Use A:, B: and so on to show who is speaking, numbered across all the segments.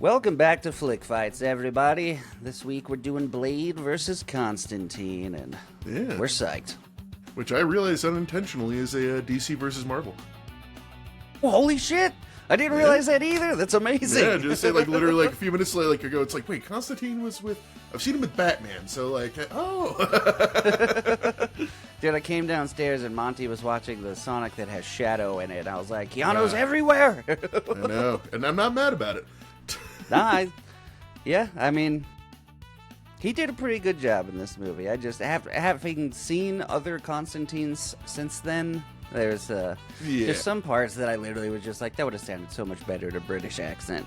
A: Welcome back to Flick Fights, everybody. This week we're doing Blade versus Constantine, and
B: Yeah.
A: we're psyched.
B: Which I realize unintentionally is a DC versus Marvel.
A: Oh, holy shit! I didn't realize that either. That's amazing.
B: Yeah, just say like literally like a few minutes later, like ago, it's like, wait, Constantine was with. I've seen him with Batman, so like, oh.
A: Dude, I came downstairs and Monty was watching the Sonic that has Shadow in it. I was like, Keanu's everywhere.
B: I know, and I'm not mad about it.
A: I mean, he did a pretty good job in this movie. I just, having seen other Constantines since then, there's just some parts that I literally was just like, that would have sounded so much better in a British accent.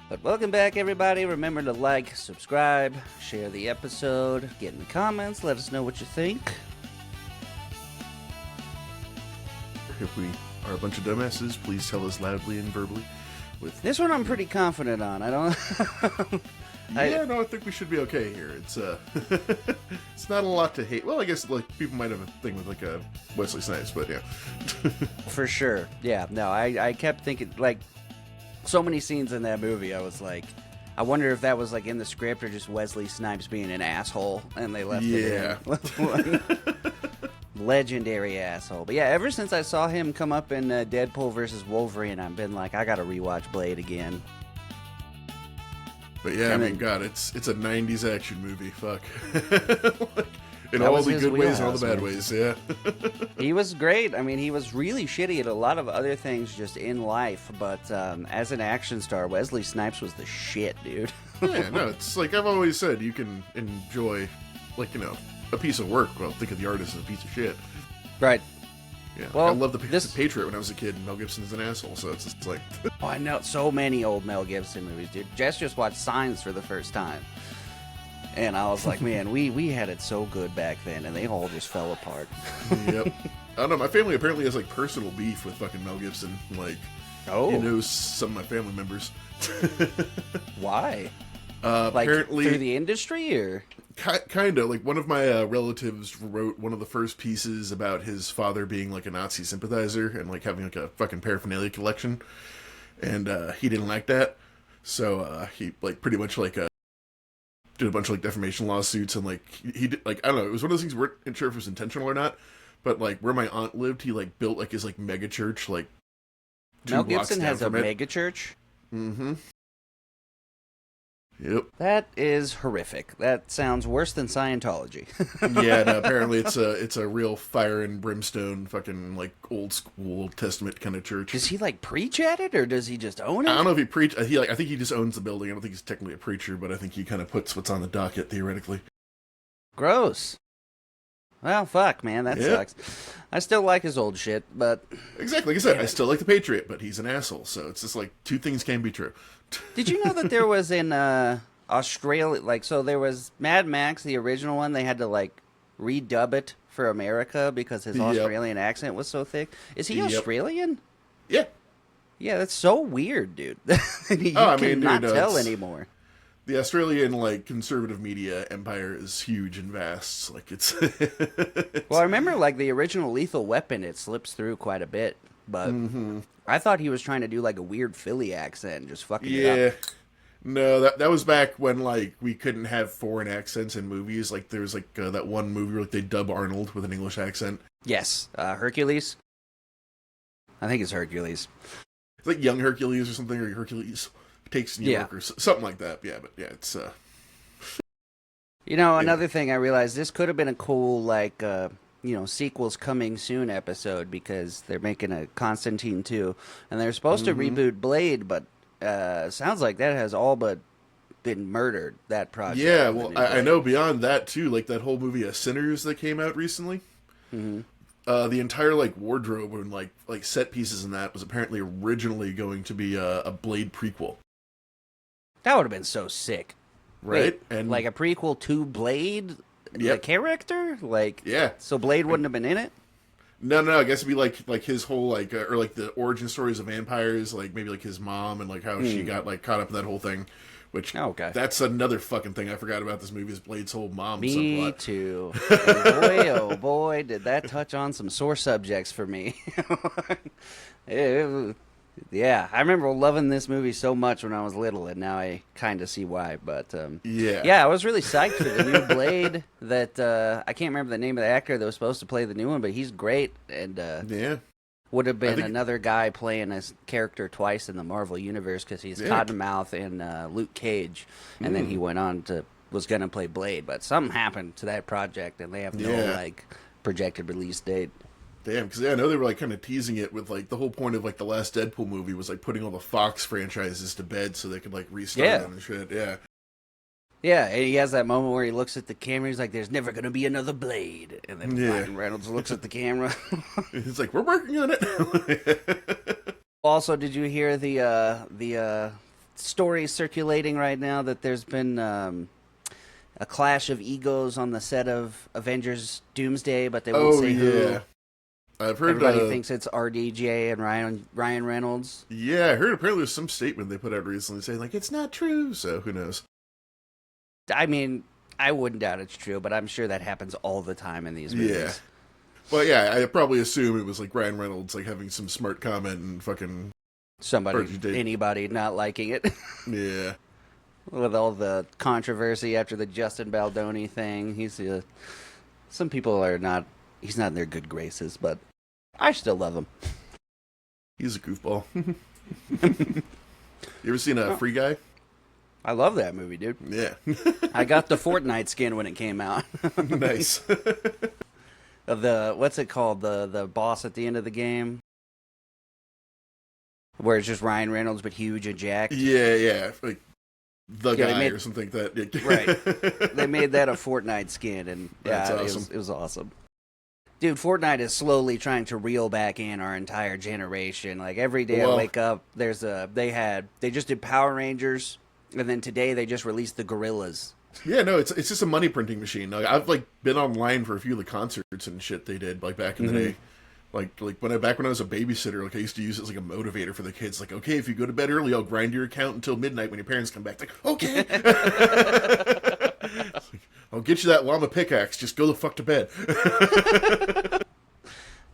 A: But welcome back, everybody. Remember to like, subscribe, share the episode, get in the comments, let us know what you think.
B: If we are a bunch of dumbasses, please tell us loudly and verbally. With
A: This one I'm pretty confident on. I don't...
B: I think we should be okay here. It's it's not a lot to hate. Well, I guess like people might have a thing with like a Wesley Snipes, but yeah.
A: For sure. Yeah, no, I kept thinking, like, so many scenes in that movie, I was like, I wonder if that was like in the script or just Wesley Snipes being an asshole and they left it in. Legendary asshole. But yeah, ever since I saw him come up in Deadpool versus Wolverine, I've been like, I gotta rewatch Blade again.
B: But yeah, I mean, God, it's a '90s action movie. Fuck, like, in
A: That
B: all
A: was
B: the
A: his
B: good ways and all the
A: wheelhouse,
B: bad
A: man.
B: ways. Yeah.
A: He was great. I mean, he was really shitty at a lot of other things just in life, but as an action star, Wesley Snipes was the shit, dude.
B: Yeah, no, it's like I've always said, you can enjoy, like, you know, a piece of work. Well, think of the artist as a piece of shit.
A: Right.
B: Yeah,
A: Well,
B: I loved the
A: this-
B: Patriot when I was a kid, and Mel Gibson's an asshole, so it's just like...
A: Oh, I know so many old Mel Gibson movies, dude. Jess just watched Signs for the first time. And I was like, man, we had it so good back then, and they all just fell apart.
B: Yep. I don't know, my family apparently has, like, personal beef with fucking Mel Gibson. Like,
A: Oh.
B: he knows some of my family members.
A: Why? Like,
B: Apparently...
A: through the industry, or?
B: Kind of. Like, one of my relatives wrote one of the first pieces about his father being, like, a Nazi sympathizer and, like, having, like, a fucking paraphernalia collection. And he didn't like that. So he, like, pretty much, like, did a bunch of, like, defamation lawsuits. And, like, he did, like, I don't know. It was one of those things we weren't sure if it was intentional or not. But, like, where my aunt lived, he, like, built, like, his, like, mega church, like,
A: Mel
B: 2 blocks
A: Gibson
B: down
A: has a
B: from it.
A: mega church?
B: Mm-hmm. Yep.
A: That is horrific. That sounds worse than Scientology.
B: Yeah, no, apparently it's a real fire and brimstone fucking like old school Old Testament kind of church.
A: Does he, like, preach at it, or does he just own it?
B: I don't know if he preach. I think he just owns the building. I don't think he's technically a preacher, but I think he kind of puts what's on the docket theoretically.
A: Gross. Well, fuck, man, that
B: Yeah.
A: sucks. I still like his old shit, but...
B: Exactly, like I said,
A: Yeah.
B: I still like the Patriot, but he's an asshole. So it's just like two things can be true.
A: Did you know that there was in Australia, like, so there was Mad Max, the original one, they had to, like, redub it for America because his
B: Yep.
A: Australian accent was so thick. Is he
B: Yep.
A: Australian?
B: Yeah.
A: Yeah, that's so weird, dude. You
B: I mean,
A: cannot
B: dude,
A: tell
B: it's-
A: anymore.
B: The Australian like conservative media empire is huge and vast. Like it's.
A: Well, I remember, like, the original Lethal Weapon, it slips through quite a bit, but I thought he was trying to do, like, a weird Philly accent and just fucking it up.
B: Yeah. No, that was back when like we couldn't have foreign accents in movies. Like there was like that one movie where like they dub Arnold with an English accent.
A: Yes, Hercules. I think it's Hercules.
B: It's like Young Hercules or something, or Hercules Takes New York or something like that. Yeah, but yeah, it's
A: You know, another thing I realized, this could have been a cool, like, sequels coming soon episode, because they're making a Constantine 2, and they're supposed to reboot Blade, but sounds like that has all but been murdered, that project.
B: yeah.
A: with the
B: Well,
A: new
B: I
A: Blade.
B: know beyond that too. Like that whole movie, Sinners, that came out recently. The entire like wardrobe and like set pieces in that was apparently originally going to be a Blade prequel.
A: That would have been so sick.
B: Right?
A: Wait,
B: And
A: like a prequel to Blade? The
B: Yep.
A: character? Like,
B: yeah.
A: so Blade wouldn't have been in it?
B: No, I guess it'd be like his whole like or like the origin stories of vampires, like maybe like his mom and like how she got like caught up in that whole thing. Which
A: Okay.
B: that's another fucking thing I forgot about this movie is Blade's whole mom
A: Me
B: subplot.
A: too. And boy, oh boy, did that touch on some sore subjects for me. Yeah, I remember loving this movie so much when I was little, and now I kind of see why. But
B: Yeah.
A: yeah, I was really psyched for the new Blade. That I can't remember the name of the actor that was supposed to play the new one, but he's great, and
B: Yeah.
A: would have been
B: think-
A: another guy playing his character twice in the Marvel universe because he's
B: Yeah.
A: Cottonmouth in Luke Cage, and then he went on to was gonna play Blade, but something happened to that project, and they have no
B: Yeah.
A: like projected release date.
B: Damn, because I know they were like kind of teasing it with like the whole point of like the last Deadpool movie was like putting all the Fox franchises to bed so they could like restart
A: Yeah.
B: them and shit. Yeah.
A: Yeah, and he has that moment where he looks at the camera. He's like, "There's never gonna be another Blade," and then
B: Yeah.
A: Ryan Reynolds looks at the camera.
B: It's like we're working on it.
A: Also, did you hear the story circulating right now that there's been a clash of egos on the set of Avengers Doomsday, but they won't
B: Oh
A: say
B: yeah.
A: who.
B: I've heard.
A: Everybody thinks it's RDJ and Ryan Reynolds.
B: Yeah, I heard apparently there's some statement they put out recently saying like it's not true. So who knows?
A: I mean, I wouldn't doubt it's true, but I'm sure that happens all the time in these movies.
B: Yeah. Well, yeah, I probably assume it was like Ryan Reynolds like having some smart comment and fucking
A: Anybody not liking it.
B: yeah.
A: With all the controversy after the Justin Baldoni thing, some people are not. He's not in their good graces, but I still love him.
B: He's a goofball. You ever seen Free Guy?
A: I love that movie, dude.
B: Yeah.
A: I got the Fortnite skin when it came out.
B: Nice.
A: Of what's it called? The boss at the end of the game, where it's just Ryan Reynolds but huge and jacked.
B: Yeah. Like the guy
A: made-
B: or something like that.
A: Right. They made that a Fortnite skin, and
B: That's
A: yeah,
B: awesome.
A: It was awesome. Dude, Fortnite is slowly trying to reel back in our entire generation. Like every day I
B: Well-
A: wake up, they just did Power Rangers, and then today they just released the Gorillas.
B: Yeah, no, it's just a money printing machine. Like, I've like been online for a few of the concerts and shit they did like back in the day. Like back when I was a babysitter, like I used to use it as like a motivator for the kids. Like, okay, if you go to bed early, I'll grind your account until midnight when your parents come back. Like, okay, It's like, I'll get you that llama pickaxe. Just go the fuck to bed.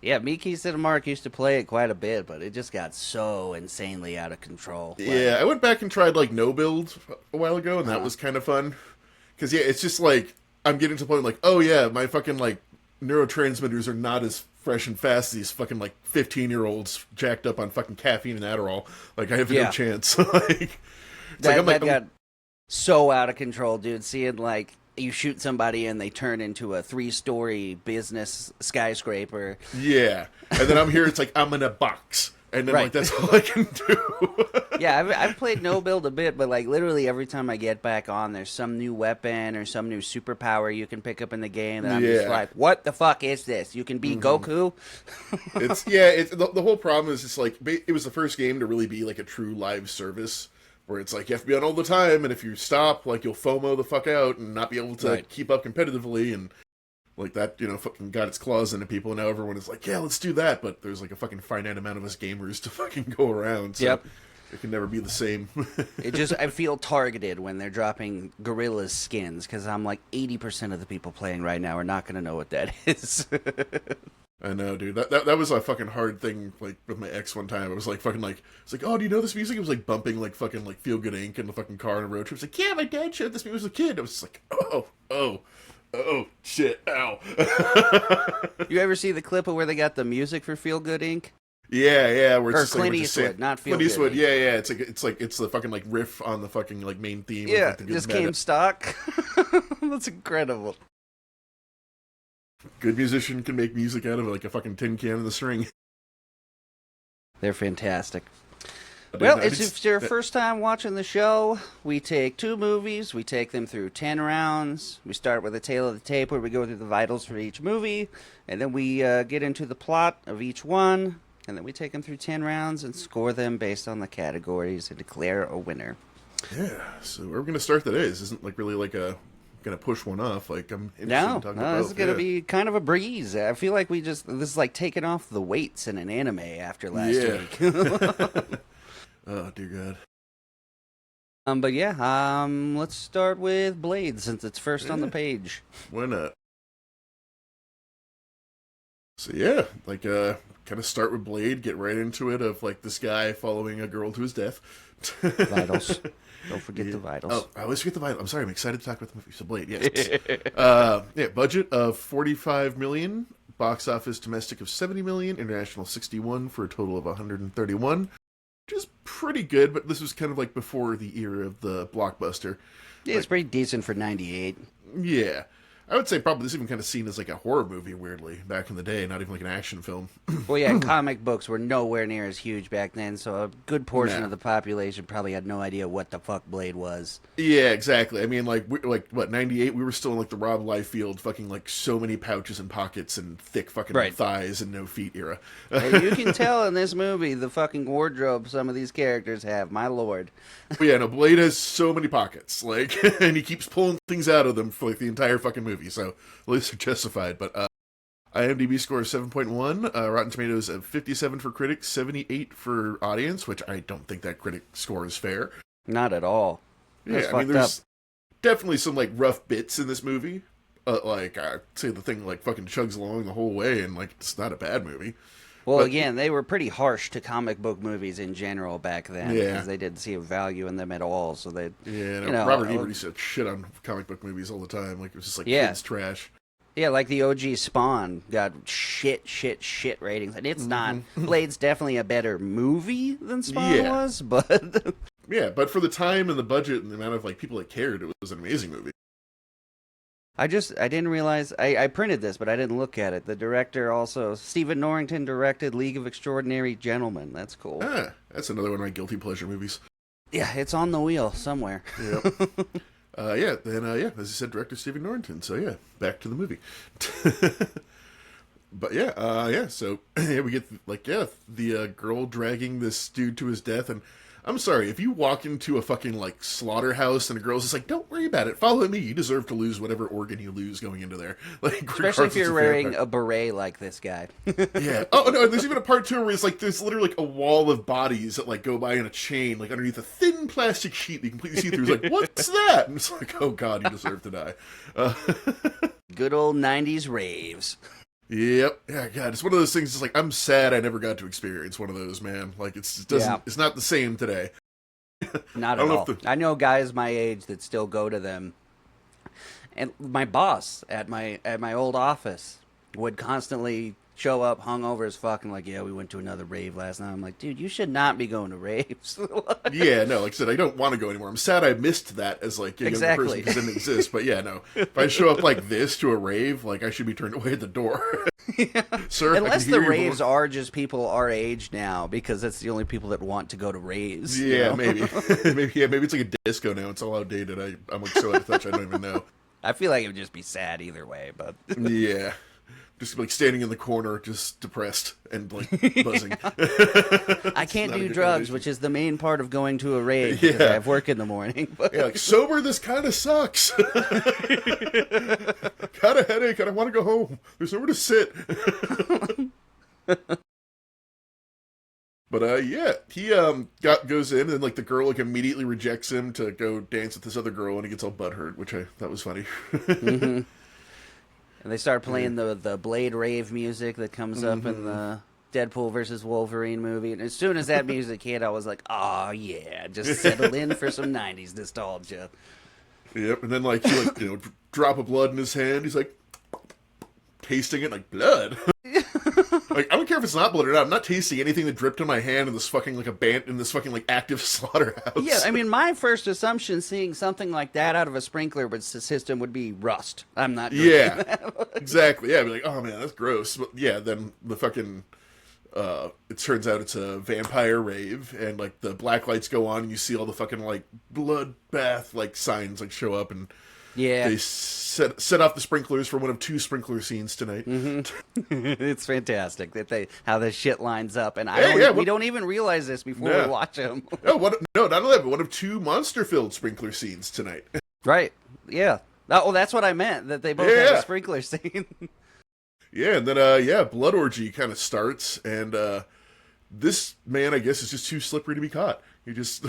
A: Yeah, me, Keith, and Mark used to play it quite a bit, but it just got so insanely out of control.
B: Yeah, I went back and tried like no build a while ago, and that was kind of fun. Because yeah, it's just like I'm getting to the point like, oh yeah, my fucking like neurotransmitters are not as fresh and fast as these fucking like 15-year-olds jacked up on fucking caffeine and Adderall. Like I have no chance. Like
A: That got so out of control, dude. Seeing like you shoot somebody and they turn into a 3-story business skyscraper.
B: Yeah, and then I'm here. It's like I'm in a box, and then
A: Right.
B: like that's all I can do.
A: Yeah, I've played no build a bit, but like literally every time I get back on, there's some new weapon or some new superpower you can pick up in the game, and I'm just
B: Yeah.
A: like, what the fuck is this? You can be Goku?
B: It's the whole problem is just like it was the first game to really be like a true live service. Where it's like you have to be on all the time, and if you stop, like you'll FOMO the fuck out and not be able to
A: Right.
B: keep up competitively, and like that, fucking got its claws into people. And now everyone is like, yeah, let's do that, but there's like a fucking finite amount of us gamers to fucking go around. So
A: Yep.
B: it can never be the same.
A: I feel targeted when they're dropping Gorillas skins, because I'm like 80% of the people playing right now are not going to know what that is.
B: I know, dude. That was a fucking hard thing. Like with my ex one time, I was like fucking like, it's like, oh, do you know this music? It was like bumping like fucking like Feel Good Inc. in the fucking car on a road trip. It's like, yeah, my dad showed this me as a kid. I was just like, oh, shit, ow.
A: You ever see the clip of where they got the music for Feel Good Inc.?
B: Yeah, where it's
A: Or
B: just like,
A: Clint
B: we're just
A: Eastwood,
B: saying-
A: not Feel
B: Clint Eastwood.
A: Good.
B: Yeah. It's the fucking like riff on the fucking like main theme. of,
A: Yeah,
B: like, the good
A: just
B: meta.
A: came stock. That's incredible.
B: Good musician can make music out of like a fucking tin can in the string.
A: They're fantastic.
B: Dude,
A: Well,
B: I
A: if
B: just-
A: it's your first time watching the show, we take 2 movies, we take them through 10 rounds. We start with a tale of the tape where we go through the vitals for each movie, and then we get into the plot of each one, and then we take them through 10 rounds and score them based on the categories and declare a winner.
B: Yeah, so where we're gonna start today. This isn't like really like gonna push one off. Like I'm interested
A: No,
B: in talking
A: no,
B: about
A: this is going to
B: yeah.
A: be kind of a breeze. I feel like this is like taking off the weights in an anime after last week.
B: Oh dear God.
A: But yeah, let's start with Blade since it's first on the page.
B: Why not? So yeah, like kind of start with Blade, get right into it of like this guy following a girl to his death.
A: Vitals. Don't forget
B: Yeah.
A: the vitals.
B: Oh, I always forget the vitals. I'm sorry, I'm excited to talk about the movie. So Blade, yes. Yeah, budget of 45 million, box office domestic of 70 million, international 61 for a total of 131, which is pretty good. But this was kind of like before the era of the blockbuster.
A: Yeah, it's pretty decent for 98.
B: Yeah. I would say probably this even kind of seen as like a horror movie, weirdly, back in the day, not even like an action film.
A: Well, yeah, comic books were nowhere near as huge back then, so a good portion
B: Nah.
A: of the population probably had no idea what the fuck Blade was.
B: Yeah, exactly. I mean, like, like what, 98? We were still in like the Rob Liefeld fucking like so many pouches and pockets and thick fucking
A: Right.
B: thighs and no feet era.
A: And you can tell in this movie the fucking wardrobe some of these characters have, my lord.
B: But yeah, no, Blade has so many pockets, like, and he keeps pulling things out of them for like the entire fucking movie. So at least they're justified. But IMDb score is 7.1, Rotten Tomatoes of 57 for critics, 78 for audience, which I don't think that critic score is fair.
A: Not at all. That's
B: Yeah, I mean,
A: fucked
B: there's
A: up.
B: definitely some like rough bits in this movie. Like I'd say the thing like fucking chugs along the whole way, and like it's not a bad movie.
A: Well,
B: But-
A: again, they were pretty harsh to comic book movies in general back then
B: Yeah.
A: because they didn't see a value in them at all. So they,
B: Yeah, no,
A: you know,
B: Robert Ebert used to shit on comic book movies all the time. Like it was just like
A: Yeah.
B: kids trash.
A: yeah, like the OG Spawn got shit ratings, and it's not. Blade's definitely a better movie than Spawn
B: Yeah.
A: was, but
B: Yeah, but for the time and the budget and the amount of like people that cared, it was an amazing movie.
A: I didn't realize I printed this, but I didn't look at it. The director also Stephen Norrington directed League of Extraordinary Gentlemen. That's cool.
B: Ah, that's another one of my guilty pleasure movies.
A: Yeah, it's on the wheel somewhere.
B: Yep. Yeah, as you said, director Stephen Norrington. So yeah, back to the movie. But yeah, so yeah, we get like the girl dragging this dude to his death, and I'm sorry if you walk into a fucking like slaughterhouse and a girl's just like, "Don't worry about it, follow me. You deserve to lose whatever organ you lose going into there." Like,
A: Especially if
B: regardless
A: you're
B: of
A: wearing
B: vampire.
A: a beret like this guy.
B: Yeah. Oh no, and there's even a part two where it's like there's literally like a wall of bodies that like go by in a chain, like underneath a thin plastic sheet that you completely see through. It's like, what's that? And it's like, oh god, you deserve to die.
A: Good old 90s raves.
B: Yep. Yeah, God, it's one of those things. It's like I'm sad I never got to experience one of those, man. Like it doesn't.
A: Yeah.
B: It's not the same today.
A: Not
B: I
A: at
B: don't know
A: all.
B: if the-
A: I know guys my age that still go to them. And my boss at my old office would constantly show up hungover as fuck and like, yeah, we went to another rave last night. I'm like, dude, you should not be going to raves.
B: Yeah, no, like I said, I don't want to go anymore. I'm sad I missed that as like a younger
A: Exactly.
B: person because it didn't exist. But yeah, no, if I show up like this to a rave, like I should be turned away at the door. Sir,
A: Unless
B: I can
A: the
B: hear you,
A: raves
B: but-
A: are just people our age now, because that's the only people that want to go to raves. you
B: Yeah,
A: know?
B: maybe. maybe it's like a disco now. It's all outdated. I'm like so out of touch. I don't even know.
A: I feel like it would just be sad either way, but
B: Yeah, just like standing in the corner, just depressed and like buzzing.
A: I can't
B: not a
A: do
B: good
A: drugs,
B: combination.
A: which is the main part of going to a rave because
B: Yeah.
A: I have work in the morning. But
B: Yeah, like sober, this kind of sucks. Got a headache and I want to go home. There's nowhere to sit. But yeah, he goes in and like the girl like immediately rejects him to go dance with this other girl and he gets all butthurt, which I thought was funny.
A: and they start playing the Blade rave music that comes up in the Deadpool versus Wolverine movie. And as soon as that music hit, I was like, oh yeah, just settle in for some 90s nostalgia.
B: Yep, and then like he like drop of blood in his hand. He's like tasting it like blood. Like I don't care if it's not blood or not. I'm not tasting anything that dripped in my hand in this fucking like in this fucking like active slaughterhouse.
A: Yeah, I mean, my first assumption seeing something like that out of a sprinkler system would be rust. I'm not doing
B: Yeah,
A: that.
B: exactly. Yeah, I'd be like, oh man, that's gross. But yeah, then the fucking it turns out it's a vampire rave, and like the black lights go on, and you see all the fucking like bloodbath like signs like show up, and
A: Yeah,
B: they set off the sprinklers for one of two sprinkler scenes tonight.
A: it's fantastic that how the shit lines up, and we don't even realize this before
B: Yeah.
A: we watch them.
B: No, not only that, but one of two monster-filled sprinkler scenes tonight.
A: Right? Yeah. Oh, that's what I meant. That they both
B: Yeah.
A: have a sprinkler scene.
B: Yeah, and then blood orgy kind of starts, and this man, I guess, is just too slippery to be caught. He just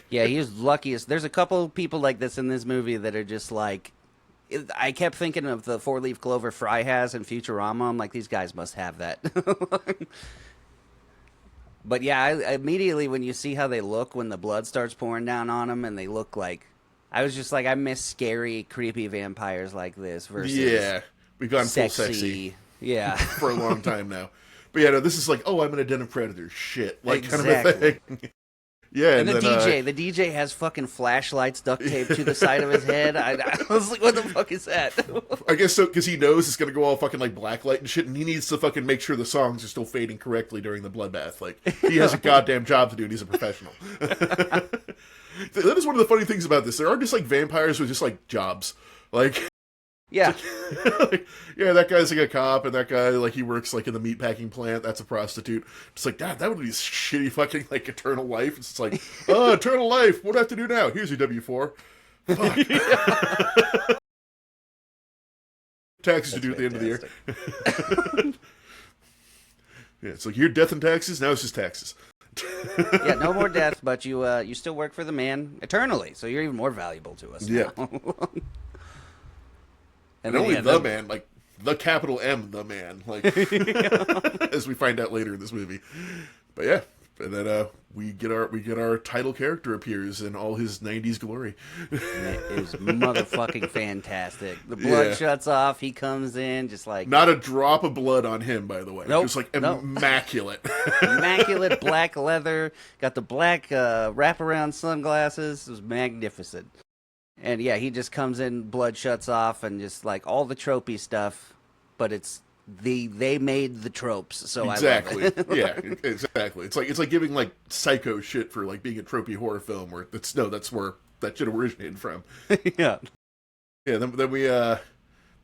A: Yeah, he's luckiest. There's a couple people like this in this movie that are just like I kept thinking of the four-leaf clover Fry has in Futurama. I'm like, these guys must have that. But yeah, immediately when you see how they look when the blood starts pouring down on them, and they look like, I was just like, I miss scary, creepy vampires like this versus
B: we've gone
A: sexy.
B: full sexy,
A: yeah,
B: for a long time now. But yeah, no, this is like, oh, I'm in a den of predators, shit, like
A: exactly.
B: kind of a thing. Yeah,
A: and the DJ has fucking flashlights duct taped to the side of his head. I was like, what the fuck is that?
B: I guess so, because he knows it's going to go all fucking like blacklight and shit, and he needs to fucking make sure the songs are still fading correctly during the bloodbath. Like, he has a goddamn job to do, and he's a professional. That is one of the funny things about this. There are just like vampires with just like jobs. Like,
A: yeah.
B: Like, yeah, that guy's like a cop, and that guy, like, he works like in the meatpacking plant. That's a prostitute. It's like, God, that would be shitty fucking like eternal life. It's like, oh, eternal life. What do I have to do now? Here's your W-4. Fuck. Taxes to do at the end of the year. Yeah, it's like your death and taxes. Now it's just taxes.
A: Yeah, no more death, but you still work for the man eternally, so you're even more valuable to us.
B: Yeah.
A: Now.
B: And only the man, like the capital M, the man, like as we find out later in this movie. But yeah, and then we get our title character appears in all his '90s glory.
A: It is motherfucking fantastic. The blood shuts off. He comes in just like
B: not a drop of blood on him, by the way.
A: Nope,
B: just like immaculate,
A: immaculate black leather. Got the black wraparound sunglasses. It was magnificent. And yeah, he just comes in, blood shuts off, and just like all the tropey stuff, but it's they made the tropes, so
B: exactly.
A: I love it.
B: Yeah, exactly. It's like giving like Psycho shit for like being a tropey horror film, where that's where that shit originated from.
A: Yeah.
B: Yeah. Then we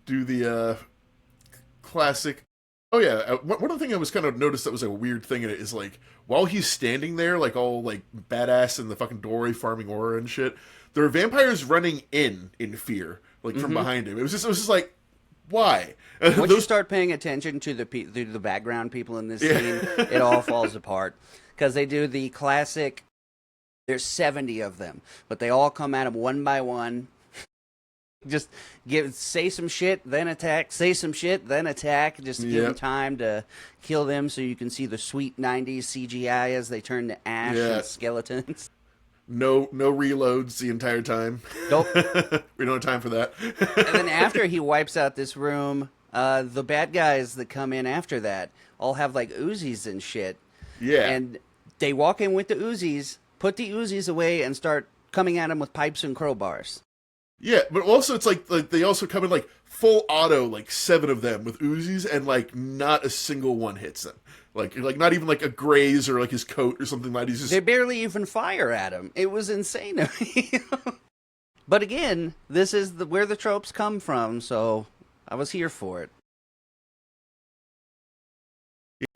B: do the classic. Oh yeah, one other thing I was kind of noticed that was a weird thing in it is like while he's standing there like all like badass in the fucking doorway farming aura and shit, there are vampires running in fear like from behind him. It was just like, why?
A: Once you start paying attention to the background people in this scene, it all falls apart because they do the classic. There's 70 of them, but they all come at him one by one. Just say some shit, then attack. Say some shit, then attack. Just give them time to kill them, so you can see the sweet '90s CGI as they turn to ash and skeletons.
B: No reloads the entire time.
A: Nope.
B: We don't have time for that.
A: And then after he wipes out this room, the bad guys that come in after that all have like Uzis and shit.
B: Yeah.
A: And they walk in with the Uzis, put the Uzis away, and start coming at him with pipes and crowbars.
B: Yeah, but also it's like they also come in like full auto, like 7 of them with Uzis, and like not a single one hits them. Like not even like a graze or like his coat or something like that. He's just...
A: They barely even fire at him. It was insane to me. But again, this is where the tropes come from, so I was here for it.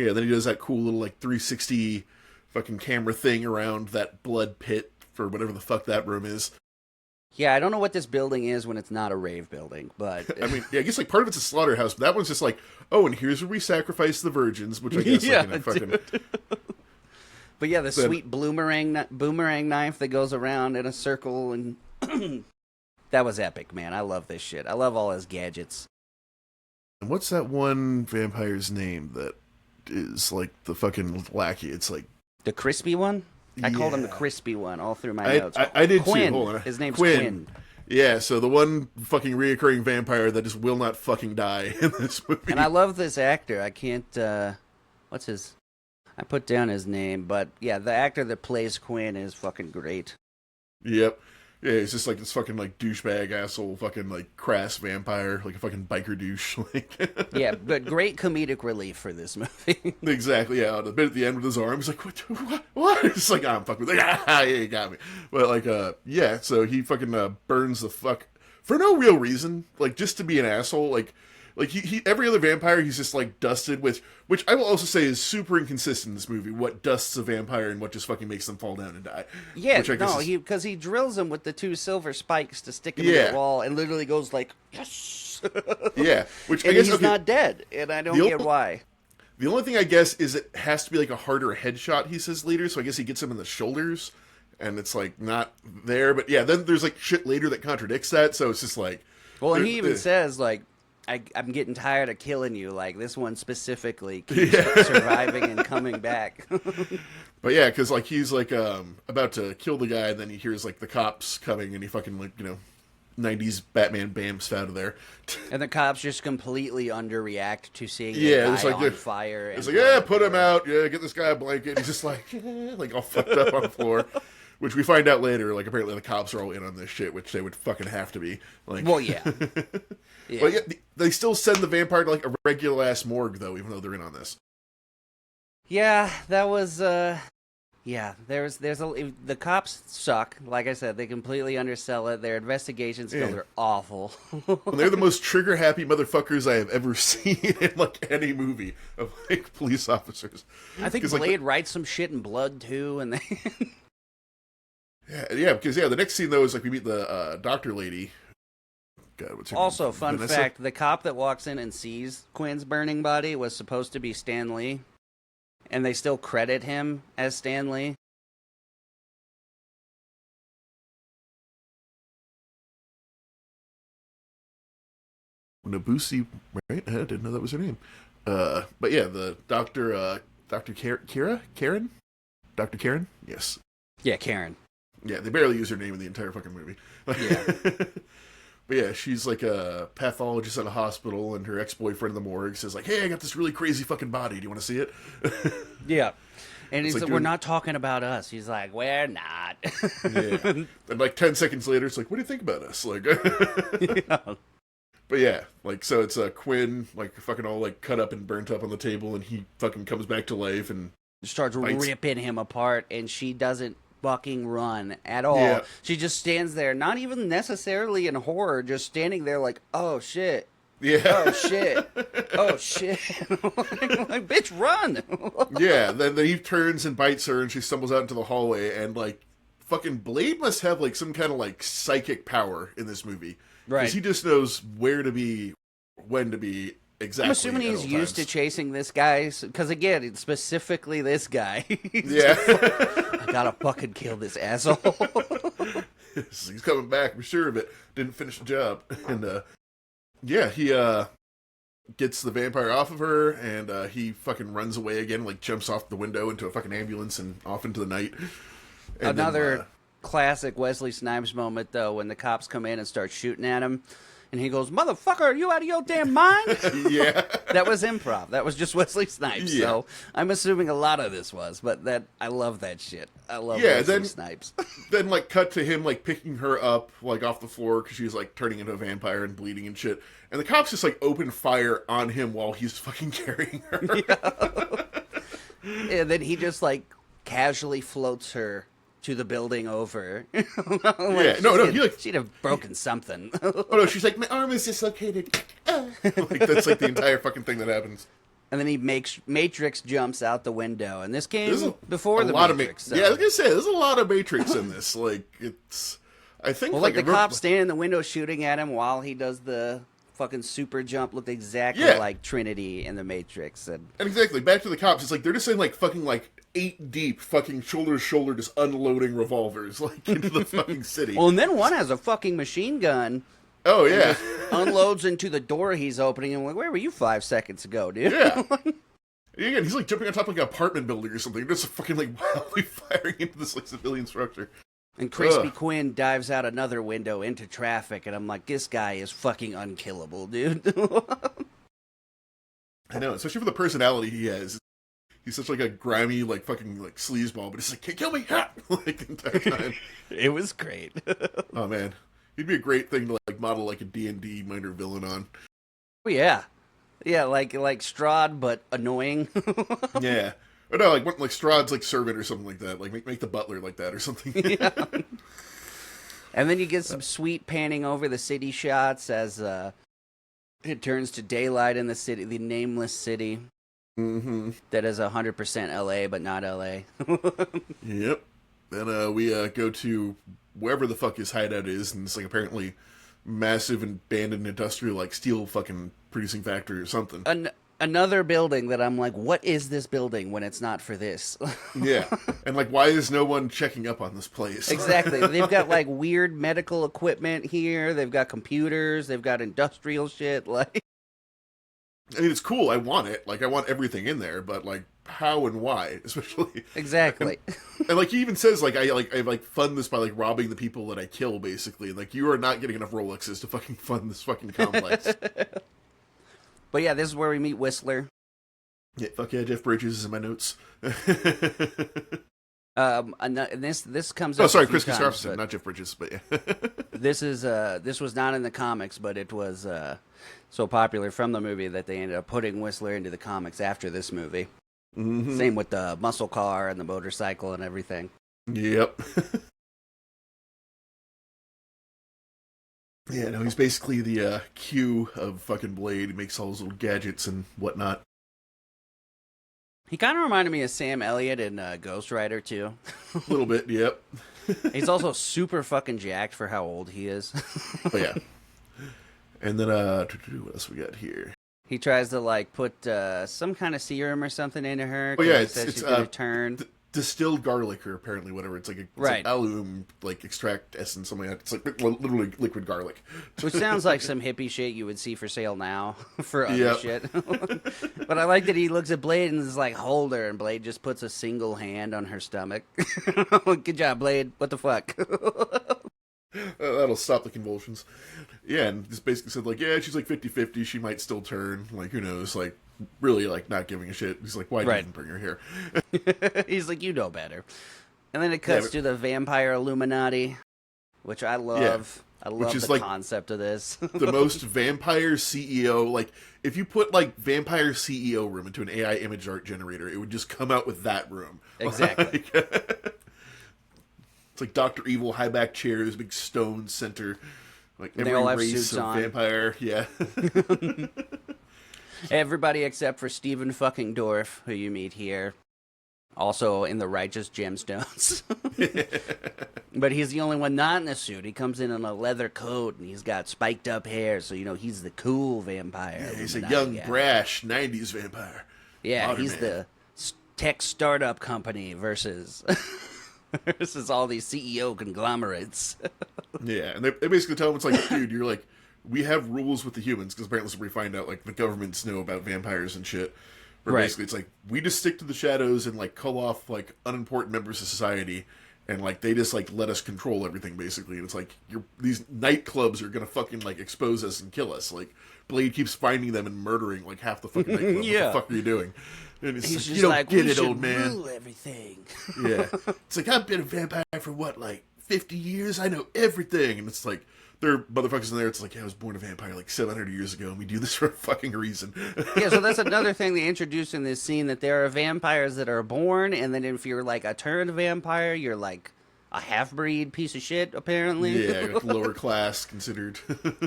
B: Yeah, then he does that cool little like 360 fucking camera thing around that blood pit for whatever the fuck that room is.
A: Yeah, I don't know what this building is when it's not a rave building, but...
B: I mean, yeah, I guess like part of it's a slaughterhouse, but that one's just like, oh, and here's where we sacrifice the virgins, which I guess fucking...
A: But yeah, the sweet boomerang knife that goes around in a circle, and that was epic, man. I love this shit. I love all his gadgets.
B: And what's that one vampire's name that is like the fucking lackey? It's like...
A: The crispy one? I called him the crispy one all through my notes.
B: I did
A: Quinn.
B: too. Hold on.
A: His name's Quinn.
B: Yeah, so the one fucking reoccurring vampire that just will not fucking die in this movie.
A: And I love this actor. I can't, what's his... I put down his name, but yeah, the actor that plays Quinn is fucking great.
B: Yep. Yeah, he's just like this fucking like douchebag asshole fucking like crass vampire, like a fucking biker douche.
A: Yeah, but great comedic relief for this movie.
B: Exactly, yeah. The bit at the end with his arm, he's like, what? It's like, I'm fucking with like, yeah, you got me. But like, yeah, so he fucking burns the fuck for no real reason, like just to be an asshole, like he every other vampire he's just like dusted with, which I will also say is super inconsistent in this movie. What dusts a vampire and what just fucking makes them fall down and die.
A: Yeah, because he drills him with the 2 silver spikes to stick him in the wall and literally goes like, yes.
B: Yeah, which
A: and
B: I guess
A: he's not dead, and I don't get why.
B: The only thing I guess is it has to be like a harder headshot. He says later, so I guess he gets him in the shoulders, and it's like not there. But yeah, then there's like shit later that contradicts that. So it's just like.
A: Well, and he even says, like, I'm getting tired of killing you. Like, this one specifically keeps surviving and coming back.
B: But yeah, because, like, he's, like, about to kill the guy, and then he hears, like, the cops coming, and he fucking, like, 90s Batman bams out of there.
A: And the cops just completely underreact to seeing a guy
B: like
A: on fire.
B: It's like, yeah, put him out. Yeah, get this guy a blanket. He's just like, like all fucked up on the floor. Which we find out later, like, apparently the cops are all in on this shit, which they would fucking have to be. Like,
A: well, yeah.
B: But yeah, they still send the vampire to, like, a regular-ass morgue, though, even though they're in on this.
A: Yeah, that was, yeah, the cops suck. Like I said, they completely undersell it. Their investigation skills are awful.
B: And they're the most trigger-happy motherfuckers I have ever seen in, like, any movie of, like, police officers.
A: I think Blade writes some shit in blood, too, and they...
B: Yeah, because the next scene though is like we meet the doctor lady. God, what's her
A: also,
B: name?
A: fun
B: Vanessa?
A: fact: the cop that walks in and sees Quinn's burning body was supposed to be Stan Lee, and they still credit him as Stan Lee.
B: Nabusi, right? I didn't know that was her name. But yeah, the doctor, Dr. Karen, Dr. Karen, yes,
A: yeah, Karen.
B: Yeah, they barely use her name in the entire fucking movie.
A: Yeah.
B: But yeah, she's like a pathologist at a hospital, and her ex-boyfriend in the morgue says like, hey, I got this really crazy fucking body. Do you want to see it?
A: Yeah. And he's like, we're
B: doing...
A: not talking about us. He's like, we're not.
B: Yeah. And like 10 seconds later, it's like, what do you think about us? Like,
A: yeah.
B: But yeah, like, so it's Quinn, like, fucking all, like, cut up and burnt up on the table, and he fucking comes back to life and
A: starts ripping him apart, and she doesn't fucking run at all.
B: Yeah.
A: She just stands there, not even necessarily in horror, just standing there like, oh shit.
B: Yeah.
A: Oh shit. Oh shit. Like, bitch, run.
B: Yeah, then he turns and bites her and she stumbles out into the hallway, and like fucking Blade must have like some kind of like psychic power in this movie.
A: Right.
B: Because he just knows where to be, when to be. Exactly.
A: I'm assuming he's used to chasing this guy, because again, it's specifically this guy.
B: Yeah.
A: I gotta fucking kill this asshole.
B: He's coming back, I'm sure of it. Didn't finish the job. And yeah, he gets the vampire off of her, and he fucking runs away again, like jumps off the window into a fucking ambulance and off into the night. And
A: Another classic Wesley Snipes moment, though, when the cops come in and start shooting at him. And he goes, motherfucker, are you out of your damn mind?
B: Yeah.
A: That was improv. That was just Wesley Snipes. Yeah. So I'm assuming a lot of this was, but I love that shit. I love Wesley Snipes.
B: Then, like, cut to him, like, picking her up, like, off the floor because she's, like, turning into a vampire and bleeding and shit. And the cops just, like, open fire on him while he's fucking carrying her.
A: Yeah. And then he just, like, casually floats her to the building over.
B: Like, yeah, no,
A: she'd have broken something.
B: Oh no, she's like, my arm is dislocated. Like, that's like the entire fucking thing that happens.
A: And then he makes Matrix jumps out the window, and this came before the Matrix.
B: Yeah, I was gonna say there's a lot of Matrix in this. Like it's, I think,
A: well, like the cops standing in the window shooting at him while he does the fucking super jump looked exactly like Trinity in the Matrix, and
B: exactly back to the cops. It's like they're just saying like fucking like 8 deep, fucking shoulder to shoulder, just unloading revolvers like into the fucking city.
A: Well, and then one has a fucking machine gun.
B: Oh yeah,
A: unloads into the door he's opening, and like, where were you 5 seconds ago, dude?
B: Yeah. Again, he's like jumping on top of like an apartment building or something, just fucking like wildly firing into this like civilian structure.
A: And Crispy Quinn dives out another window into traffic, and I'm like, this guy is fucking unkillable, dude.
B: I know, especially for the personality he has. He's such like a grimy, like fucking like sleazeball, but he's like, can't kill me, like the entire time.
A: It was great.
B: Oh man, he'd be a great thing to like model like a D&D minor villain on.
A: Oh yeah, yeah, like Strahd, but annoying.
B: Yeah. Or no, like Strahd's like servant or something like that. Like make the butler like that or something.
A: Yeah. And then you get some sweet panning over the city shots as it turns to daylight in the city, the nameless city.
B: Mm-hmm.
A: That is 100% LA, but not LA.
B: Yep. Then we go to wherever the fuck his hideout is, and it's like apparently massive abandoned industrial like steel fucking producing factory or something.
A: Another building that I'm like, what is this building when it's not for this?
B: Yeah. And like, why is no one checking up on this place?
A: Exactly. They've got like weird medical equipment here. They've got computers. They've got industrial shit. Like,
B: I mean, it's cool. I want it. Like, I want everything in there, but like, how and why, especially.
A: exactly.
B: And like, he even says, I fund this by like robbing the people that I kill, basically. Like, you are not getting enough Rolexes to fucking fund this fucking complex.
A: But yeah, this is where we meet Whistler.
B: Yeah, fuck yeah, Jeff Bridges is in my notes.
A: And this comes up.
B: Oh, sorry,
A: a few
B: Chris
A: times,
B: Christopherson,
A: but
B: not Jeff Bridges, but yeah.
A: this was not in the comics, but it was so popular from the movie that they ended up putting Whistler into the comics after this movie.
B: Mm-hmm.
A: Same with the muscle car and the motorcycle and everything.
B: Yep. Yeah, no, he's basically the Q of fucking Blade. He makes all those little gadgets and whatnot.
A: He kind of reminded me of Sam Elliott in Ghost Rider, too.
B: A little bit, yep.
A: He's also super fucking jacked for how old he is.
B: Oh, yeah. And then, what else we got here?
A: He tries to, like, put some kind of serum or something into her.
B: Oh, yeah,
A: he says she's going to turn.
B: Distilled garlic, or apparently whatever. It's like
A: right.
B: Alum, like extract essence, something like that. It's like literally liquid garlic.
A: Which sounds like some hippie shit you would see for sale now for other shit. But I like that he looks at Blade and is like, hold her, and Blade just puts a single hand on her stomach. Good job, Blade. What the fuck?
B: That'll stop the convulsions. Yeah, and just basically said, like, yeah, she's like 50-50. She might still turn. Like, who knows? Like, really, like, not giving a shit. He's like, why didn't you bring her here?
A: He's like, you know better. And then it cuts to the vampire Illuminati, which I love. Yeah. I love the like concept of this.
B: The most vampire CEO, like, if you put, like, vampire CEO room into an AI image art generator, it would just come out with that room.
A: Exactly.
B: It's like Dr. Evil, high back chairs, big stone center. Like, every
A: they all have
B: race
A: suits
B: of
A: on.
B: vampire, yeah.
A: Everybody except for Stephen fucking Dorff, who you meet here. Also in the Righteous Gemstones. But he's the only one not in a suit. He comes in a leather coat, and he's got spiked up hair, so, you know, he's the cool vampire.
B: Yeah, he's a young, brash, 90s vampire.
A: Yeah, he's the tech startup company versus all these CEO conglomerates.
B: Yeah, and they basically tell him, it's like, dude, you're like, we have rules with the humans, because apparently we find out, like, the governments know about vampires and shit. But basically it's like, we just stick to the shadows and, like, cull off, like, unimportant members of society, and, like, they just, like, let us control everything, basically. And it's like, these nightclubs are gonna fucking, like, expose us and kill us. Like, Blade keeps finding them and murdering, like, half the fucking nightclub.
A: Yeah.
B: What the fuck are you doing? And
A: he's
B: like,
A: just
B: you don't
A: like,
B: get it, old man.
A: Rule everything.
B: Yeah. It's like, I've been a vampire for what, like, 50 years? I know everything. And it's like, there are motherfuckers in there. It's like, yeah, I was born a vampire like 700 years ago, and we do this for a fucking reason.
A: Yeah, so that's another thing they introduced in this scene, that there are vampires that are born, and then if you're like a turned vampire, you're like a half-breed piece of shit, apparently.
B: Yeah, like lower class considered.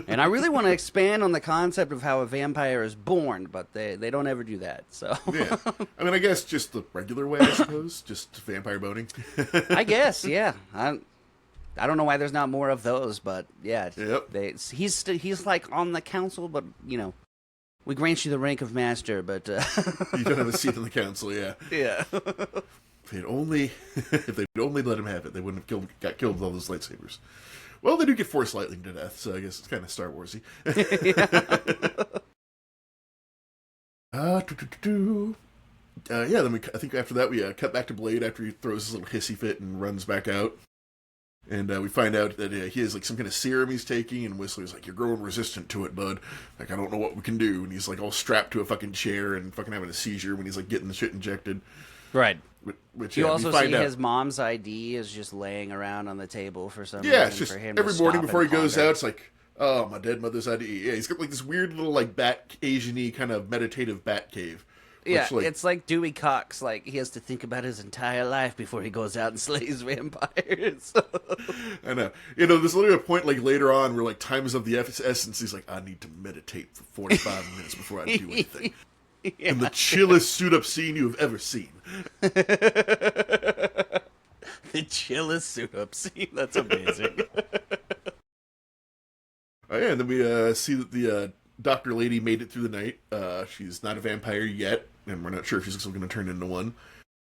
A: And I really want to expand on the concept of how a vampire is born, but they don't ever do that, so.
B: Yeah. I mean, I guess just the regular way, I suppose. Just vampire boning.
A: I guess, yeah. I don't know why there's not more of those, but yeah.
B: Yep.
A: He's like on the council, but, you know, we grant you the rank of master, but...
B: You don't have a seat in the council, yeah.
A: Yeah.
B: If they'd only let him have it, they wouldn't have got killed with all those lightsabers. Well, they do get force lightning to death, so I guess it's kind of Star Warsy. Then I think after that we cut back to Blade after he throws his little hissy fit and runs back out. And we find out that he has like some kind of serum he's taking, and Whistler's like, "You're growing resistant to it, bud. Like, I don't know what we can do." And he's like all strapped to a fucking chair and fucking having a seizure when he's like getting the shit injected.
A: Right.
B: Which
A: you also see his mom's ID is just laying around on the table for some reason.
B: Yeah, it's just
A: for him
B: every
A: to
B: morning
A: stop
B: before he
A: and
B: goes
A: ponder.
B: out, it's like, oh, my dead mother's ID. Yeah, he's got like this weird little like bat Asian-y kind of meditative bat cave.
A: Yeah,
B: like,
A: it's like Dewey Cox. Like, he has to think about his entire life before he goes out and slays vampires.
B: I know. You know, there's literally a point like later on where like time is of the essence. He's like, I need to meditate for 45 minutes before I do anything.
A: Yeah.
B: And the chillest suit-up scene you have ever seen.
A: The chillest suit-up scene. That's amazing.
B: Oh, yeah, and then we see that Dr. Lady made it through the night. She's not a vampire yet, and we're not sure if she's still going to turn into one.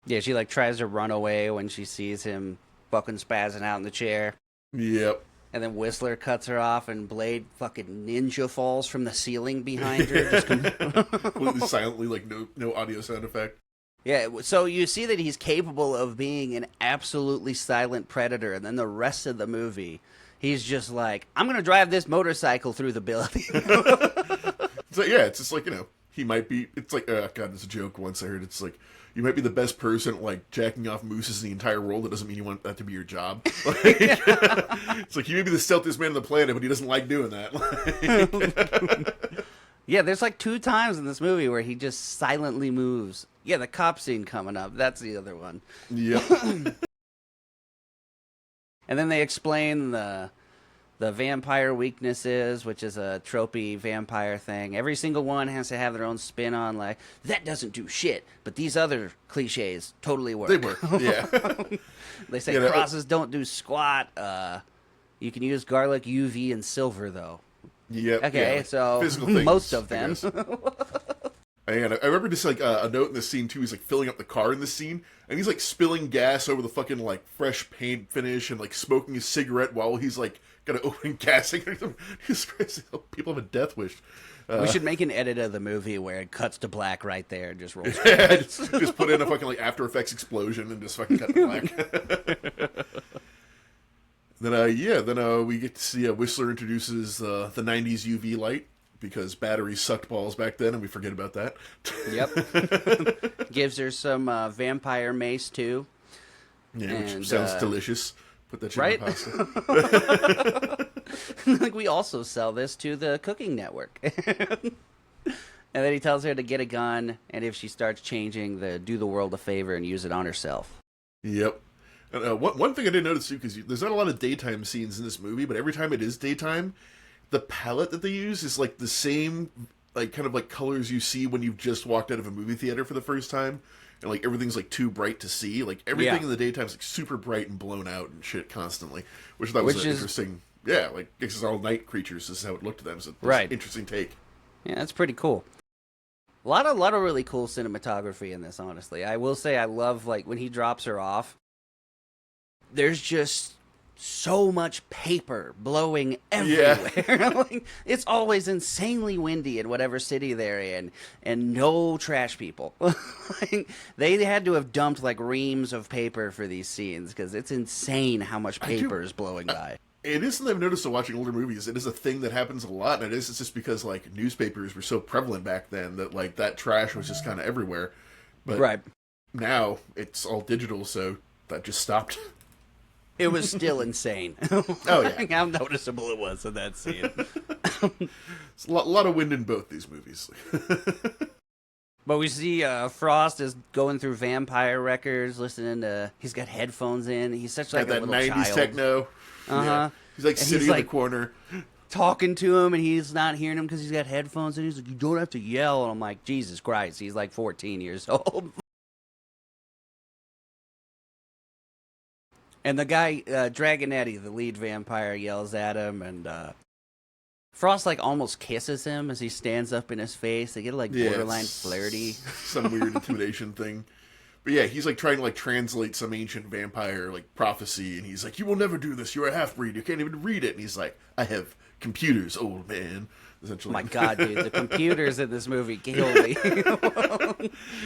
A: Yeah, she like tries to run away when she sees him fucking spazzing out in the chair.
B: Yep.
A: And then Whistler cuts her off, and Blade fucking ninja falls from the ceiling behind her. Just
B: Completely silently, like no audio sound effect.
A: Yeah, so you see that he's capable of being an absolutely silent predator, and then the rest of the movie, he's just like, I'm going to drive this motorcycle through the building.
B: So, yeah, it's just like, he might be, it's like, God, there's a joke once I heard, it's like, you might be the best person at, like, jacking off mooses in the entire world. That doesn't mean you want that to be your job. Like, it's like, you may be the stealthiest man on the planet, but he doesn't like doing that.
A: Yeah, there's like 2 times in this movie where he just silently moves. Yeah, the cop scene coming up. That's the other one.
B: Yep.
A: And then they explain the vampire weaknesses, which is a tropey vampire thing. Every single one has to have their own spin on, like, that doesn't do shit, but these other cliches totally work.
B: They work, yeah.
A: They say crosses don't do squat. You can use garlic, UV, and silver, though.
B: Yep.
A: Okay,
B: yeah,
A: so
B: things,
A: most of them.
B: And I remember just like a note in the scene too. He's like filling up the car in the scene, and he's like spilling gas over the fucking like fresh paint finish, and like smoking his cigarette while he's like got an open gassing. People have a death wish.
A: We should make an edit of the movie where it cuts to black right there and just rolls.
B: just put in a fucking like After Effects explosion and just fucking cut to black. Then we get to see Whistler introduces the 90s UV light, because batteries sucked balls back then, and we forget about that.
A: Yep. Gives her some vampire mace, too.
B: Yeah, which sounds delicious. Put that shit
A: right?
B: in pasta.
A: Like, we also sell this to the Cooking Network. And then he tells her to get a gun, and if she starts changing, do the world a favor and use it on herself.
B: Yep. And, one thing I didn't notice, too, because there's not a lot of daytime scenes in this movie, but every time it is daytime, the palette that they use is like the same, like kind of like colors you see when you've just walked out of a movie theater for the first time, and like everything's like too bright to see. Like everything in the daytime is like super bright and blown out and shit constantly, which I thought was interesting. Yeah, like this is all night creatures. This is how it looked to them. So it's interesting take.
A: Yeah, that's pretty cool. A lot of really cool cinematography in this. Honestly, I will say I love like when he drops her off. There's just so much paper blowing everywhere. Yeah. Like, it's always insanely windy in whatever city they're in, and no trash people. Like, they had to have dumped like reams of paper for these scenes, because it's insane how much paper is blowing by.
B: It is something I've noticed watching older movies. It is a thing that happens a lot, and it's just because like newspapers were so prevalent back then that like that trash was just kind of everywhere. But now it's all digital, so that just stopped.
A: It was still insane.
B: Oh, yeah.
A: How noticeable it was in that scene.
B: It's a lot of wind in both these movies.
A: But we see Frost is going through vampire records, listening to... He's got headphones in. He's such like a little child.
B: That 90s techno.
A: Uh-huh.
B: Yeah. He's like sitting in the corner.
A: Talking to him, and he's not hearing him because he's got headphones, and he's like, you don't have to yell. And I'm like, Jesus Christ, he's like 14 years old. And the guy, Dragonetti, the lead vampire, yells at him, and Frost, like, almost kisses him as he stands up in his face. They get, like, borderline flirty.
B: Some weird intimidation thing. But yeah, he's, like, trying to, like, translate some ancient vampire, like, prophecy, and he's like, you will never do this, you're a half-breed, you can't even read it. And he's like, I have computers, old man.
A: Oh my god, dude, the computers in this movie kill me.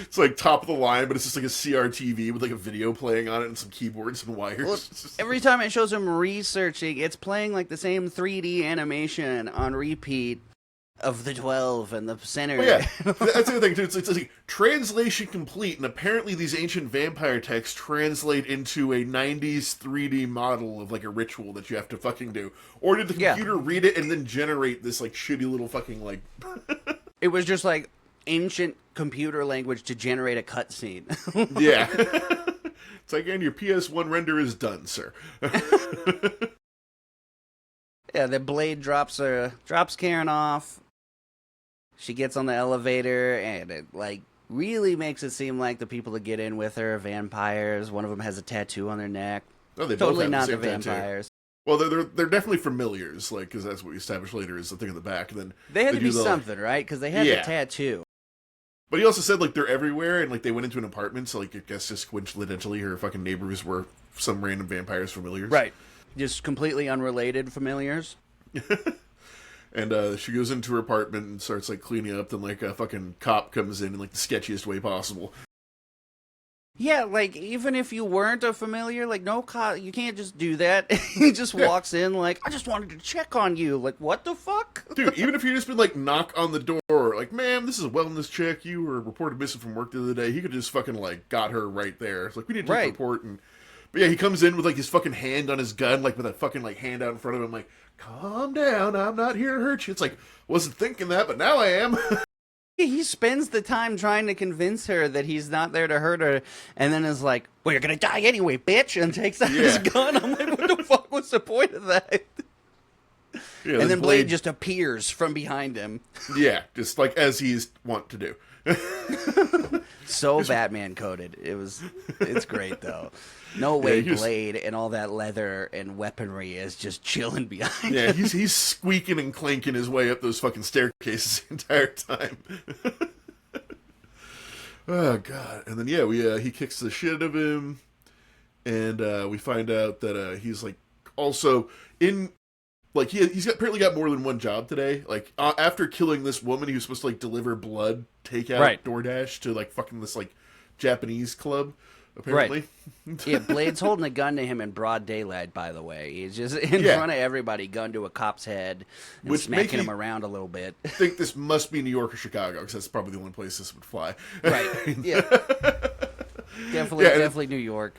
B: It's like top of the line, but it's just like a CRTV with like a video playing on it and some keyboards and wires.
A: Well, every time it shows him researching, it's playing like the same 3D animation on repeat of the 12 and the center.
B: Well, yeah, that's the other thing too. It's like translation complete, and apparently these ancient vampire texts translate into a 90s 3D model of like a ritual that you have to fucking do. Or did the computer read it and then generate this like shitty little fucking like...
A: It was just like ancient computer language to generate a cutscene.
B: Yeah. It's like, and your PS1 render is done, sir.
A: Yeah, the Blade drops Karen off. She gets on the elevator, and it, like, really makes it seem like the people that get in with her are vampires. One of them has a tattoo on their neck.
B: Oh, they
A: totally
B: both have
A: not
B: the
A: the
B: same
A: vampires.
B: Well, they're definitely familiars, like, because that's what we established later is the thing in the back. And then
A: They had to be
B: do the,
A: something, right? Because they had the tattoo.
B: But he also said, like, they're everywhere, and, like, they went into an apartment, so, like, I guess just coincidentally her fucking neighbors were some random vampires familiars.
A: Right. Just completely unrelated familiars.
B: And she goes into her apartment and starts, like, cleaning up, then, like, a fucking cop comes in like, the sketchiest way possible.
A: Yeah, like, even if you weren't a familiar, like, no cop, you can't just do that. He just walks in like, I just wanted to check on you. Like, what the fuck?
B: Dude, even if you just been, like, knock on the door, like, ma'am, this is a wellness check, you were reported missing from work the other day, he could just fucking, like, got her right there. It's like, we need to report, and... But yeah, he comes in with, like, his fucking hand on his gun, like, with a fucking, like, hand out in front of him, like, calm down, I'm not here to hurt you. It's like, wasn't thinking that, but now I am.
A: He spends the time trying to convince her that he's not there to hurt her, and then is like, well, you're gonna die anyway, bitch, and takes out his gun. I'm like, what the fuck was the point of that? Yeah, and then Blade just appears from behind him.
B: Yeah, just like as he's wont to do.
A: So Batman coded. It's great though. No way Blade and all that leather and weaponry is just chilling behind him.
B: He's squeaking and clanking his way up those fucking staircases the entire time. Oh god. And then he kicks the shit out of him, and we find out that he's like also in like apparently got more than one job today. Like after killing this woman, he was supposed to like deliver blood takeout DoorDash to like fucking this like Japanese club. Apparently.
A: Right. Yeah, Blade's holding a gun to him in broad daylight, by the way. He's just in front of everybody, gun to a cop's head, and smacking him around a little bit.
B: I think this must be New York or Chicago, because that's probably the only place this would fly.
A: Right, yeah. Definitely New York.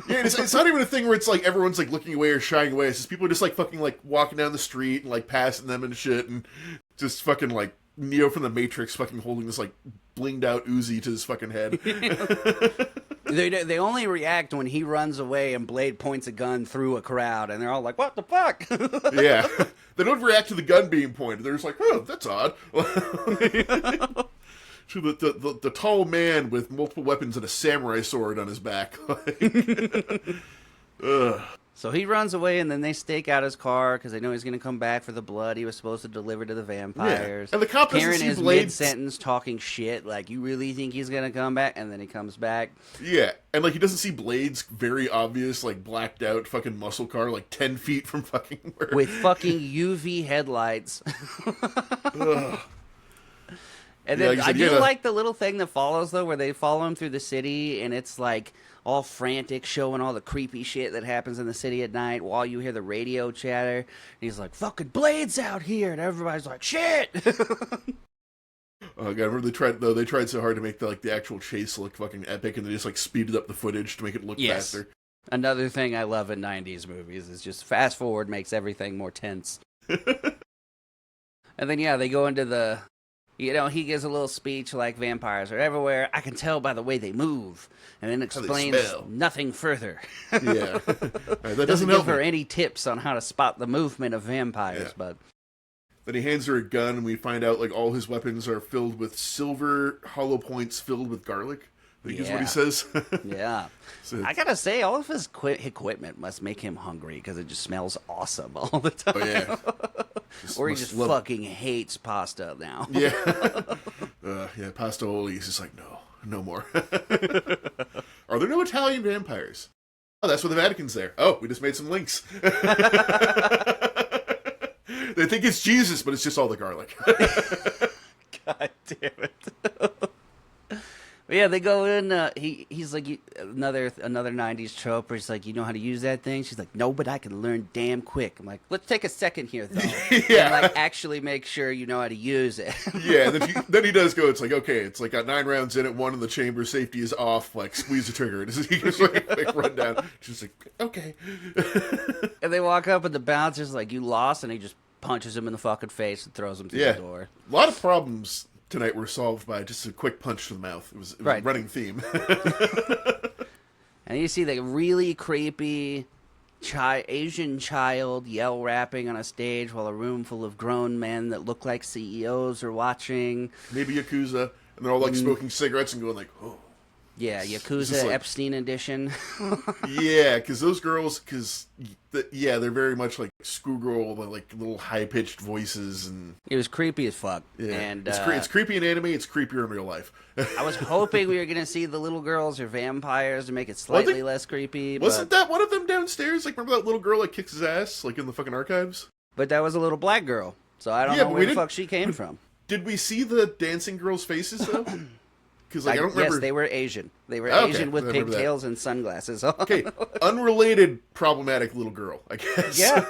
B: Yeah, it's not even a thing where it's like everyone's like looking away or shying away. It's just people are just like fucking like walking down the street and like passing them and shit, and just fucking like Neo from the Matrix fucking holding this like blinged out Uzi to his fucking head.
A: They only react when he runs away and Blade points a gun through a crowd, and they're all like, what the fuck?
B: Yeah. They don't react to the gun being pointed. They're just like, oh, that's odd. To the tall man with multiple weapons and a samurai sword on his back. Ugh.
A: So he runs away, and then they stake out his car because they know he's going to come back for the blood he was supposed to deliver to the vampires.
B: Yeah. And the cop
A: Karen is mid-sentence talking shit, like, you really think he's going to come back? And then he comes back.
B: Yeah, and like he doesn't see Blade's very obvious, like, blacked out fucking muscle car like 10 feet from fucking where...
A: With fucking UV headlights.
B: Ugh.
A: And then I do like the little thing that follows, though, where they follow him through the city, and it's like all frantic, showing all the creepy shit that happens in the city at night while you hear the radio chatter. And he's like, fucking Blade's out here, and everybody's like, shit!
B: Oh god, remember they tried so hard to make the actual chase look fucking epic, and they just like speeded up the footage to make it look faster.
A: Another thing I love in 90s movies is just fast forward makes everything more tense. And then they go into the... he gives a little speech like vampires are everywhere. I can tell by the way they move. And then explains nothing further.
B: Yeah. That
A: doesn't give her any tips on how to spot the movement of vampires, but...
B: Then he hands her a gun, and we find out like all his weapons are filled with silver hollow points filled with garlic. I think is what he says.
A: Yeah. So I gotta say, all of his equipment must make him hungry because it just smells awesome all the time.
B: Oh, yeah.
A: Or he just fucking hates pasta now.
B: Yeah. Pasta Oli. He's just like, no more. Are there no Italian vampires? Oh, that's why the Vatican's there. Oh, we just made some links. They think it's Jesus, but it's just all the garlic.
A: God damn it. But yeah, they go in. He's like another 90s trope where he's like, you know how to use that thing? She's like, no, but I can learn damn quick. I'm like, let's take a second here, though.
B: Yeah.
A: And like actually make sure you know how to use it.
B: Yeah, then he does go, it's like, okay, it's like got 9 rounds in it, 1 in the chamber, safety is off, like squeeze the trigger. And he just like run down. She's like, okay.
A: And they walk up and the bouncer's like, you lost, and he just punches him in the fucking face and throws him through the door.
B: A lot of problems tonight were solved by just a quick punch to the mouth. It was a running theme.
A: And you see the really creepy Asian child yell rapping on a stage while a room full of grown men that look like CEOs are watching.
B: Maybe Yakuza. And they're all like smoking cigarettes and going like, oh.
A: Yeah,
B: It's
A: Yakuza
B: just like,
A: Epstein edition.
B: yeah, because those girls, yeah, they're very much like schoolgirl, like little high pitched voices, and
A: It was creepy as fuck.
B: yeah,
A: And
B: it's creepy in anime. It's creepier in real life.
A: I was hoping we were going to see the little girls or vampires to make it slightly less creepy.
B: Wasn't that one of them downstairs? Like, remember that little girl that kicks his ass, like in the fucking archives?
A: But that was a little black girl, so I don't know where the fuck she came from.
B: Did we see the dancing girls' faces though? Because like, I don't remember.
A: Yes, they were Asian. They were Asian with pigtails and sunglasses.
B: Okay, unrelated problematic little girl, I guess.
A: Yeah,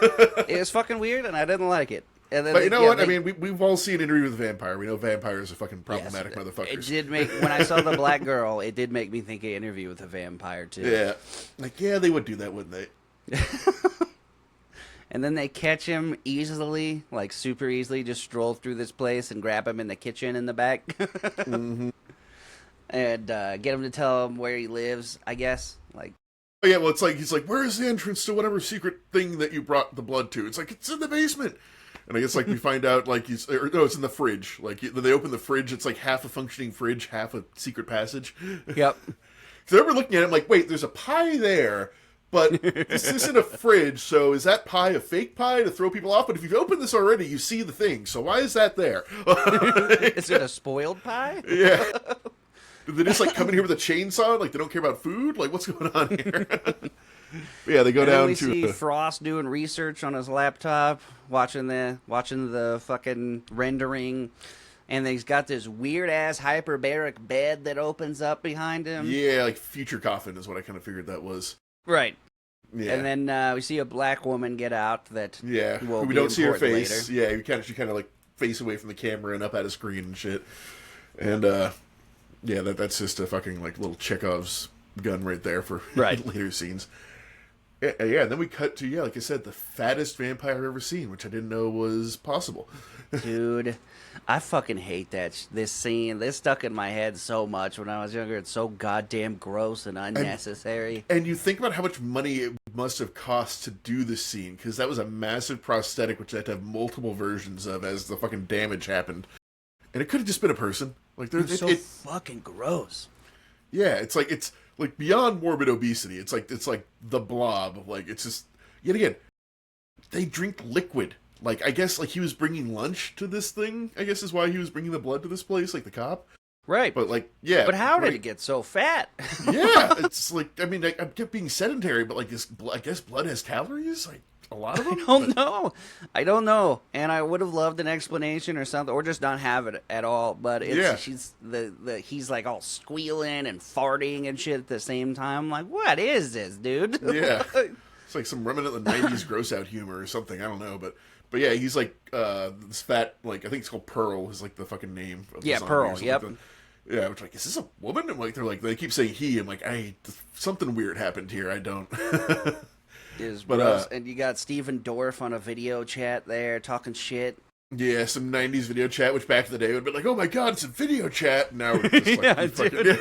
A: it was fucking weird, and I didn't like it. And then
B: but you know what? I mean, we've all seen Interview with a Vampire. We know vampires are fucking problematic motherfuckers.
A: It did make, when I saw the black girl, it did make me think of Interview with a Vampire, too.
B: Yeah. Like, yeah, they would do that, wouldn't they?
A: And then they catch him easily, like super easily, just stroll through this place and grab him in the kitchen in the back.
B: Mm-hmm.
A: And get him to tell him where he lives, I guess. Like,
B: oh, yeah, well, it's like, he's like, where's the entrance to whatever secret thing that you brought the blood to? It's like, it's in the basement. And I guess, like, we find out, like, no, it's in the fridge. Like, they open the fridge, it's like half a functioning fridge, half a secret passage.
A: Yep.
B: So we're looking at it, I'm like, wait, there's a pie there, but this isn't a fridge, so is that pie a fake pie to throw people off? But if you've opened this already, you see the thing, so why is that there?
A: Is it a spoiled pie?
B: Yeah. Did they just, like, come in here with a chainsaw? Like, they don't care about food? Like, what's going on here? Yeah, they go
A: and
B: down
A: then we
B: to
A: see Frost doing research on his laptop, watching the fucking rendering, and he's got this weird ass hyperbaric bed that opens up behind him.
B: Yeah, like future coffin is what I kind of figured that was.
A: Right.
B: Yeah.
A: And then we see a black woman get out that
B: we don't see her face. Later. Yeah, she kind of like face away from the camera and up at a screen and shit. And yeah, that's just a fucking like little Chekhov's gun right there for later scenes. Yeah, and then we cut to, like I said, the fattest vampire I've ever seen, which I didn't know was possible.
A: Dude, I fucking hate this scene. This stuck in my head so much when I was younger. It's so goddamn gross and unnecessary.
B: And you think about how much money it must have cost to do this scene, because that was a massive prosthetic, which they had to have multiple versions of as the fucking damage happened. And it could have just been a person. Like,
A: it's so fucking gross.
B: Yeah, it's like beyond morbid obesity. It's like the Blob. Like, it's just, yet again, they drink liquid. Like, I guess like he was bringing lunch to this thing. I guess is why he was bringing the blood to this place, like the cop.
A: Right.
B: But like, yeah.
A: But how did it get so fat?
B: Yeah, it's like, I mean, I kept being sedentary, but like this, I guess blood has calories. Like a lot of them.
A: I don't know. And I would have loved an explanation or something, or just not have it at all. But he's like all squealing and farting and shit at the same time. I'm like, what is this, dude?
B: Yeah, it's like some remnant of the '90s gross out humor or something. I don't know, but yeah, he's like this fat, like I think it's called Pearl is like the fucking name. Of the
A: Pearl. Yep.
B: Yeah, which like, is this a woman? And like they keep saying he. I'm like, something weird happened here. I don't.
A: Gross. And you got Steven Dorff on a video chat there talking shit.
B: Yeah, some 90s video chat, which back in the day would be like, oh my god, it's a video chat. Now we're just like,
A: dude.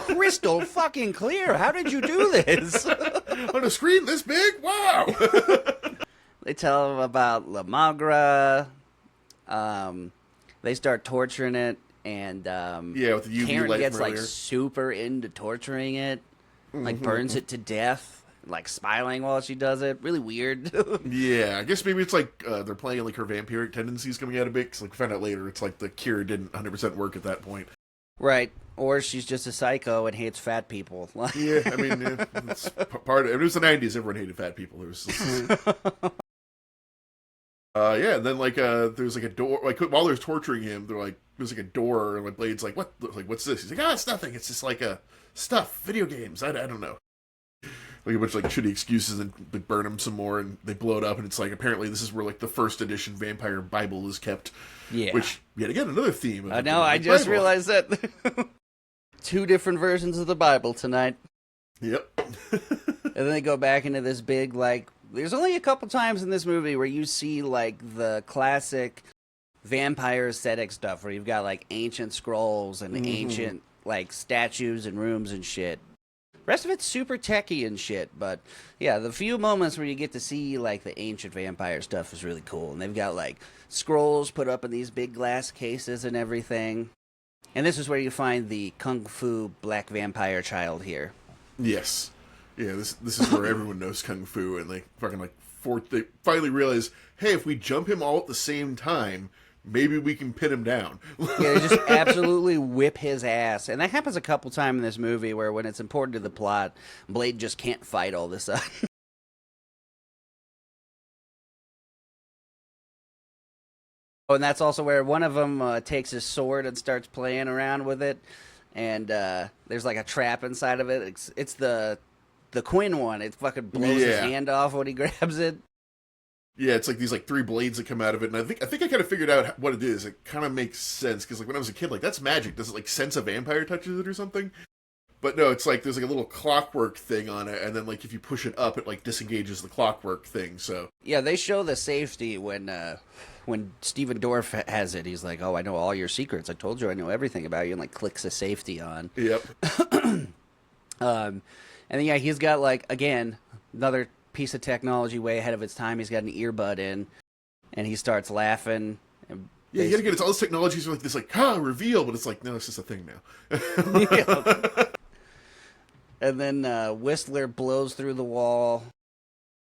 A: Crystal fucking clear. How did you do this?
B: On a screen this big? Wow.
A: They tell him about La Magra. They start torturing it, and
B: with the UV
A: Karen
B: light
A: gets
B: from
A: like
B: earlier.
A: super into torturing it, like burns it to death. Like smiling while she does it, really weird.
B: Yeah, I guess maybe it's like they're playing like her vampiric tendencies coming out a bit. Cause like we found out later, it's like the cure didn't 100% work at that point.
A: Right, or she's just a psycho and hates fat people.
B: Yeah, I mean, it's part of it. It was the '90s; everyone hated fat people. It was. Yeah, and then like there's like a door. Like while they're torturing him, they're like there's like a door, and like Blade's like, "What? Like what's this?" He's like, it's nothing. It's just like stuff, video games. I don't know." Like a bunch of like shitty excuses, and they burn him some more, and they blow it up, and it's like apparently this is where like the first edition Vampire Bible is kept.
A: Yeah.
B: Which yet again another theme.
A: I know. I just realized that 2 different versions of the Bible tonight.
B: Yep.
A: And then they go back into this big like. There's only a couple times in this movie where you see like the classic vampire aesthetic stuff, where you've got like ancient scrolls and ancient like statues and rooms and shit. Rest of it's super techy and shit, but yeah, the few moments where you get to see like the ancient vampire stuff is really cool. And they've got like scrolls put up in these big glass cases and everything. And this is where you find the kung fu black vampire child here.
B: Yes. Yeah, this is where everyone knows kung fu, and they fucking they finally realize, hey, if we jump him all at the same time, maybe we can pin him down.
A: Yeah, they just absolutely whip his ass. And that happens a couple times in this movie where when it's important to the plot, Blade just can't fight all of a sudden. Oh, and that's also where one of them takes his sword and starts playing around with it. And there's like a trap inside of it. It's the Quinn one. It fucking blows his hand off when he grabs it.
B: Yeah, it's like these like three blades that come out of it, and I think I kind of figured out what it is. It kind of makes sense because like when I was a kid, like that's magic. Does it like sense a vampire touches it or something? But no, it's like there's like a little clockwork thing on it, and then like if you push it up, it like disengages the clockwork thing. So
A: yeah, they show the safety when Steven Dorff has it. He's like, "Oh, I know all your secrets. I told you I know everything about you," and like clicks the safety on.
B: Yep.
A: And then yeah, he's got like again another piece of technology way ahead of its time. He's got an earbud in, and he starts laughing. And
B: yeah, you gotta get it's all this technology is like this like reveal, but it's like no, it's just a thing now.
A: Yeah. And then Whistler blows through the wall,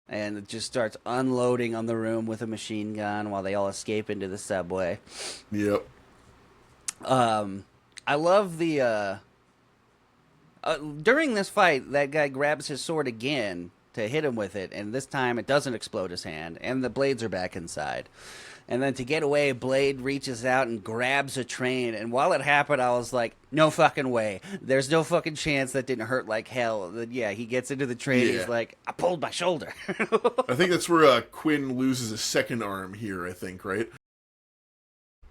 A: and it just starts unloading on the room with a machine gun while they all escape into the subway.
B: Yep.
A: I love the during this fight, that guy grabs his sword again to hit him with it, and this time it doesn't explode his hand, and the blades are back inside. And then to get away, Blade reaches out and grabs a train, and while it happened, I was like, no fucking way. There's no fucking chance that didn't hurt like hell. Then, yeah, he gets into the train, and he's like, I pulled my shoulder.
B: I think that's where Quinn loses his second arm here, I think, right?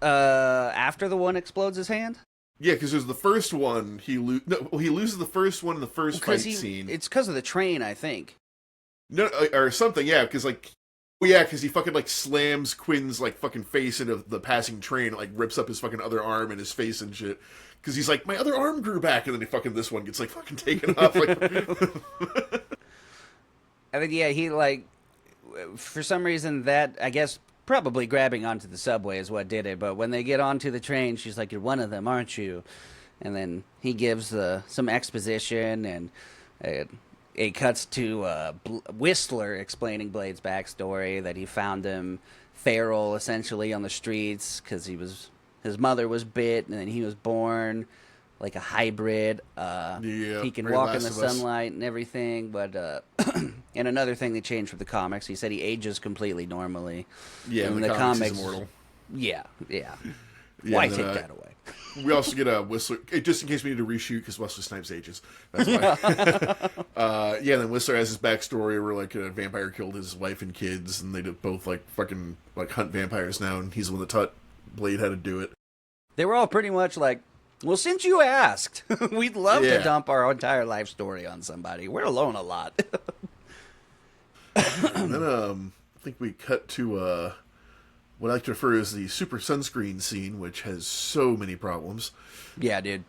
A: After the one explodes his hand?
B: Yeah, because there's the first one, he loses the first one in the first fight scene.
A: It's because of the train, I think.
B: No, or something, yeah, because like... Well, yeah, because he fucking, like, slams Quinn's, like, fucking face into the passing train and, like, rips up his fucking other arm and his face and shit. Because he's like, my other arm grew back, and then this one gets, like, fucking taken off. Like...
A: I mean, yeah, he, like, for some reason that, I guess, probably grabbing onto the subway is what did it. But when they get onto the train, she's like, you're one of them, aren't you? And then he gives some exposition, and... it cuts to Whistler explaining Blade's backstory, that he found him feral, essentially, on the streets because his mother was bit, and then he was born like a hybrid. He can walk in the sunlight and everything, but and another thing they changed from the comics, he said he ages completely normally.
B: Yeah, in the comics he's immortal.
A: Yeah. Why take that away?
B: We also get a Whistler, just in case we need to reshoot, because Wesley Snipes ages. That's why. Yeah, then Whistler has his backstory where, like, a vampire killed his wife and kids, and they both, like, fucking, like, hunt vampires now, and he's the one that taught Blade how to do it.
A: They were all pretty much like, well, since you asked, we'd love to dump our entire life story on somebody. We're alone a lot.
B: And then, I think we cut to, what I like to refer to as the super sunscreen scene, which has so many problems.
A: Yeah, dude.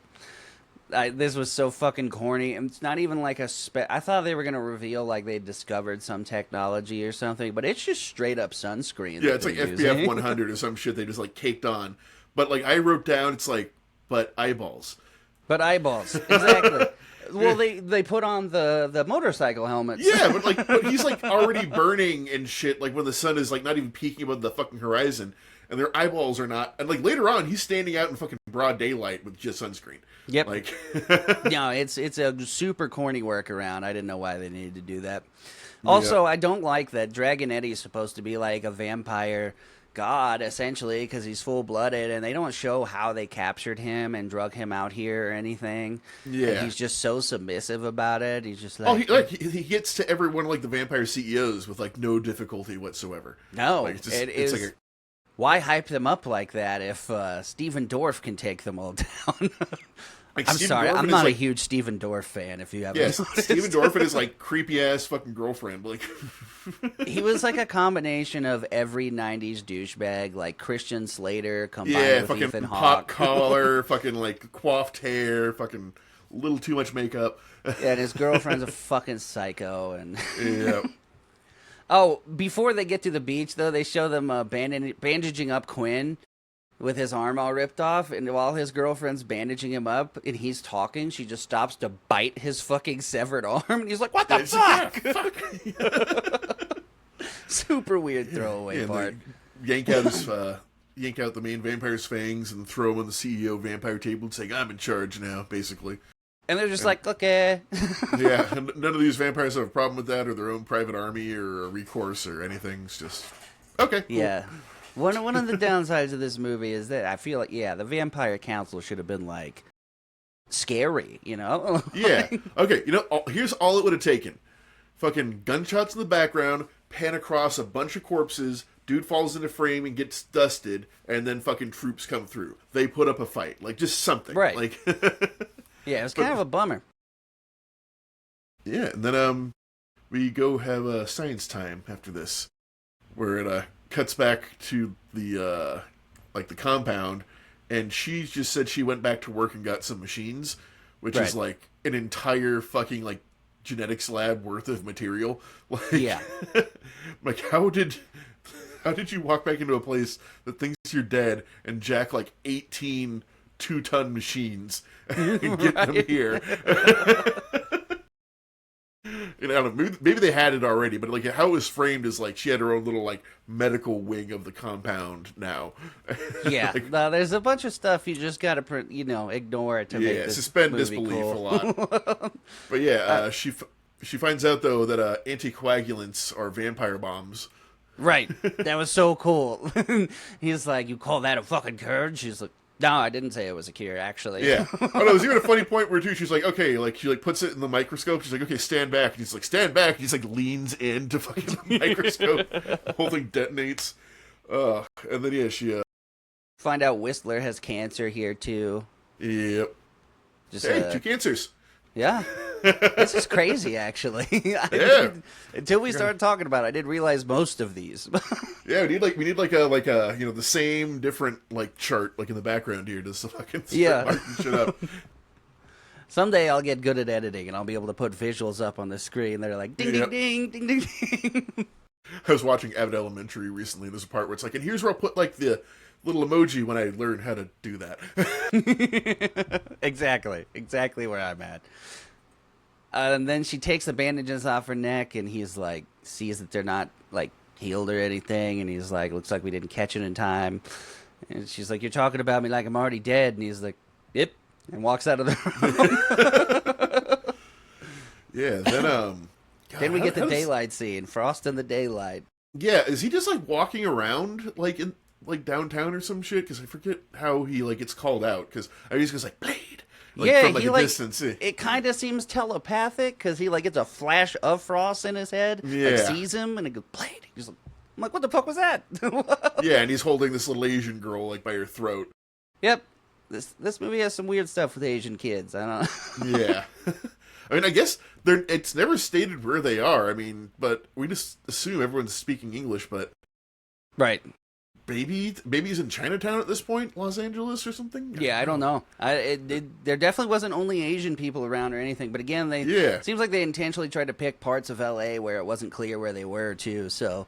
A: This was so fucking corny. It's not even like I thought they were going to reveal like they discovered some technology or something, but it's just straight up sunscreen.
B: Yeah, it's like FPF 100 or some shit they just like caked on. But like I wrote down, it's like, but eyeballs.
A: But eyeballs, exactly. Well, they put on the motorcycle helmets.
B: Yeah, but he's like already burning and shit. Like when the sun is like not even peeking above the fucking horizon, and their eyeballs are not. And like later on, he's standing out in fucking broad daylight with just sunscreen.
A: Yep.
B: Like,
A: no, it's a super corny workaround. I didn't know why they needed to do that. Also, I don't like that Dragonetti is supposed to be like a vampire god, essentially, because he's full-blooded, and they don't show how they captured him and drug him out here or anything. Yeah. And he's just so submissive about it. He's just like...
B: he gets to every one of, like, the vampire CEOs with, like, no difficulty whatsoever.
A: No,
B: like,
A: it's like why hype them up like that if Steven Dorff can take them all down? Like, I'm sorry, I'm not a huge Steven Dorff fan, if you haven't noticed.
B: Steven Dorff and his, like, creepy-ass fucking girlfriend. Like,
A: he was, like, a combination of every 90s douchebag, like Christian Slater combined with Ethan Hawke.
B: Pop collar, fucking, like, coiffed hair, fucking little too much makeup.
A: Yeah, and his girlfriend's a fucking psycho. And
B: yeah.
A: Oh, before they get to the beach, though, they show them bandaging up Quinn. with his arm all ripped off, and while his girlfriend's bandaging him up and he's talking, she just stops to bite his fucking severed arm, and he's like, "What the fuck?" Super weird throwaway part.
B: Yank out the main vampire's fangs and throw him on the CEO vampire table, saying, "I'm in charge now," basically.
A: And they're just like, "Okay."
B: Yeah, and none of these vampires have a problem with that, or their own private army, or a recourse, or anything. It's just okay. Cool.
A: Yeah. One of the downsides of this movie is that I feel like, the Vampire Council should have been, like, scary, you know?
B: Yeah. Okay, here's all it would have taken. Fucking gunshots in the background, pan across a bunch of corpses, dude falls into frame and gets dusted, and then fucking troops come through. They put up a fight. Like, just something.
A: Right.
B: Like,
A: yeah, it was kind of a bummer.
B: Yeah, and then, we go have science time after this, where it, cuts back to the the compound, and she just said she went back to work and got some machines, which is like an entire fucking like genetics lab worth of material. Like,
A: yeah.
B: Like, how did you walk back into a place that thinks you're dead and jack like 18 2-ton machines and get them here? I don't know, maybe they had it already, but like how it was framed is like she had her own little like medical wing of the compound now.
A: Yeah,
B: like,
A: no, there's a bunch of stuff you just gotta ignore to make this
B: suspend
A: movie
B: disbelief
A: cool.
B: a lot. But yeah, she finds out though that anticoagulants are vampire bombs.
A: Right, that was so cool. He's like, "You call that a fucking cure?" She's like, "No, I didn't say it was a cure, actually."
B: Yeah. Oh no, there's even a funny point where too she's like, "Okay," like she like puts it in the microscope. She's like, "Okay, stand back." And he's like, "Stand back." And he's like leans into fucking the microscope. The whole thing detonates. And then she
A: find out Whistler has cancer here too.
B: Yep.
A: Just,
B: hey, 2 cancers.
A: Yeah. This is crazy, actually.
B: Yeah.
A: Until we started talking about it, I didn't realize most of these.
B: Yeah, we need like a the same different like chart like in the background here just to fucking start marking shit up.
A: Someday I'll get good at editing and I'll be able to put visuals up on the screen. They're like ding ding ding ding ding ding.
B: I was watching Abbott Elementary recently, and there's a part where it's like, and here's where I'll put like the little emoji when I learn how to do that.
A: Exactly where I'm at. And then she takes the bandages off her neck, and he's like, sees that they're not like healed or anything, and he's like, "Looks like we didn't catch it in time." And she's like, "You're talking about me like I'm already dead," and he's like, "Yep," and walks out of the room.
B: Yeah, then
A: God, then we get the daylight scene, Frost in the daylight.
B: Yeah, is he just like walking around like in like downtown or some shit? Because I forget how he like gets called out. Because I just goes like Blade. Like, from, like, a distance.
A: It kind of seems telepathic because he like gets a flash of Frost in his head, like sees him, and it goes Blade. He's like, I'm like, what the fuck was that?
B: Yeah, and he's holding this little Asian girl like by her throat.
A: Yep, this movie has some weird stuff with Asian kids. I don't know.
B: Yeah, I mean, I guess it's never stated where they are. I mean, but we just assume everyone's speaking English. But
A: right.
B: Baby's in Chinatown at this point, Los Angeles or something?
A: Yeah, I don't know. There definitely wasn't only Asian people around or anything, but again, it seems like they intentionally tried to pick parts of L.A. where it wasn't clear where they were, too, so.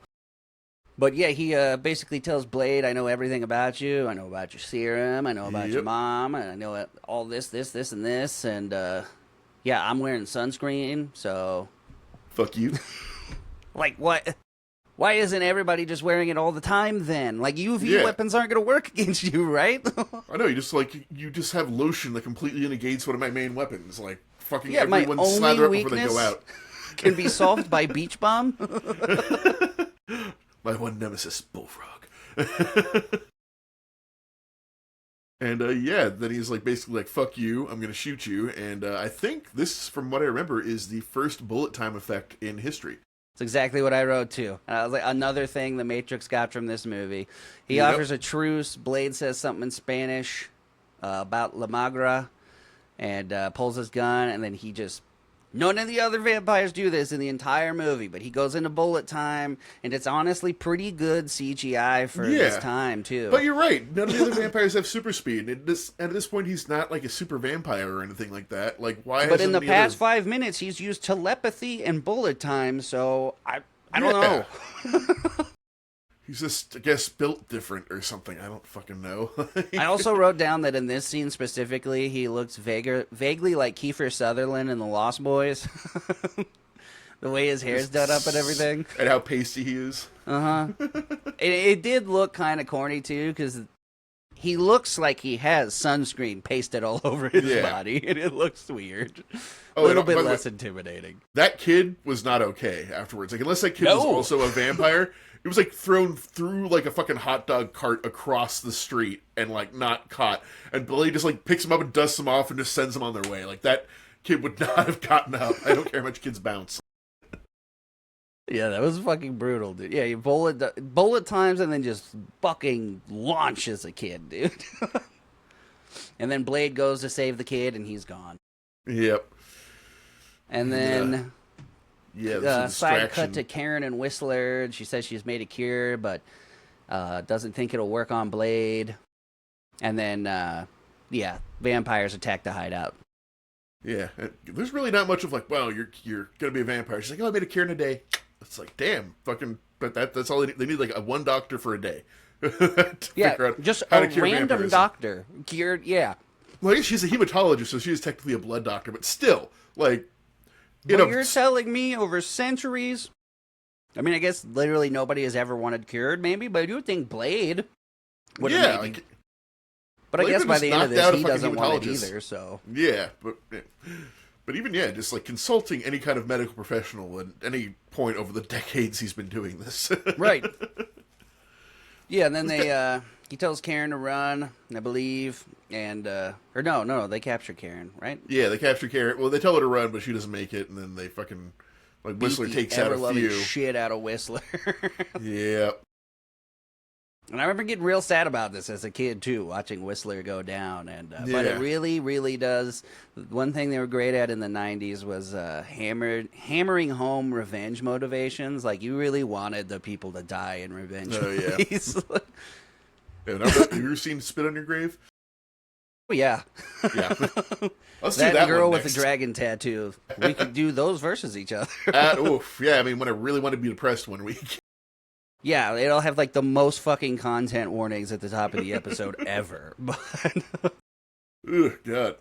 A: But yeah, he basically tells Blade, "I know everything about you. I know about your serum. I know about your mom. And I know all this, and this, and yeah, I'm wearing sunscreen, so."
B: Fuck you.
A: Like, what? Why isn't everybody just wearing it all the time then? Like, UV weapons aren't going to work against you, right?
B: I know, you just have lotion that completely negates one of my main weapons. Like, fucking everyone slather up before they go out.
A: Can be solved by beach bomb?
B: My one nemesis, Bullfrog. And, then he's like, basically like, fuck you, I'm gonna shoot you. And I think this, from what I remember, is the first bullet time effect in history.
A: It's exactly what I wrote, too. Like, another thing the Matrix got from this movie. He offers a truce. Blade says something in Spanish about La Magra and pulls his gun, and then he just... None of the other vampires do this in the entire movie, but he goes into bullet time, and it's honestly pretty good CGI for this time, too.
B: But you're right. None of the other vampires have super speed. And at this point, he's not like a super vampire or anything like that. Like, why?
A: But in the past 5 minutes, he's used telepathy and bullet time, so I don't know.
B: He's just, I guess, built different or something. I don't fucking know.
A: I also wrote down that in this scene specifically, he looks vaguely like Kiefer Sutherland in The Lost Boys. The way his hair's done up and everything.
B: And how pasty he is.
A: It did look kind of corny, too, because he looks like he has sunscreen pasted all over his body, and it looks weird. A little bit less intimidating.
B: That kid was not okay afterwards. Like, unless that kid was also a vampire, it was, like, thrown through, like, a fucking hot dog cart across the street and, like, not caught. And Billy just, like, picks him up and dusts them off and just sends them on their way. Like, that kid would not have gotten up. I don't care how much kids bounce.
A: Yeah, that was fucking brutal, dude. Yeah, you bullet times and then just fucking launches a kid, dude. And then Blade goes to save the kid and he's gone.
B: Yep.
A: And then side cut to
B: to
A: Karen and Whistler. And she says she's made a cure, but doesn't think it'll work on Blade. And then, vampires attack the hideout.
B: Yeah, there's really not much of like, well, you're gonna be a vampire. She's like, oh, I made a cure in a day. It's like, damn, fucking, but that's all they need like one doctor for a day.
A: Just a random doctor cured. Yeah.
B: Well, I guess she's a hematologist, so she's technically a blood doctor, but still, like,
A: you're telling me over centuries. I mean, I guess literally nobody has ever wanted cured, maybe, but I do think Blade would have maybe. But I guess by the end of this, he doesn't want it either, so.
B: Yeah, but even, just like consulting any kind of medical professional at any point over the decades he's been doing this.
A: Right. Yeah, and then he tells Karen to run, I believe, and, or no, they capture Karen, right?
B: Yeah, they capture Karen. Well, they tell her to run, but she doesn't make it, and then they fucking, like, Whistler takes out a few.
A: Shit out of Whistler.
B: Yeah.
A: And I remember getting real sad about this as a kid, too, watching Whistler go down. And But it really, really does. One thing they were great at in the 90s was hammering home revenge motivations. Like, you really wanted the people to die in revenge movies.
B: Have you ever seen Spit on Your Grave?
A: Oh, yeah.
B: Yeah. Let's
A: that
B: do that
A: girl
B: one
A: with
B: next.
A: the dragon tattoo. We could do those versus each other.
B: Yeah, I mean, when I really want to be depressed one week.
A: Yeah, it'll have like the most fucking content warnings at the top of the episode ever. But
B: Ugh, God.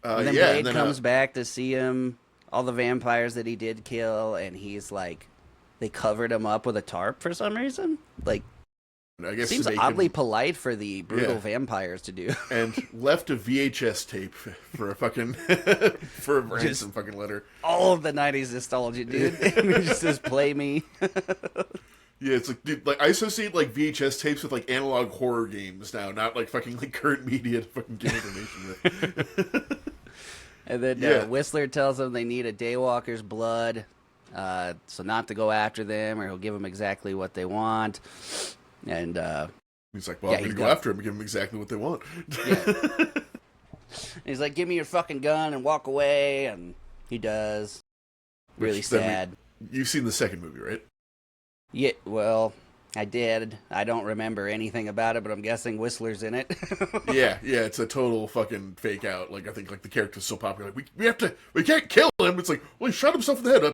A: and then Blade comes back to see him, all the vampires that he did kill, and he's like, they covered him up with a tarp for some reason. Like,
B: I guess
A: seems oddly polite for the brutal vampires to do.
B: And left a VHS tape for a fucking for a ransom fucking letter.
A: All of the 90s nostalgia, dude. It just says play me.
B: Yeah, it's like, dude, like I associate like VHS tapes with like analog horror games now, not like fucking like current media to fucking get information with.
A: And then Whistler tells them they need a daywalker's blood, so not to go after them, or he'll give them exactly what they want. And
B: he's like, well, I'm gonna go after him and give them exactly what they want.
A: Yeah. He's like, give me your fucking gun and walk away, and he does. Really sad.
B: You've seen the second movie, right?
A: Yeah, well, I did. I don't remember anything about it, but I'm guessing Whistler's in it.
B: yeah, it's a total fucking fake out. Like, I think like the character's so popular, like we can't kill him. It's like, well, he shot himself in the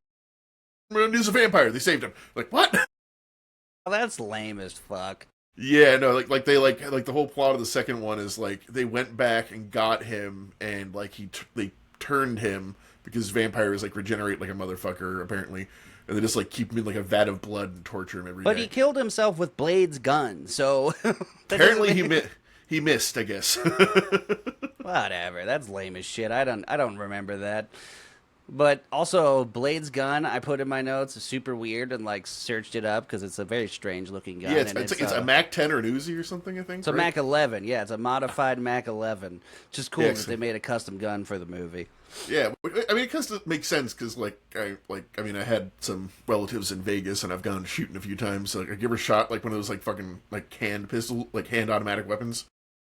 B: head. He's a vampire. They saved him. Like, what?
A: Well, that's lame as fuck.
B: Yeah, no, like they like the whole plot of the second one is like they went back and got him, and like they turned him because vampires like regenerate like a motherfucker apparently. And they just, like, keep him in, like, a vat of blood and torture him every day.
A: But he killed himself with Blade's gun, so...
B: Apparently he missed, I guess.
A: Whatever, that's lame as shit. I don't remember that. But also, Blade's gun, I put in my notes, is super weird, and, like, searched it up, because it's a very strange-looking gun.
B: Yeah, it's a Mac 10 or an Uzi or something, I think,
A: It's a Mac 11, yeah, it's a modified Mac 11. Which is cool that they made a custom gun for the movie.
B: Yeah, I mean, it kind of makes sense because, I had some relatives in Vegas and I've gone shooting a few times. So, like, I ever shot like one of those like fucking like hand pistol, like hand automatic weapons.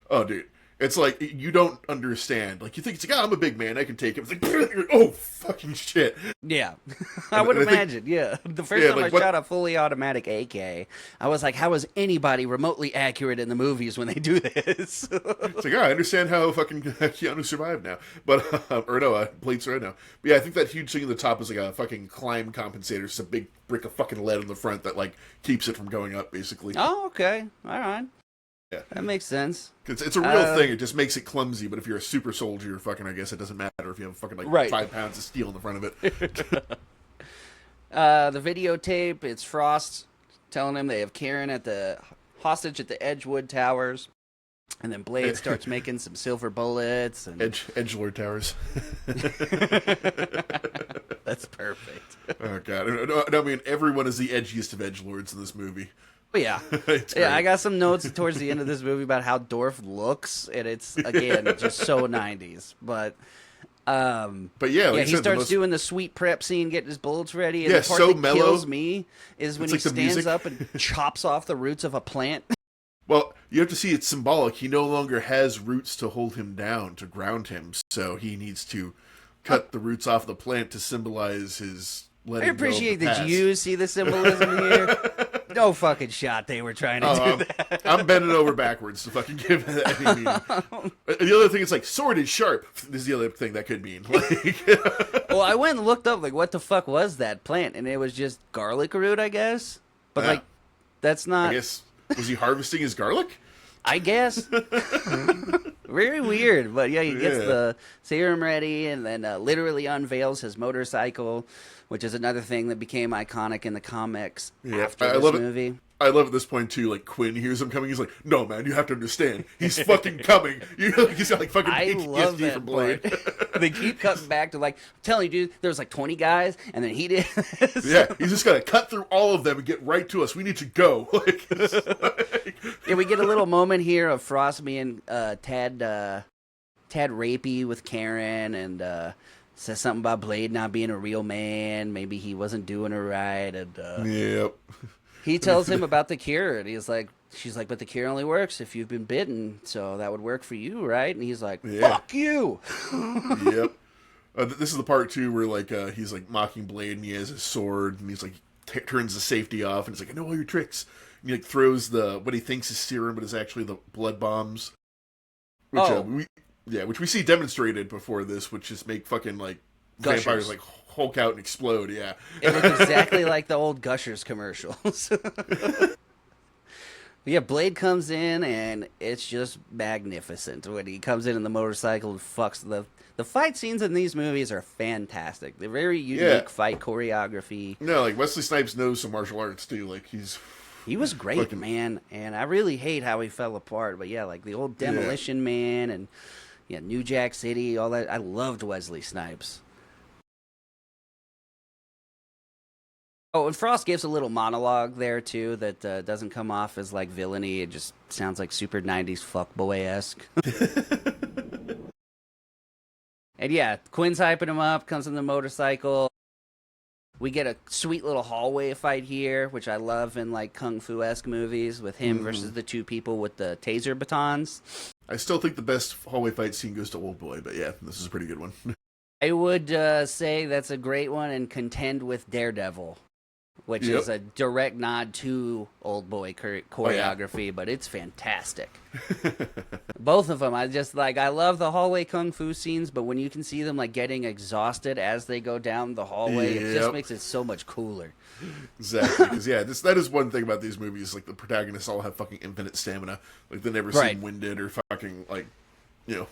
B: Oh, dude, It's like, you don't understand. Like, you think it's like, oh, I'm a big man, I can take it. It's like, oh, fucking shit.
A: Yeah, I would imagine. Yeah, the first time
B: like,
A: I shot a fully automatic AK, I was like, "How is anybody remotely accurate in the movies when they do this?"
B: It's like, I understand how fucking Keanu survived now, but or no, Blade's right now. But yeah, I think that huge thing at the top is like a fucking climb compensator. It's a big brick of fucking lead in the front that like keeps it from going up, basically.
A: Oh, okay, all right.
B: Yeah,
A: that makes sense.
B: It's a real thing. It just makes it clumsy. But if you're a super soldier, fucking, I guess it doesn't matter if you have fucking like 5 pounds of steel in the front of it.
A: The videotape. It's Frost telling him they have Karen at the hostage at the Edgewood Towers, and then Blade starts making some silver bullets and
B: Edgelord Towers.
A: That's perfect.
B: Oh god! No, I mean, everyone is the edgiest of edgelords in this movie.
A: Yeah, yeah. I got some notes towards the end of this movie about how Dorf looks, and it's again just so 90s. But
B: yeah, like
A: he starts doing the sweet prep scene, getting his bullets ready. And
B: yeah,
A: the part
B: so
A: that
B: mellow.
A: Kills me is when he
B: like
A: stands up and chops off the roots of a plant.
B: Well, you have to see it's symbolic. He no longer has roots to hold him down, to ground him, so he needs to cut the roots off the plant to symbolize his.
A: I appreciate that you see the symbolism here. No fucking shot they were trying to do that.
B: I'm bending over backwards to fucking give it any meaning. The other thing is like, sword is sharp. This is the other thing that could mean. Like,
A: well, I went and looked up, like, what the fuck was that plant? And it was just garlic root, I guess. But, like, that's not...
B: I guess, was he harvesting his garlic?
A: I guess. Very weird. But, yeah, he gets the serum ready and then literally unveils his motorcycle, which is another thing that became iconic in the comics after this movie.
B: I love at this point, too, like, Quinn hears him coming. He's like, no, man, you have to understand. He's fucking coming. He's got, like, fucking PTSD from Blade.
A: They keep cutting back to, like, I'm telling you, dude, there was, like, 20 guys, and then he did.
B: Yeah, he's just got to cut through all of them and get right to us. We need to go.
A: Yeah, we get a little moment here of Frost being Tad rapey with Karen, and says something about Blade not being a real man. Maybe he wasn't doing her right. And
B: yep.
A: He tells him about the cure, and she's like, but the cure only works if you've been bitten, so that would work for you, right? And he's like, fuck you.
B: Yep. This is the part, too, where, like, he's, like, mocking Blade, and he has his sword, and he's, like, turns the safety off, and he's like, I know all your tricks. And he, like, throws what he thinks is serum, but is actually the blood bombs. Which, which we see demonstrated before this, which just make fucking, like,
A: Gushers.
B: Vampires, like, Hulk out and explode, yeah.
A: It looks exactly like the old Gushers commercials. Yeah, Blade comes in, and it's just magnificent. When he comes in the motorcycle and fucks the fight scenes in these movies are fantastic. They're very unique fight choreography.
B: No, like, Wesley Snipes knows some martial arts, too. Like,
A: he was great, man, and I really hate how he fell apart. But yeah, like the old Demolition Man and New Jack City, all that. I loved Wesley Snipes. Oh, and Frost gives a little monologue there, too, that doesn't come off as, like, villainy. It just sounds like super 90s fuckboy-esque. And, yeah, Quinn's hyping him up, comes on the motorcycle. We get a sweet little hallway fight here, which I love in, like, kung fu-esque movies, with him versus the two people with the taser batons.
B: I still think the best hallway fight scene goes to Oldboy, but yeah, this is a pretty good one.
A: I would say that's a great one and contend with Daredevil, which is a direct nod to Oldboy choreography, but it's fantastic. Both of them, I love the hallway kung fu scenes, but when you can see them like getting exhausted as they go down the hallway, it just makes it so much cooler.
B: Exactly, because that is one thing about these movies, like the protagonists all have fucking infinite stamina, like they never seem winded or fucking like, like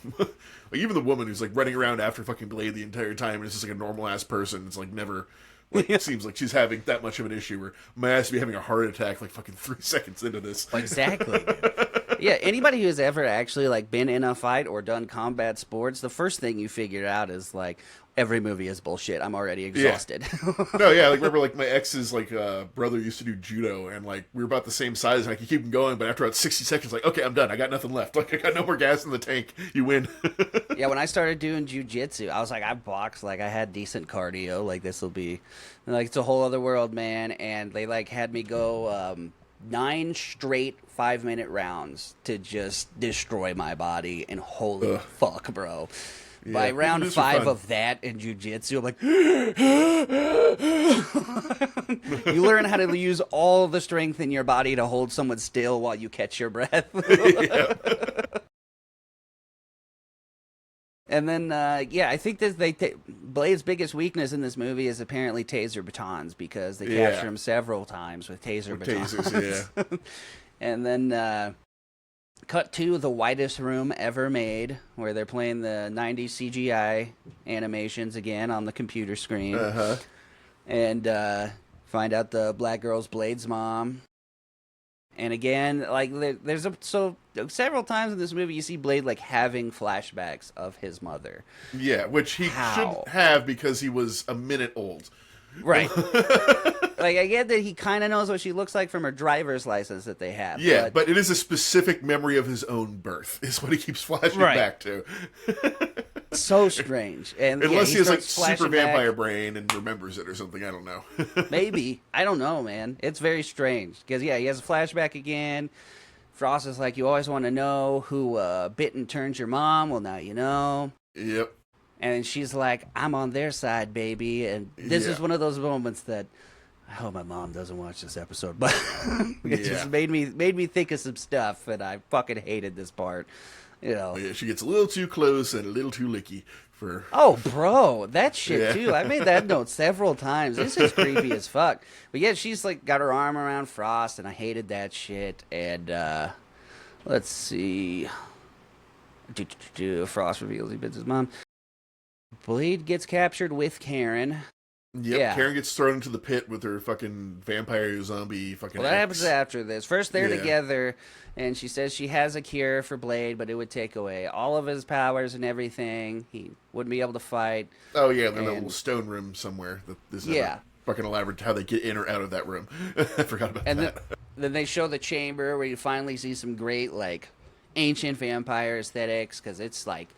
B: even the woman who's like running around after fucking Blade the entire time and is just like a normal ass person, it's like never. Like, it seems like she's having that much of an issue where my ass be having a heart attack like fucking 3 seconds into this.
A: Exactly. Yeah, anybody who's ever actually like been in a fight or done combat sports, the first thing you figure out is like every movie is bullshit. I'm already exhausted.
B: Yeah. No, yeah, like remember like my ex's like brother used to do judo and like we were about the same size and I could keep him going, but after about 60 seconds, like, okay, I'm done. I got nothing left. Like I got no more gas in the tank. You win.
A: Yeah, when I started doing jujitsu, I was like, I boxed, like I had decent cardio, like this will be like it's a whole other world, man. And they like had me go 9 straight 5-minute rounds to just destroy my body, and holy fuck, bro.
B: Yeah,
A: By round
B: those are
A: 5
B: fun.
A: of that in jiu-jitsu, I'm like, you learn how to use all the strength in your body to hold someone still while you catch your breath.
B: Yeah.
A: And then, I think that Blade's biggest weakness in this movie is apparently taser batons, because they capture him several times with taser batons.
B: Tasers, yeah.
A: And then cut to the whitest room ever made, where they're playing the 90s CGI animations again on the computer screen.
B: Uh-huh.
A: And find out the black girl's Blade's mom. And again, like, there's several times in this movie you see Blade, like, having flashbacks of his mother.
B: Yeah, which he shouldn't have because he was a minute old.
A: Right. Like, I get that he kind of knows what she looks like from her driver's license that they have.
B: Yeah, but it is a specific memory of his own birth, is what he keeps flashing back to.
A: So strange. And
B: unless he has, like, super
A: back.
B: vampire brain and remembers it or something, I don't know.
A: Maybe. I don't know, man. It's very strange. Because, he has a flashback again. Frost is like, you always want to know who bit and turned your mom. Well, now you know.
B: Yep.
A: And she's like, I'm on their side, baby. And this is one of those moments that, I hope my mom doesn't watch this episode, but it just made me think of some stuff, and I fucking hated this part. You know.
B: Yeah, she gets a little too close and a little too licky for.
A: Oh, bro, that shit too. I made that note several times. This is creepy as fuck. But yeah, she's like got her arm around Frost, and I hated that shit. And let's see. Frost reveals he bits his mom. Blade gets captured with Karen.
B: Yep,
A: yeah.
B: Karen gets thrown into the pit with her fucking vampire zombie fucking.
A: Well, that happens after this. First, they're together, and she says she has a cure for Blade, but it would take away all of his powers and everything. He wouldn't be able to fight.
B: Oh yeah, there's a little stone room somewhere. This is fucking elaborate how they get in or out of that room. I forgot about that.
A: Then they show the chamber where you finally see some great, like, ancient vampire aesthetics, because it's like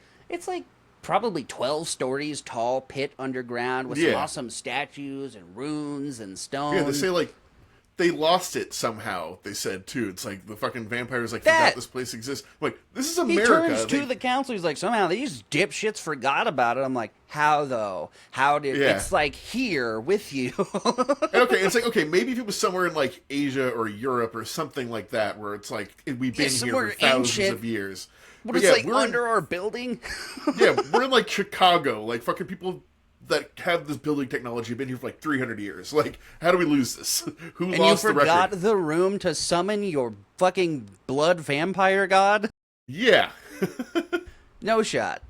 A: probably 12 stories tall pit underground with some awesome statues and runes and stone.
B: Yeah, they say, like, they lost it somehow, they said, too. It's like the fucking vampires, like, forgot this place exists. I'm like, this is America.
A: He turns to the council, he's like, somehow these dipshits forgot about it. I'm like, how, though? How did... It's, like, here with you.
B: Okay, it's like, okay, maybe if it was somewhere in, like, Asia or Europe or something like that, where it's like, we've been here for thousands of years.
A: But it's like under our building.
B: Yeah, we're in like Chicago. Like fucking people that have this building technology have been here for like 300 years. Like, how do we lose this? Who lost the record? And you forgot
A: the room to summon your fucking blood vampire god?
B: Yeah.
A: No shot.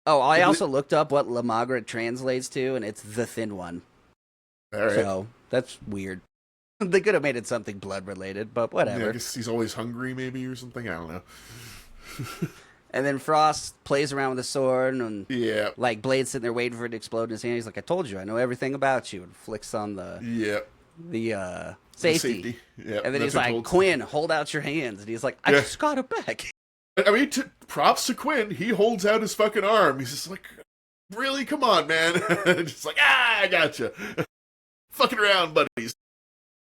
A: Oh, I also looked up what La Magra translates to, and it's the thin one.
B: All right.
A: So, that's weird. They could have made it something blood-related, but whatever.
B: Yeah, I guess he's always hungry, maybe, or something. I don't know.
A: And then Frost plays around with a sword, and like Blade's sitting there waiting for it to explode in his hand. He's like, I told you, I know everything about you. And flicks on the safety.
B: Yeah,
A: and then he's like, Quinn, hold out your hands. And he's like, I just got it back.
B: I mean, props to Quinn. He holds out his fucking arm. He's just like, really? Come on, man. Just like, I gotcha. Fucking around, buddies.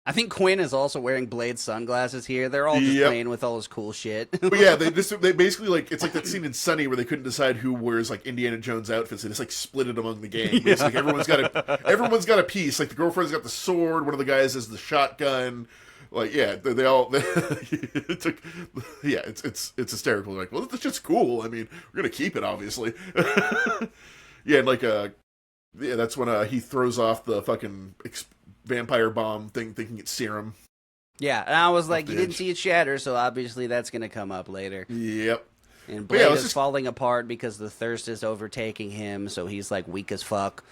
A: I think Quinn is also wearing Blade sunglasses here. They're all just playing with all his cool shit.
B: But yeah, they basically, like, it's like that scene in Sunny where they couldn't decide who wears, like, Indiana Jones outfits, and it's like split it among the gang. It's like everyone's got a piece. Like, the girlfriend's got the sword, one of the guys has the shotgun. Like, yeah, they all it's hysterical. They're like, well, this shit's cool. I mean, we're gonna keep it, obviously. Yeah, and like that's when he throws off the fucking vampire bomb thing, thinking it's serum.
A: Yeah, and I was like, you didn't see it shatter, so obviously that's going to come up later.
B: Yep.
A: And Blade is falling apart because the thirst is overtaking him, so he's like weak as fuck.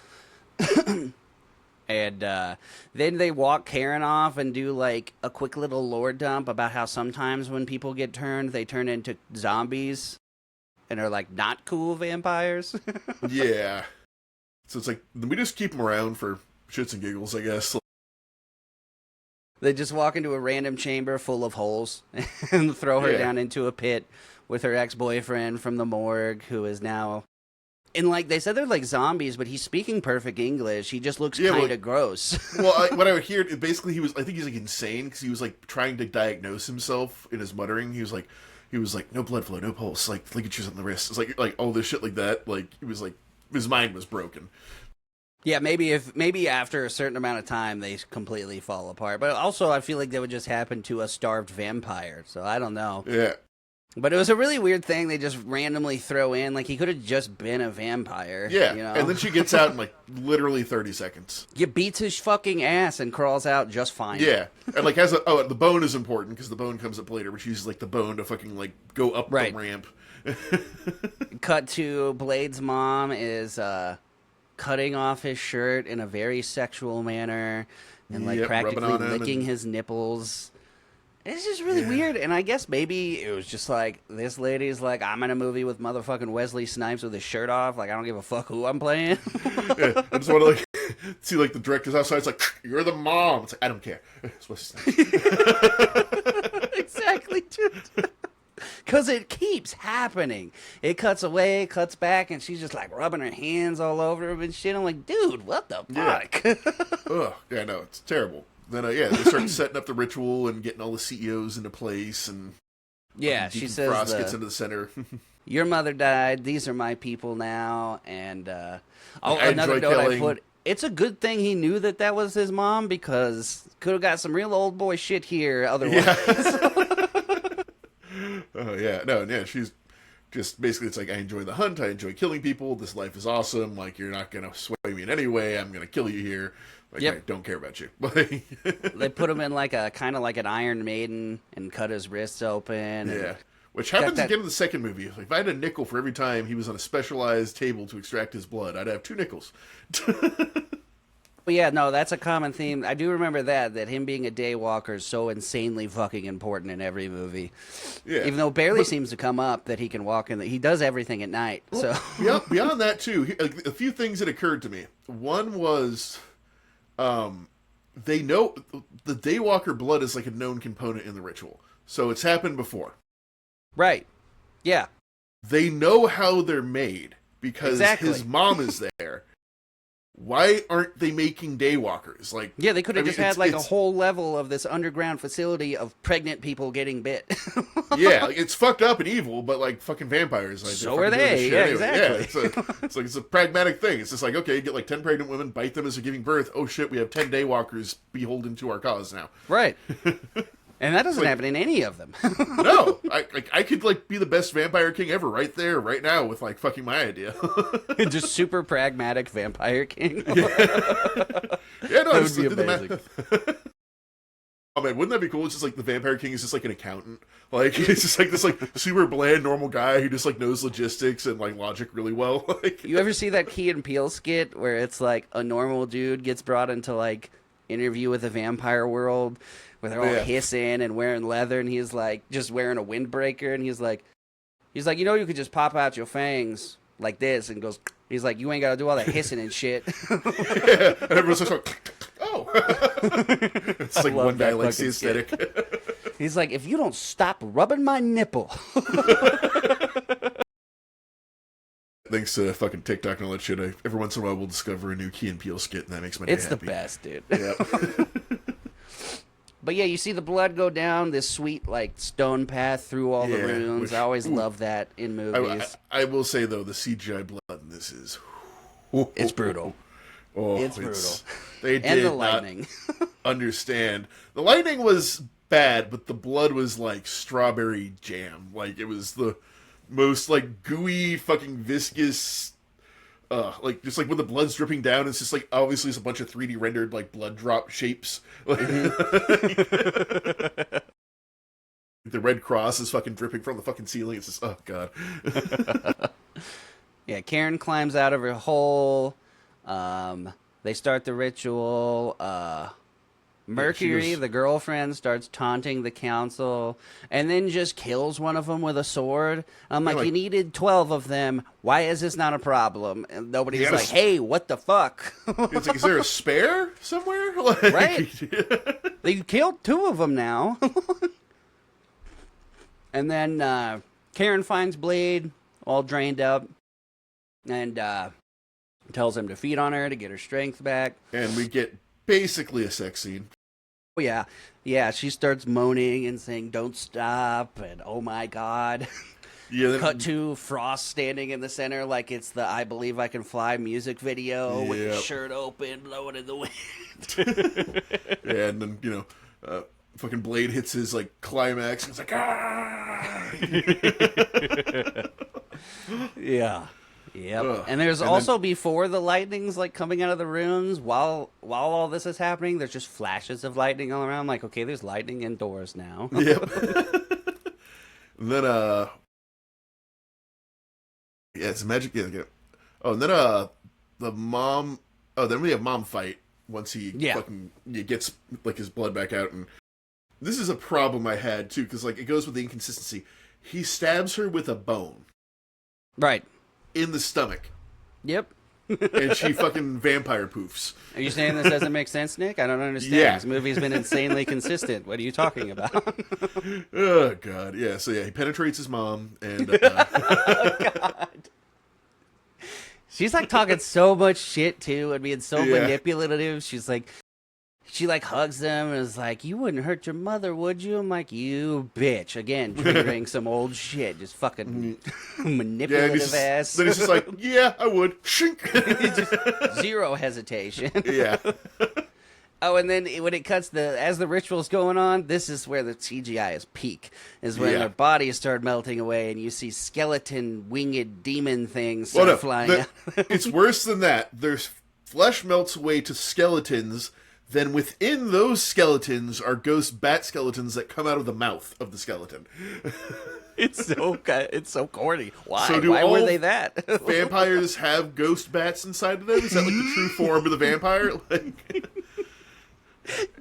A: And then they walk Karen off and do like a quick little lore dump about how sometimes when people get turned, they turn into zombies and are like not cool vampires.
B: Yeah. So it's like, we just keep them around for shits and giggles, I guess.
A: They just walk into a random chamber full of holes and throw her down into a pit with her ex-boyfriend from the morgue, who is now And like they said, they're like zombies, but he's speaking perfect English. He just looks
B: Yeah,
A: kind
B: well-
A: of gross.
B: What I would hear, basically, I think he's like insane because he was like trying to diagnose himself in his muttering. He was like, no blood flow, no pulse, like ligatures on the wrist. It's like all this shit like that. Like he was like, his mind was broken.
A: Yeah, maybe after a certain amount of time they completely fall apart. But also, I feel like that would just happen to a starved vampire. So I don't know.
B: Yeah.
A: But it was a really weird thing they just randomly throw in. Like, he could have just been a vampire.
B: Yeah.
A: You know?
B: And then she gets out in like literally 30 seconds.
A: You beats his fucking ass and crawls out just fine.
B: Yeah. And like the bone is important because the bone comes up later, but she uses like the bone to fucking like go up
A: Right.
B: the ramp.
A: Cut to Blade's mom is cutting off his shirt in a very sexual manner and like
B: Yep,
A: practically
B: rubbing on him
A: licking
B: and-
A: his nipples. It's just really weird, and I guess maybe it was just like, this lady's like, I'm in a movie with motherfucking Wesley Snipes with his shirt off, like, I don't give a fuck who I'm playing.
B: Yeah, I just want to like see like the director's outside. It's like, you're the mom. It's like, I don't care. It's Wesley Snipes.
A: Exactly, dude. Because it keeps happening. It cuts away, cuts back, and she's just like rubbing her hands all over him and shit. I'm like, dude, what the fuck?
B: Ugh, yeah, no, it's terrible. Then, they start setting up the ritual and getting all the CEOs into place, and
A: Yeah,
B: Deacon
A: she says,
B: Frost gets into the center.
A: your mother died, these are my people now, and
B: I
A: another
B: enjoy
A: note I
B: killing.
A: put, it's a good thing he knew that was his mom, because could have got some real old boy shit here otherwise.
B: Oh yeah, no, yeah, she's just basically, it's like, I enjoy the hunt, I enjoy killing people, this life is awesome, like, you're not gonna sway me in any way, I'm gonna kill you here. Like,
A: Yep.
B: I don't care about you.
A: They put him in like a kind of like an Iron Maiden and cut his wrists open. And
B: Yeah. Which happens
A: that-
B: again in the second movie. If I had a nickel for every time he was on a specialized table to extract his blood, I'd have 2 nickels.
A: But yeah, no, that's a common theme. I do remember that him being a daywalker is so insanely fucking important in every movie.
B: Yeah.
A: Even though it barely seems to come up that he can walk in. He does everything at night. So
B: Beyond that, too, a few things that occurred to me. One was, they know the daywalker blood is like a known component in the ritual. So it's happened before.
A: right, yeah,
B: They know how they're made because
A: Exactly.
B: his mom is there. Why aren't they making daywalkers? Like,
A: yeah. They could have
B: I mean,
A: just had like a
B: it's-
A: whole level of this underground facility of pregnant people getting bit.
B: Yeah, like, it's fucked up and evil, but like fucking vampires. Like,
A: So
B: they're
A: are
B: fucking doing
A: they,
B: this shit
A: yeah,
B: anyway.
A: exactly.
B: Yeah, it's like it's a pragmatic thing. It's just like, okay, get like 10 pregnant women, bite them as they're giving birth. Oh shit, we have 10 daywalkers beholden to our cause now.
A: Right. And that doesn't
B: Like-
A: happen in any of them.
B: No, I could like be the best vampire king ever right there, right now with like fucking my idea.
A: Just super pragmatic vampire king.
B: Yeah, no,
A: That
B: I
A: would
B: just
A: be
B: did the
A: amazing.
B: math. Oh man, wouldn't that be cool? It's just like the vampire king is just like an accountant. Like it's just like this like super bland normal guy who just like knows logistics and like logic really well. Like
A: You ever see that Key and Peele skit where it's like a normal dude gets brought into like Interview with the Vampire World where they're all
B: Yeah.
A: hissing and wearing leather and he's like just wearing a windbreaker and he's like, you know, you could just pop out your fangs like this and goes, he's like, you ain't got to do all that hissing and shit.
B: yeah, and everyone's just like, oh. It's like
A: love
B: one guy
A: that
B: likes the
A: fucking skit.
B: aesthetic.
A: He's like, if you don't stop rubbing my nipple.
B: Thanks to fucking TikTok and all that shit, every once in a while we'll discover a new Key and Peele skit, and that makes my day
A: It's the
B: happy.
A: best, dude.
B: Yeah.
A: But yeah, you see the blood go down this sweet like stone path through all the
B: Yeah,
A: runes.
B: which-
A: I always
B: ooh.
A: love that in movies.
B: I will say though, the CGI blood in this is
A: It's brutal.
B: Oh,
A: It's brutal.
B: They
A: And
B: did
A: the
B: not
A: lightning.
B: understand. The lightning was bad, but the blood was like strawberry jam. Like it was the most like gooey, fucking viscous. Like just like when the blood's dripping down, it's just like obviously it's a bunch of 3D rendered like blood drop shapes. The Red Cross is fucking dripping from the fucking ceiling. It's just oh god.
A: Yeah, Karen climbs out of her hole. They start the ritual. Mercury,
B: goes-
A: the girlfriend, starts taunting the council and then just kills one of them with a sword. I'm like,
B: like-
A: you needed 12 of them. Why is this not a problem? And nobody's
B: Yeah,
A: like,
B: it's-
A: hey, what the fuck?
B: It's like, is there a spare somewhere? Like,
A: Right. They killed 2 of them now. And then Karen finds Blade all drained up. and tells him to feed on her to get her strength back.
B: And we get basically a sex scene.
A: Oh, yeah. Yeah, she starts moaning and saying, "Don't stop," and "Oh my God."
B: Yeah,
A: Cut to Frost standing in the center like it's the "I Believe I Can Fly" music video with his shirt open, blowing in the wind.
B: Yeah, and then, fucking Blade hits his, like, climax, and it's like, ah!
A: Yeah. Yep. And there's also, before the lightning's, like, coming out of the runes, while all this is happening, there's just flashes of lightning all around. Like, okay, there's lightning indoors now.
B: Yep. And then, yeah, it's magic. Yeah. Oh, and then the mom. Oh, then we have mom fight once he fucking gets like his blood back out, and this is a problem I had too because like it goes with the inconsistency. He stabs her with a bone,
A: right,
B: in the stomach.
A: Yep.
B: And she fucking vampire poofs.
A: Are you saying this doesn't make sense, Nick? I don't understand.
B: Yeah.
A: This movie's been insanely consistent. What are you talking about?
B: Oh God, yeah. So yeah, he penetrates his mom, and
A: oh God. She's like talking so much shit too, and being so manipulative. She's like, she like hugs them and is like, "You wouldn't hurt your mother, would you?" I'm like, "You bitch!" Again, triggering some old shit, just fucking manipulative ass.
B: Then he's just like, "Yeah, I would." Shink.
A: Just zero hesitation.
B: Yeah.
A: Oh, and then when it cuts as the ritual's going on, this is where the CGI is peak. Is when their bodies start melting away, and you see skeleton winged demon things flying out.
B: It's worse than that. There's flesh melts away to skeletons. Then within those skeletons are ghost bat skeletons that come out of the mouth of the skeleton.
A: It's so corny. Why?
B: So
A: Why were they that?
B: Vampires have ghost bats inside of them? Is that like the true form of the vampire?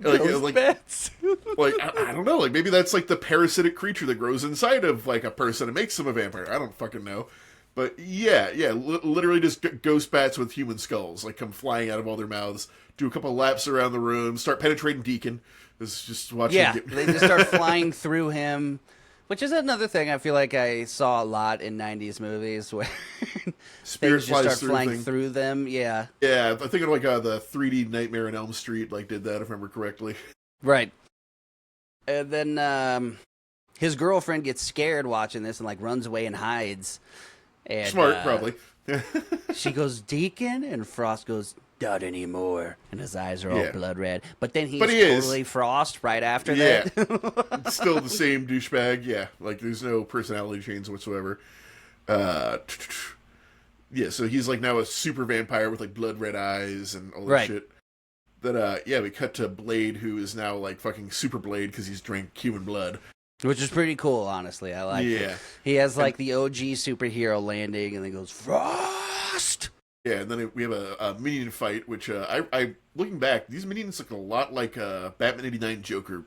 B: Like
A: bats.
B: Like I don't know. Like maybe that's like the parasitic creature that grows inside of like a person and makes them a vampire. I don't fucking know. But yeah, literally just ghost bats with human skulls like come flying out of all their mouths. Do a couple laps around the room. Start penetrating Deacon. Just watching.
A: Yeah, they just start flying through him. Which is another thing I feel like I saw a lot in 90s movies where things just start flying through them. Yeah.
B: Yeah, I think of like the 3D Nightmare on Elm Street like did that, if I remember correctly.
A: Right. And then his girlfriend gets scared watching this and like runs away and hides. And,
B: smart, probably.
A: She goes, "Deacon?" And Frost goes, "Not anymore." And his eyes are all blood red. But then he's totally Frost right after that.
B: It's still the same douchebag. Yeah, like there's no personality change whatsoever. Yeah, so he's like now a super vampire with like blood red eyes and all that shit. Then we cut to Blade, who is now like fucking Super Blade because he's drank human blood.
A: Which is pretty cool, honestly. I like it. He has like the OG superhero landing and then goes, "Frost!"
B: Yeah, and then we have a minion fight, which I looking back, these minions look a lot like Batman '89 Joker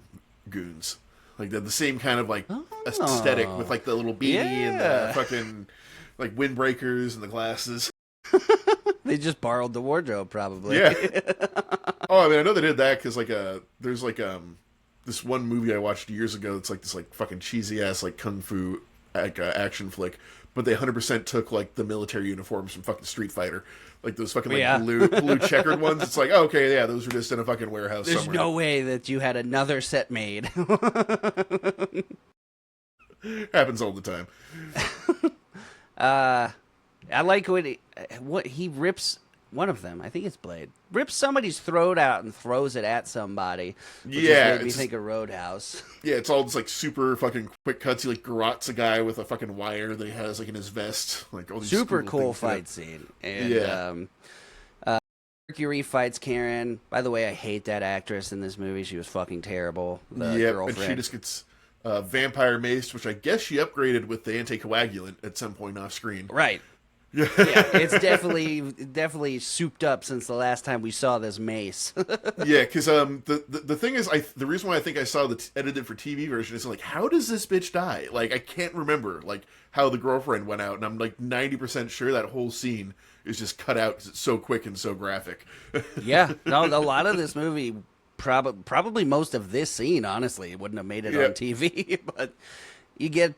B: goons. Like they're the same kind of like aesthetic with like the little beanie and the fucking like windbreakers and the glasses.
A: They just borrowed the wardrobe, probably.
B: Yeah. Oh, I mean, I know they did that because like there's like this one movie I watched years ago. It's like this like fucking cheesy ass like kung fu action flick. But they 100% took, like, the military uniforms from fucking Street Fighter. Like, those fucking, like, blue checkered ones. It's like, oh, okay, yeah, those were just in a fucking warehouse somewhere.
A: There's no way that you had another set made.
B: Happens all the time.
A: I like what he rips one of them. I think it's Blade. Rips somebody's throat out and throws it at somebody. Which made me think of Roadhouse.
B: Yeah, it's all just like super fucking quick cuts. He like garrots a guy with a fucking wire that he has like in his vest. Like all these
A: super cool fight scene. And Mercury fights Karen. By the way, I hate that actress in this movie. She was fucking terrible. The girlfriend.
B: And she just gets vampire maced, which I guess she upgraded with the anticoagulant at some point off screen.
A: Right. Yeah, it's definitely souped up since the last time we saw this mace.
B: Yeah, because the thing is, the reason why I think I saw the edited for TV version is like, how does this bitch die? Like, I can't remember like how the girlfriend went out, and I'm like 90% sure that whole scene is just cut out because it's so quick and so graphic.
A: Yeah, no, a lot of this movie, probably most of this scene, honestly, wouldn't have made it on TV, but. You get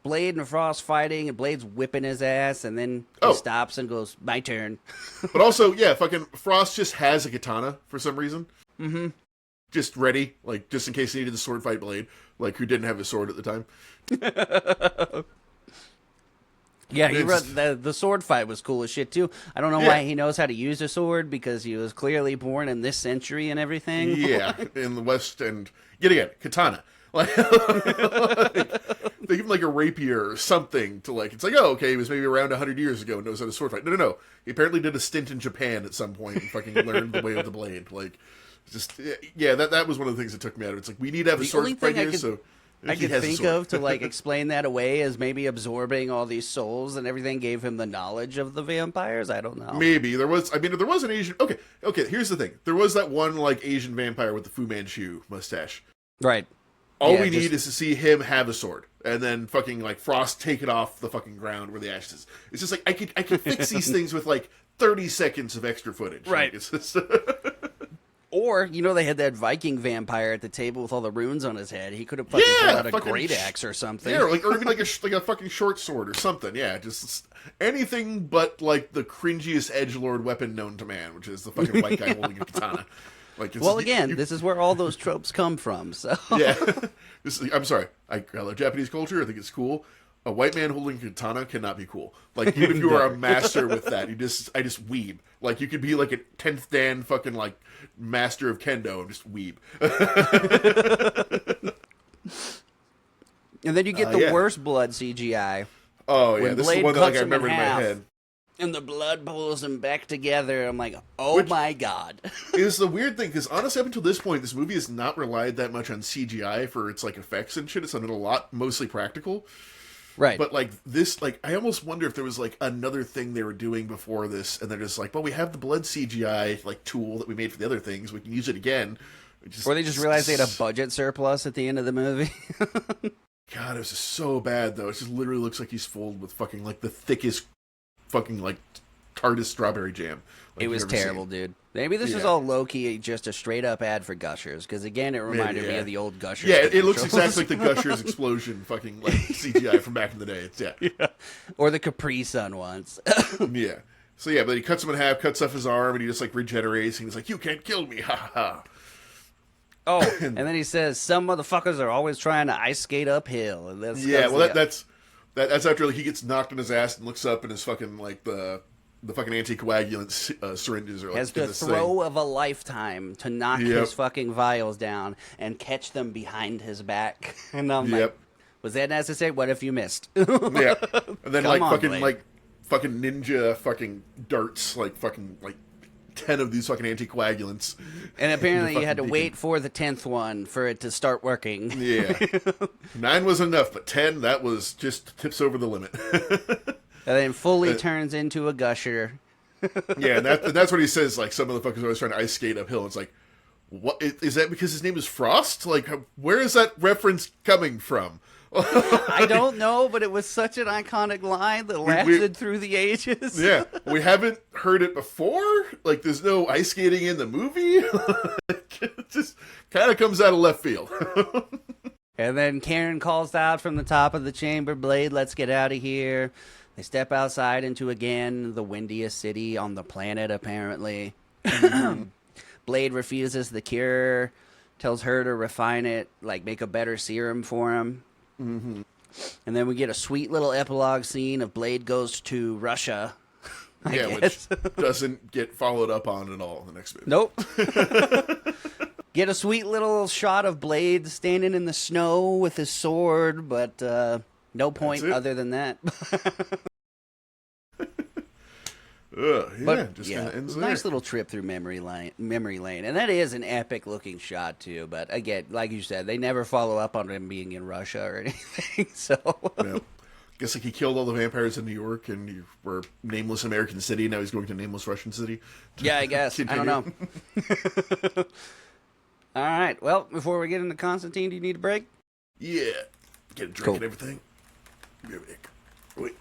A: Blade and Frost fighting, and Blade's whipping his ass, and then he
B: Oh,
A: stops and goes, "My turn."
B: but also, yeah, fucking Frost just has a katana for some reason.
A: Mm-hmm.
B: Just ready, like, just in case he needed to sword fight Blade, like, who didn't have his sword at the time.
A: Yeah, the sword fight was cool as shit too. I don't know
B: Yeah.
A: why he knows how to use a sword because he was clearly born in this century and everything.
B: Yeah, in the West, and yet again, katana. Like, they give him like a rapier or something to like. It's like, oh, okay, he was maybe around 100 years ago and knows how to sword fight. No. He apparently did a stint in Japan at some point and fucking learned the way of the blade. Like, just yeah, that was one of the things that took me out of it. It's like we need to have a sword fight here, so
A: I could think of to like explain that away as maybe absorbing all these souls and everything gave him the knowledge of the vampires. I don't know.
B: Maybe there was. I mean, there was an Asian. Okay. Here's the thing. There was that one like Asian vampire with the Fu Manchu mustache.
A: Right.
B: All we need is to see him have a sword, and then fucking like Frost take it off the fucking ground where the ashes is. It's just like I could fix these things with like 30 seconds of extra footage.
A: Right.
B: Like, it's just
A: Or, they had that Viking vampire at the table with all the runes on his head. He could have fucking pulled out a great axe or something.
B: Yeah, or even like a fucking short sword or something. Yeah, just anything but like the cringiest edgelord weapon known to man, which is the fucking white guy holding a katana. Like,
A: well, again, this is where all those tropes come from. So
B: yeah, I'm sorry. I love Japanese culture. I think it's cool. A white man holding a katana cannot be cool. Like, even if you are a master with that, I just weeb. Like, you could be like a 10th Dan fucking like master of kendo and just weeb.
A: And then you get the worst blood CGI.
B: Oh yeah,
A: when
B: this
A: Blade
B: is the one that like, I
A: cuts him in
B: remember in my
A: half,
B: head.
A: And the blood pulls them back together. I'm like, oh my god.
B: Is the weird thing, because honestly, up until this point, this movie has not relied that much on CGI for its like effects and shit. It's done a lot, mostly practical.
A: Right.
B: But like this, like I almost wonder if there was like another thing they were doing before this, and they're just like, well, we have the blood CGI like tool that we made for the other things. We can use it again.
A: Or they just realized they had a budget surplus at the end of the movie.
B: God, it was just so bad though. It just literally looks like he's filled with fucking like the thickest fucking like tartest strawberry jam. Like,
A: it was terrible, dude. Maybe this was all low-key just a straight-up ad for Gushers, because again, it reminded me of the old Gushers.
B: Yeah, it looks exactly like the Gushers explosion fucking like CGI from back in the day. It's, yeah.
A: Or the Capri Sun ones.
B: Yeah. So yeah, but he cuts him in half, cuts off his arm, and he just like regenerates, and he's like, you can't kill me, ha ha ha.
A: Oh, and then he says, some motherfuckers are always trying to ice skate uphill. And that's
B: that's after like, he gets knocked on his ass and looks up and his fucking like the fucking anticoagulant syringes are like
A: has the throw of a lifetime to knock his fucking vials down and catch them behind his back. And I'm like, was that necessary? What if you missed?
B: Yeah, and then
A: Blade.
B: like fucking ninja fucking darts like fucking like 10 of these fucking anticoagulants.
A: And apparently you had to wait for the 10th one for it to start working.
B: Yeah. 9 was enough, but 10, that was just tips over the limit.
A: And then fully turns into a gusher.
B: Yeah, and that's what he says, like, some motherfuckers are always trying to ice skate uphill. It's like, what is that because his name is Frost? Like, where is that reference coming from?
A: I don't know, but it was such an iconic line that lasted through the ages.
B: Yeah, we haven't heard it before. Like, there's no ice skating in the movie. It just kind of comes out of left field.
A: And then Karen calls out from the top of the chamber, Blade, let's get out of here. They step outside into, again, the windiest city on the planet, apparently. Blade refuses the cure, tells her to refine it, like make a better serum for him.
B: Mm-hmm.
A: And then we get a sweet little epilogue scene of Blade goes to Russia. I guess.
B: Which doesn't get followed up on at all in the next movie.
A: Nope. Get a sweet little shot of Blade standing in the snow with his sword, but no point other than that.
B: Just kind of ends there.
A: Nice little trip through memory lane, and that is an epic looking shot too. But again, like you said, they never follow up on him being in Russia or anything. So,
B: yeah. Guess like he killed all the vampires in New York, and you were nameless American city. Now he's going to nameless Russian city.
A: Yeah, I guess. I don't know. All right. Well, before we get into Constantine, do you need a break?
B: Yeah. Get a drink and everything. Give me a break. Wait.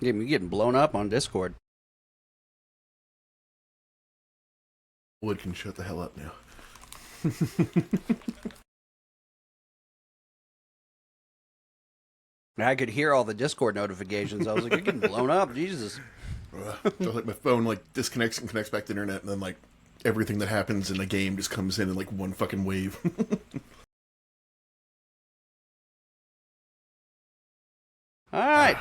A: You're getting blown up on Discord.
B: Wood can shut the hell up now.
A: I could hear all the Discord notifications. I was like, you're getting blown up, Jesus.
B: So like my phone like disconnects and connects back to the internet, and then like everything that happens in the game just comes in like one fucking wave.
A: All right.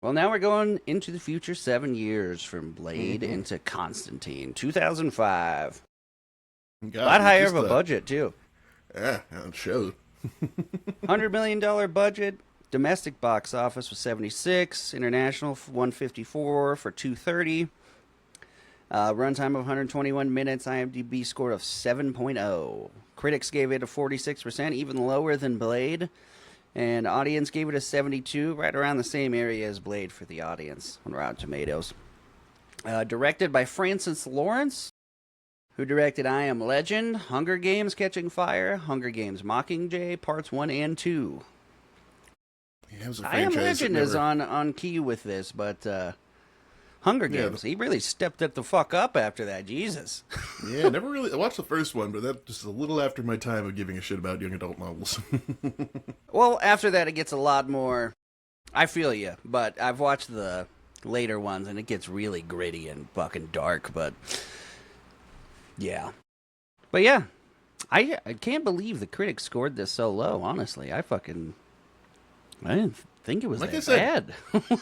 A: Well, now we're going into the future 7 years from Blade into Constantine, 2005.
B: God,
A: A lot higher of a budget, too.
B: Yeah, it showed.
A: $100 million budget. Domestic box office was 76. International 154 for 230. Runtime of 121 minutes. IMDb score of 7.0. Critics gave it a 46%, even lower than Blade. And audience gave it a 72, right around the same area as Blade for the audience on Rotten Tomatoes. Directed by Francis Lawrence, who directed I Am Legend, Hunger Games Catching Fire, Hunger Games Mockingjay, Parts 1 and 2. I Am Legend is on key with this, but Hunger Games, he really stepped it the fuck up after that, Jesus.
B: Yeah, never really. I watched the first one, but that just a little after my time of giving a shit about young adult novels.
A: Well, after that, it gets a lot more. I feel you, but I've watched the later ones, and it gets really gritty and fucking dark. But yeah, I can't believe the critics scored this so low. Honestly, I didn't think it was
B: like
A: that
B: I said,
A: bad.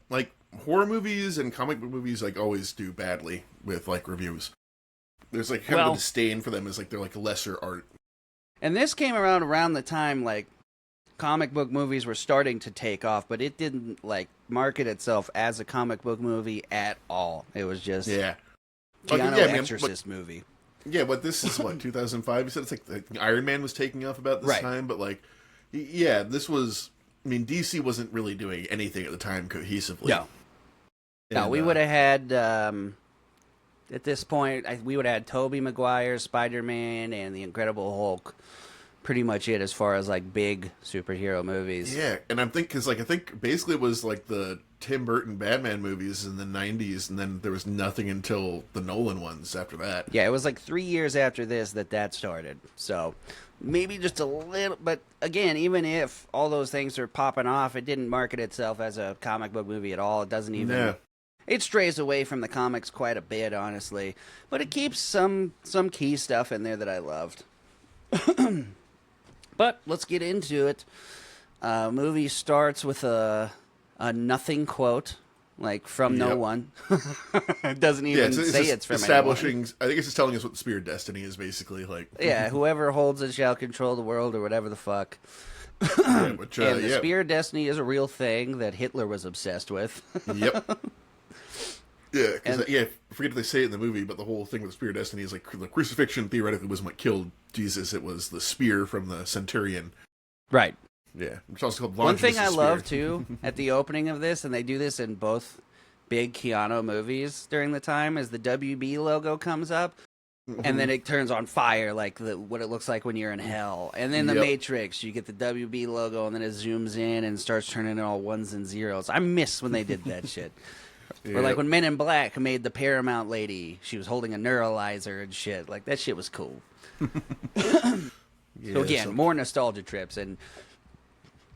B: Like horror movies and comic book movies, like always do badly with like reviews. There's like kind of a disdain for them as like they're like lesser art.
A: And this came around the time like comic book movies were starting to take off, but it didn't like market itself as a comic book movie at all. It was just Keanu Exorcist movie.
B: Yeah, but this is what 2005. You said it's like Iron Man was taking off about this time, but like, yeah, this was. I mean, DC wasn't really doing anything at the time cohesively.
A: No, we would have had, at this point, we would have had Tobey Maguire, Spider-Man, and the Incredible Hulk. Pretty much it as far as, like, big superhero movies.
B: Yeah, and I'm thinking, because, like, I think basically it was, like, the Tim Burton Batman movies in the 90s, and then there was nothing until the Nolan ones after that.
A: Yeah, it was, like, 3 years after this that started, so... Maybe just a little, but again, even if all those things are popping off, it didn't market itself as a comic book movie at all. It doesn't even. Yeah. It strays away from the comics quite a bit, honestly, but it keeps some key stuff in there that I loved. But let's get into it. Movie starts with a nothing quote. Like, from no one. It doesn't even say it's from
B: establishing,
A: anyone.
B: I think it's just telling us what the Spear of Destiny is, basically. Like,
A: yeah, whoever holds it shall control the world, or whatever the fuck. And the Spear of Destiny is a real thing that Hitler was obsessed with.
B: Yep. Yeah, because, I forget if they say it in the movie, but the whole thing with the Spear of Destiny is, like, the crucifixion theoretically wasn't what killed Jesus. It was the spear from the centurion.
A: Right.
B: Yeah, which also called
A: One thing I love too at the opening of this, and they do this in both big Keanu movies during the time, is the WB logo comes up, and then it turns on fire, like what it looks like when you're in hell. And then the Matrix, you get the WB logo, and then it zooms in and starts turning all ones and zeros. I miss when they did that shit. Or like when Men in Black made the Paramount lady, she was holding a neuralizer and shit. Like that shit was cool. So again, more nostalgia trips and.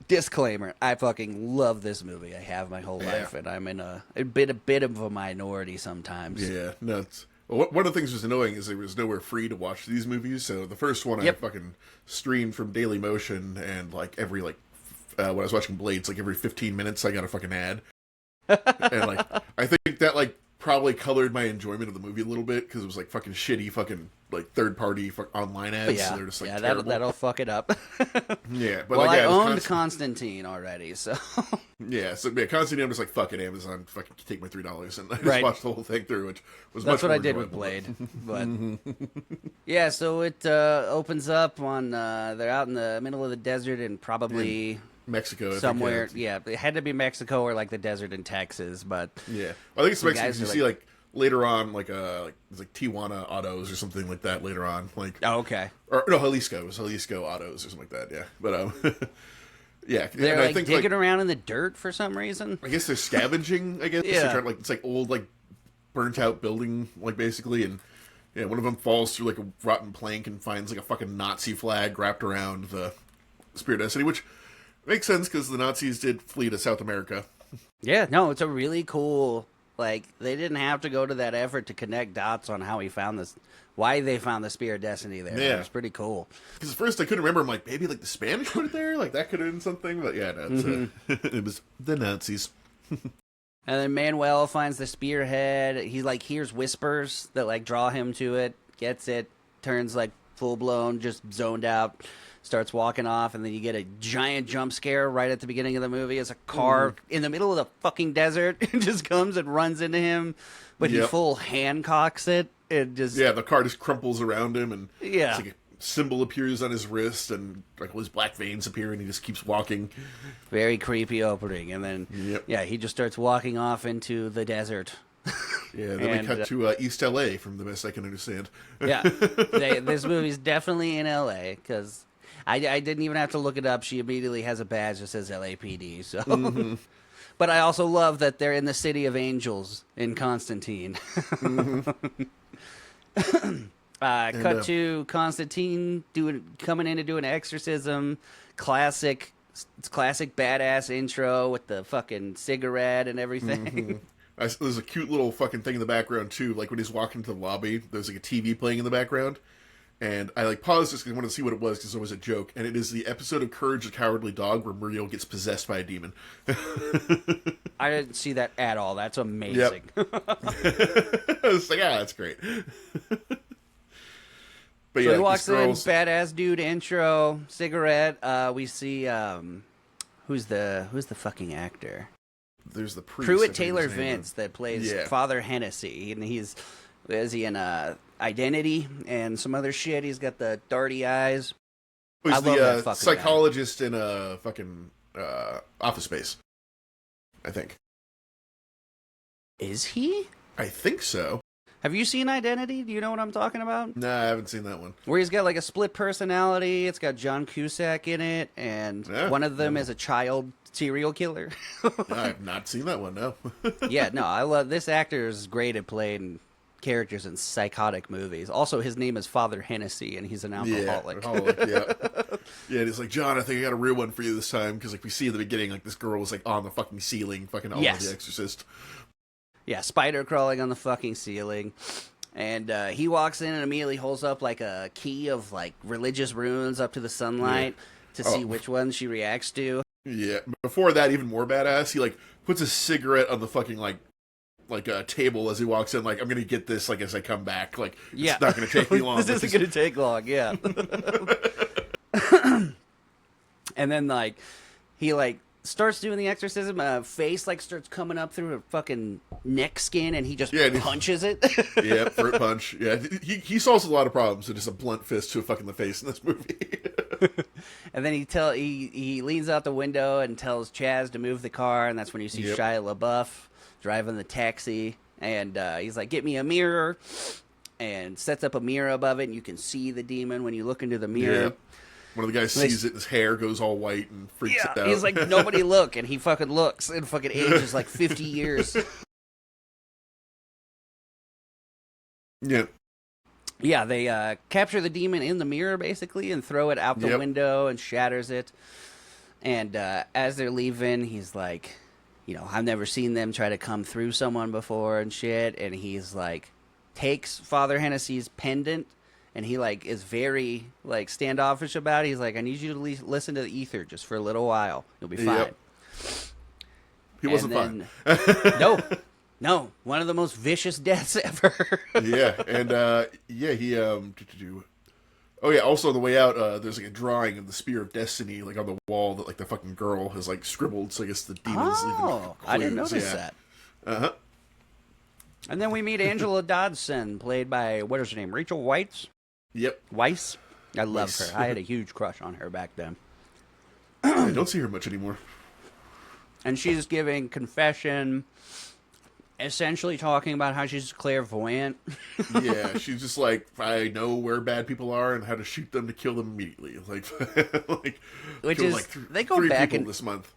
A: Disclaimer, I fucking love this movie. I have my whole life, and I'm in a bit of a minority sometimes.
B: Yeah, no, one of the things that was annoying is there was nowhere free to watch these movies, so the first one I fucking streamed from Daily Motion, and like every, like, when I was watching Blades, like every 15 minutes I got a fucking ad. And like, I think that like probably colored my enjoyment of the movie a little bit, because it was like fucking shitty fucking like third-party online ads.
A: Yeah,
B: so they're just, like,
A: that'll fuck it up.
B: Yeah, but
A: well,
B: like,
A: I owned Constantine already, so
B: yeah, Constantine, I'm just like, fuck it, Amazon, fucking take my $3, and I just watched the whole thing through, which was
A: that's
B: much
A: what
B: more
A: I did with Blade. But yeah, so it opens up on they're out in the middle of the desert and probably
B: Mexico
A: somewhere. Yeah, it had to be Mexico or like the desert in Texas, but
B: yeah, I think it's Mexico. You see like later on, like it's like Tijuana Autos or something like that later on. Like,
A: oh, okay.
B: Or no, Jalisco. It was Jalisco Autos or something like that, yeah. But Yeah,
A: They're
B: and
A: like
B: I think
A: digging around in the dirt for some reason.
B: I guess they're scavenging. I guess
A: Yeah.
B: they're trying, like, it's like old, like, burnt out building, like, basically, and yeah, one of them falls through like a rotten plank and finds like a fucking Nazi flag wrapped around the Spear of Destiny, which makes sense because the Nazis did flee to South America.
A: Yeah, no, it's a really cool. Like, they didn't have to go to that effort to connect dots on how he found this, why they found the Spear of Destiny there.
B: Yeah.
A: It was pretty cool.
B: Because at first I couldn't remember. I'm like, maybe like the Spanish put it there, like that could have been something. But yeah, no, it's, it was the Nazis.
A: And then Manuel finds the spearhead. He like hears whispers that like draw him to it, gets it, turns like full blown, just zoned out, starts walking off, and then you get a giant jump scare right at the beginning of the movie as a car in the middle of the fucking desert just comes and runs into him, but he full Hancocks it. It just
B: the car just crumples around him, and
A: yeah.
B: it's like a symbol appears on his wrist, and like all his black veins appear, and he just keeps walking.
A: Very creepy opening, and then he just starts walking off into the desert.
B: Yeah, then we cut to East LA, from the best I can understand.
A: Yeah, this movie's definitely in LA because I didn't even have to look it up. She immediately has a badge that says LAPD. So, but I also love that they're in the City of Angels in Constantine. Cut to Constantine coming in to do an exorcism. Classic badass intro with the fucking cigarette and everything.
B: There's a cute little fucking thing in the background too. Like when he's walking to the lobby, there's like a TV playing in the background, and I like paused this because I wanted to see what it was because it was a joke, and it is the episode of Courage the Cowardly Dog where Muriel gets possessed by a demon.
A: I didn't see that at all. That's amazing.
B: Yep. I was like, that's great. But
A: so he walks in, badass dude intro, cigarette. We see who's the fucking actor?
B: There's the priest,
A: Pruitt Taylor Vince that plays
B: Yeah.
A: Father Hennessy, and is he in Identity and some other shit? He's got the darty eyes.
B: He's
A: I love that
B: the
A: fucking
B: psychologist in a fucking Office Space, I think.
A: Is he?
B: I think so.
A: Have you seen Identity? Do you know what I'm talking about?
B: Nah, I haven't seen that one.
A: Where he's got like a split personality. It's got John Cusack in it, and one of them is a child serial killer.
B: I have not seen that one, no.
A: Yeah, no, I love this actor is great at playing characters in psychotic movies. Also, his name is Father Hennessy, and he's an alcoholic.
B: Yeah, and he's like, John, I think I got a real one for you this time, because like we see in the beginning, like this girl was like on the fucking ceiling, fucking all of The Exorcist.
A: Yeah, spider crawling on the fucking ceiling. And he walks in and immediately holds up like a key of like religious runes up to the sunlight to see which one she reacts to.
B: Yeah, before that, even more badass, he like puts a cigarette on the fucking like a table as he walks in, like, I'm gonna get this like as I come back. Like, it's not gonna take me long.
A: This isn't gonna take long, yeah. And then like he like starts doing the exorcism, face like starts coming up through her fucking neck skin, and he just punches it.
B: Yeah, fruit punch. Yeah, he solves a lot of problems with just a blunt fist to a fucking the face in this movie.
A: And then he leans out the window and tells Chaz to move the car, and that's when you see Shia LaBeouf driving the taxi, and he's like, "Get me a mirror," and sets up a mirror above it, and you can see the demon when you look into the mirror.
B: Yeah. One of the guys sees it, and his hair goes all white and freaks it out.
A: He's like, nobody look, and he fucking looks, and fucking ages like 50 years.
B: Yeah.
A: Yeah, they capture the demon in the mirror, basically, and throw it out the window and shatters it. And as they're leaving, he's like, I've never seen them try to come through someone before and shit. And he's like, takes Father Hennessy's pendant, and he like is very like standoffish about it. He's like, I need you to listen to the ether just for a little while. You'll be fine. Yep.
B: He wasn't fine.
A: No, one of the most vicious deaths ever.
B: Yeah, and he also on the way out, there's like a drawing of the Spear of Destiny like on the wall that like the fucking girl has like scribbled. So I guess the demon's leaving clues.
A: I didn't notice that.
B: Uh-huh.
A: And then we meet Angela Dodson, played by, what is her name, Rachel Weisz?
B: Yep.
A: Weisz? I loved her. I had a huge crush on her back then.
B: I don't see her much anymore.
A: And she's giving confession, essentially talking about how she's clairvoyant.
B: Yeah, she's just like, I know where bad people are and how to shoot them to kill them immediately. Like
A: Which
B: killed
A: is,
B: like
A: they go
B: three
A: back
B: people
A: and
B: this month.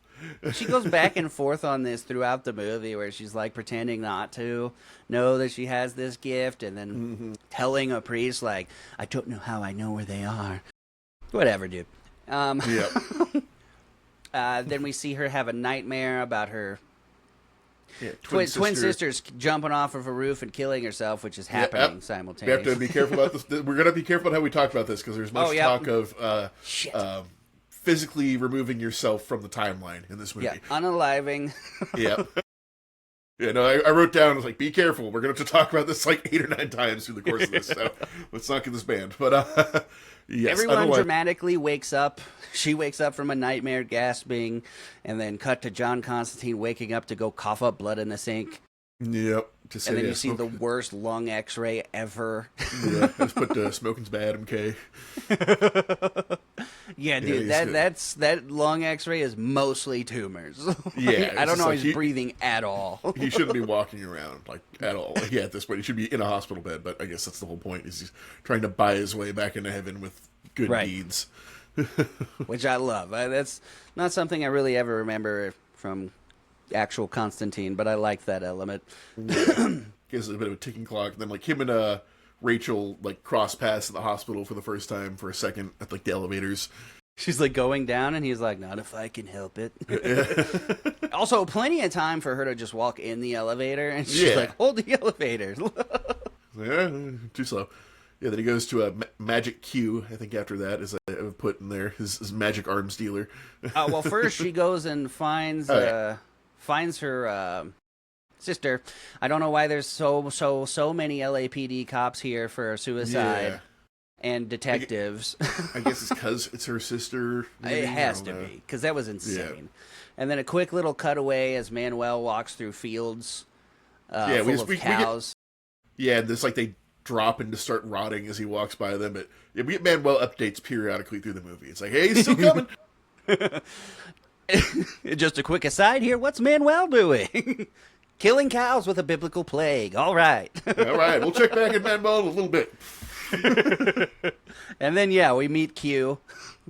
A: she goes back and forth on this throughout the movie, where she's like pretending not to know that she has this gift, and then telling a priest like, "I don't know how I know where they are." Whatever, dude.
B: Yeah.
A: Then we see her have a nightmare about her
B: Yeah,
A: twin sisters jumping off of a roof and killing herself, which is happening
B: We
A: simultaneously.
B: have to be careful about this. We're going to be careful about how we talk about this because there's much talk of
A: Shit.
B: Physically removing yourself from the timeline in this movie.
A: Yeah, unaliving.
B: Yeah. Yeah, no, I wrote down, I was like, be careful. We're going to have to talk about this like 8 or 9 times through the course of this, so let's not get this banned. But, yes.
A: Everyone dramatically wakes up. She wakes up from a nightmare, gasping, and then cut to John Constantine waking up to go cough up blood in the sink.
B: Yep.
A: And then you see the worst lung x-ray ever.
B: Yeah, just put smoking's bad, MK.
A: Yeah, dude, that lung x-ray is mostly tumors.
B: Yeah.
A: I don't know if he's breathing at all.
B: He shouldn't be walking around, like, at all. Like, yeah, at this point, he should be in a hospital bed, but I guess that's the whole point, is he's trying to buy his way back into heaven with good deeds.
A: Which I love. That's not something I really ever remember from actual Constantine, but I like that element.
B: Yeah. Gives it a bit of a ticking clock. And then, like, him and Rachel, like, cross paths at the hospital for the first time for a second at, like, the elevators.
A: She's, like, going down, and he's like, not if I can help it. Also, plenty of time for her to just walk in the elevator, and she's like, hold the elevator.
B: Yeah, too slow. Yeah, then he goes to a magic Q, I think, after that, as I've put in there, his magic arms dealer.
A: Well, first she goes and finds finds her sister. I don't know why there's so many LAPD cops here for suicide and detectives.
B: I guess it's because it's her sister. Maybe?
A: It has to be, because that was insane. Yeah. And then a quick little cutaway as Manuel walks through fields full of cows.
B: This like they drop and just start rotting as he walks by them. But we get Manuel updates periodically through the movie. It's like, hey, he's still coming.
A: Just a quick aside here. What's Manuel doing? Killing cows with a biblical plague. All right.
B: All right. We'll check back at Manuel in a little bit.
A: And then, we meet Q.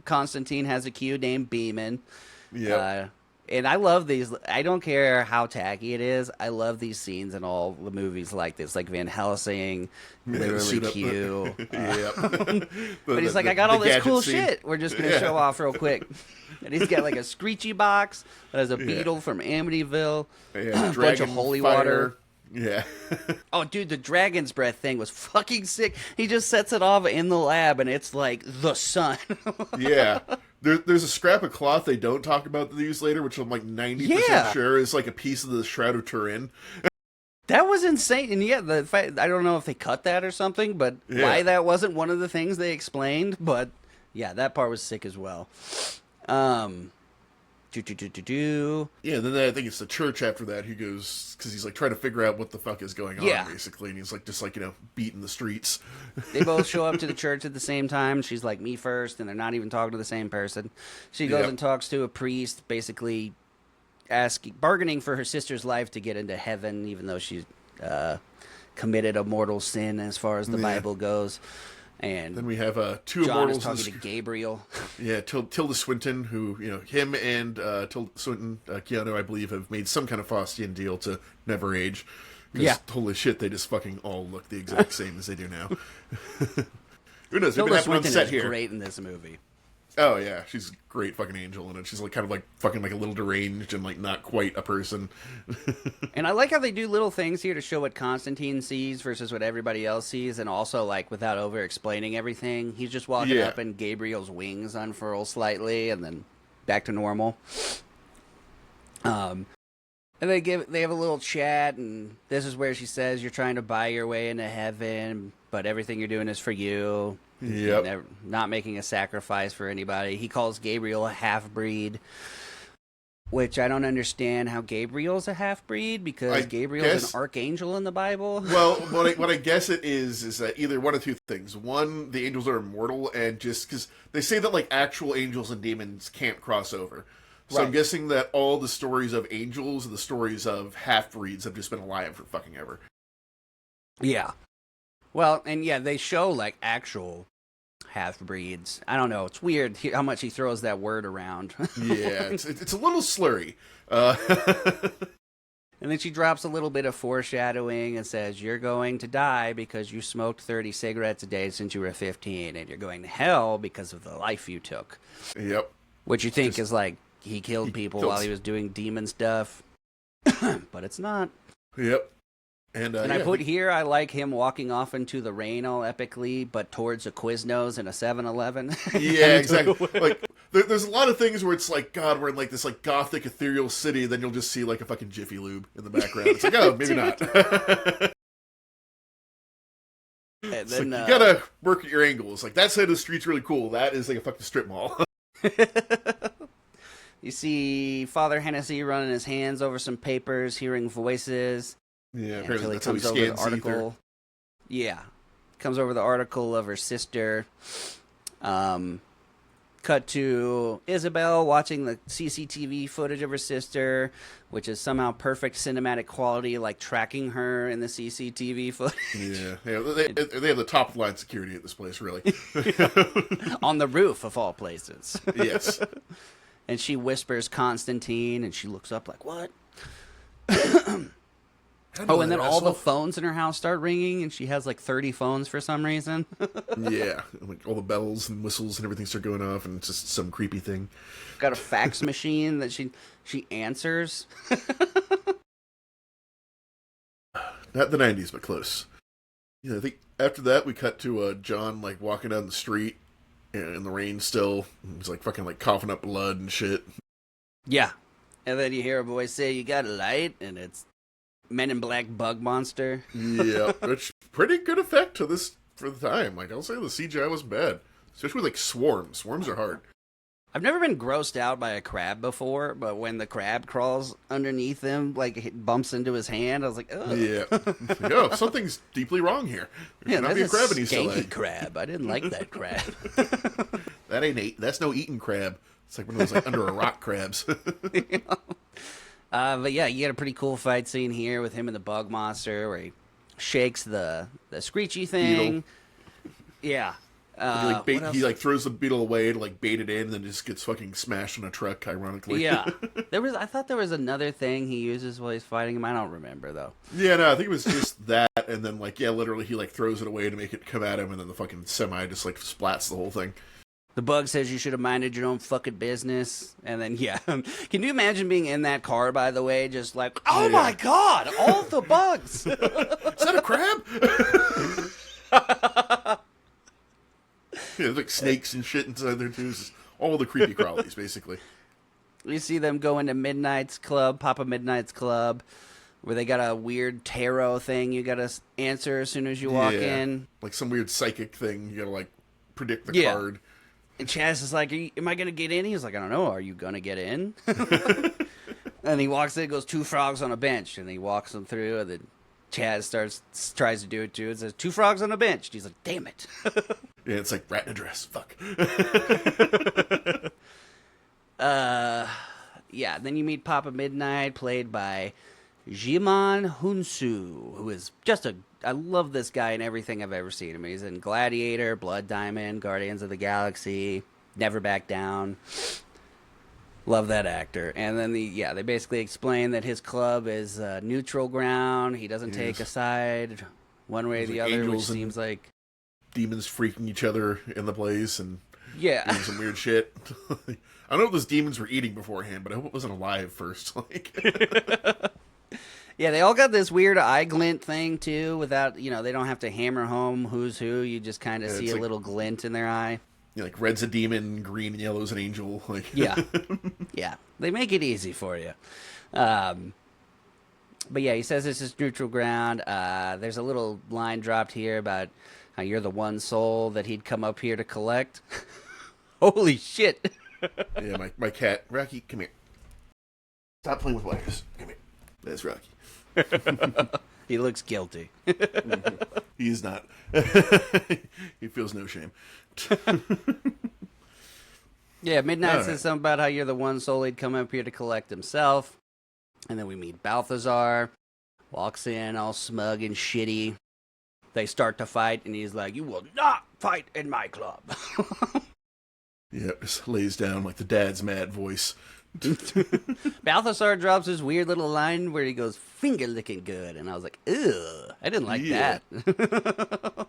A: Constantine has a Q named Beeman.
B: Yeah.
A: And I love these. I don't care how tacky it is. I love these scenes in all the movies like this, like Van Helsing, literally Q. But he's like, I got all this cool shit. We're just going to show off real quick. And he's got like a screechy box that has a beetle from Amityville, a bunch of holy water.
B: Yeah.
A: Oh, dude, the dragon's breath thing was fucking sick. He just sets it off in the lab, and it's like the sun.
B: Yeah. There's a scrap of cloth they don't talk about that they use later, which I'm like 90% sure is like a piece of the Shroud of Turin.
A: That was insane. And the fact, I don't know if they cut that or something, but why that wasn't one of the things they explained. But yeah, that part was sick as well. Yeah,
B: then I think it's the church after that. He goes, because he's like trying to figure out what the fuck is going on, basically. And he's like, just like, beating the streets.
A: They both show up to the church at the same time. She's like, me first, and they're not even talking to the same person. She goes and talks to a priest, basically bargaining for her sister's life to get into heaven, even though she's committed a mortal sin as far as the Bible goes. And
B: then we have two
A: John
B: immortals.
A: Is talking to Gabriel.
B: Yeah, Tilda Swinton, who, him and Tilda Swinton, Keanu, I believe, have made some kind of Faustian deal to never age. Because holy shit, they just fucking all look the exact same as they do now. Who knows?
A: Tilda Swinton is great in this movie.
B: Oh, yeah. She's a great fucking angel in it. She's like kind of like fucking like a little deranged and like not quite a person.
A: And I like how they do little things here to show what Constantine sees versus what everybody else sees, and also like without over explaining everything. He's just walking up and Gabriel's wings unfurl slightly and then back to normal. And they have a little chat, and this is where she says, you're trying to buy your way into heaven, but everything you're doing is for you.
B: Yep.
A: Not making a sacrifice for anybody. He calls Gabriel a half-breed, which I don't understand how Gabriel's a half-breed, because Gabriel's an archangel in the Bible.
B: Well, what I guess it is that either one of two things. One, the angels are immortal, and just because they say that like actual angels and demons can't cross over. So I'm guessing that all the stories of angels and the stories of half-breeds have just been alive for fucking ever.
A: Yeah. Well, and yeah, they show like actual half-breeds. I don't know. It's weird how much he throws that word around.
B: Yeah, it's a little slurry.
A: And then she drops a little bit of foreshadowing and says, you're going to die because you smoked 30 cigarettes a day since you were 15, and you're going to hell because of the life you took.
B: Yep.
A: Which you think is like he killed people while he was doing demon stuff. But it's not.
B: Yep. And
A: I put here, I like him walking off into the rain all epically, but towards a Quiznos and a 7-Eleven.
B: Yeah, exactly. Like, there's a lot of things where it's like, God, we're in like this like gothic ethereal city, then you'll just see like a fucking Jiffy Lube in the background. It's like, oh, maybe not.
A: And then,
B: like, you gotta work at your angles. Like, that side of the street's really cool. That is like a fucking strip mall.
A: You see Father Hennessy running his hands over some papers, hearing voices.
B: Yeah,
A: until he comes over the article. Yeah, comes over the article of her sister. Cut to Isabel watching the CCTV footage of her sister, which is somehow perfect cinematic quality, like tracking her in the CCTV footage.
B: Yeah, they have the top line security at this place, really.
A: On the roof of all places.
B: Yes.
A: And she whispers Constantine, and she looks up like, what? Oh, and then all the phones in her house start ringing, and she has like 30 phones for some reason.
B: Yeah, like all the bells and whistles and everything start going off, and it's just some creepy thing.
A: Got a fax machine that she answers.
B: Not the 90s, but close. Yeah, I think after that we cut to John like walking down the street in the rain still. He's like fucking like coughing up blood and shit.
A: Yeah, and then you hear a voice say, "You got a light," and it's Men in Black bug monster.
B: Yeah, which pretty good effect to this for the time. Like, I'll say the CGI was bad, especially with like swarms. Swarms are hard.
A: I've never been grossed out by a crab before, but when the crab crawls underneath him, like it bumps into his hand, I was like, ugh.
B: Yeah. Oh, something's deeply wrong here. There should not be a crab in East LA.
A: Skanky crab. I didn't like that crab.
B: That's no eating crab. It's like one of those like under a rock crabs.
A: But yeah, you get a pretty cool fight scene here with him and the bug monster where he shakes the screechy thing. Beetle. Yeah.
B: He throws the beetle away to like bait it in, and then just gets fucking smashed on a truck. Ironically,
A: yeah. I thought there was another thing he uses while he's fighting him. I don't remember though.
B: Yeah, no, I think it was just that, and then like literally he like throws it away to make it come at him, and then the fucking semi just like splats the whole thing.
A: The bug says you should have minded your own fucking business. And then, yeah. Can you imagine being in that car, by the way, just like, oh my God, all the bugs.
B: Is that a crab? Yeah, there's like snakes and shit inside there, too. All the creepy crawlies, basically.
A: You see them go into Papa Midnight's Club, where they got a weird tarot thing you got to answer as soon as you walk in. Like
B: some weird psychic thing. You got to, like, predict the card.
A: And Chaz is like, am I going to get in? He's like, I don't know. Are you going to get in? And he walks in, goes, 2 frogs on a bench. And he walks them through, and then Chaz tries to do it too. It says, 2 frogs on a bench. And he's like, damn it.
B: Yeah, it's like rat in a dress. Fuck.
A: Yeah, then you meet Papa Midnight, played by Jimon Hunsu, who is just I love this guy in everything I've ever seen him. He's in Gladiator, Blood Diamond, Guardians of the Galaxy, Never Back Down. Love that actor. And then they basically explain that his club is neutral ground. He doesn't take a side one way or the other, which seems like
B: demons freaking each other in the place and
A: doing
B: some weird shit. I don't know what those demons were eating beforehand, but I hope it wasn't alive first.
A: Yeah, they all got this weird eye glint thing, too, without, they don't have to hammer home who's who. You just kind of see a little glint in their eye.
B: Yeah, like red's a demon, green and yellow's an angel. Like
A: Yeah. Yeah. They make it easy for you. But yeah, he says this is neutral ground. There's a little line dropped here about how you're the one soul that he'd come up here to collect. Holy shit.
B: Yeah, my cat. Rocky, come here. Stop playing with wires. Come here. That's Rocky.
A: He looks guilty.
B: He's not. He feels no shame.
A: Yeah, Midnight
B: All
A: says
B: right.
A: something about how you're the one soul he'd come up here to collect himself. And then we meet Balthazar. Walks in all smug and shitty. They start to fight, and he's like, "You will not fight in my club."
B: Yeah, just lays down like the dad's mad voice.
A: Balthazar drops his weird little line where he goes, "Finger licking good," and I was like, "Ugh, I didn't like
B: Yeah.
A: that."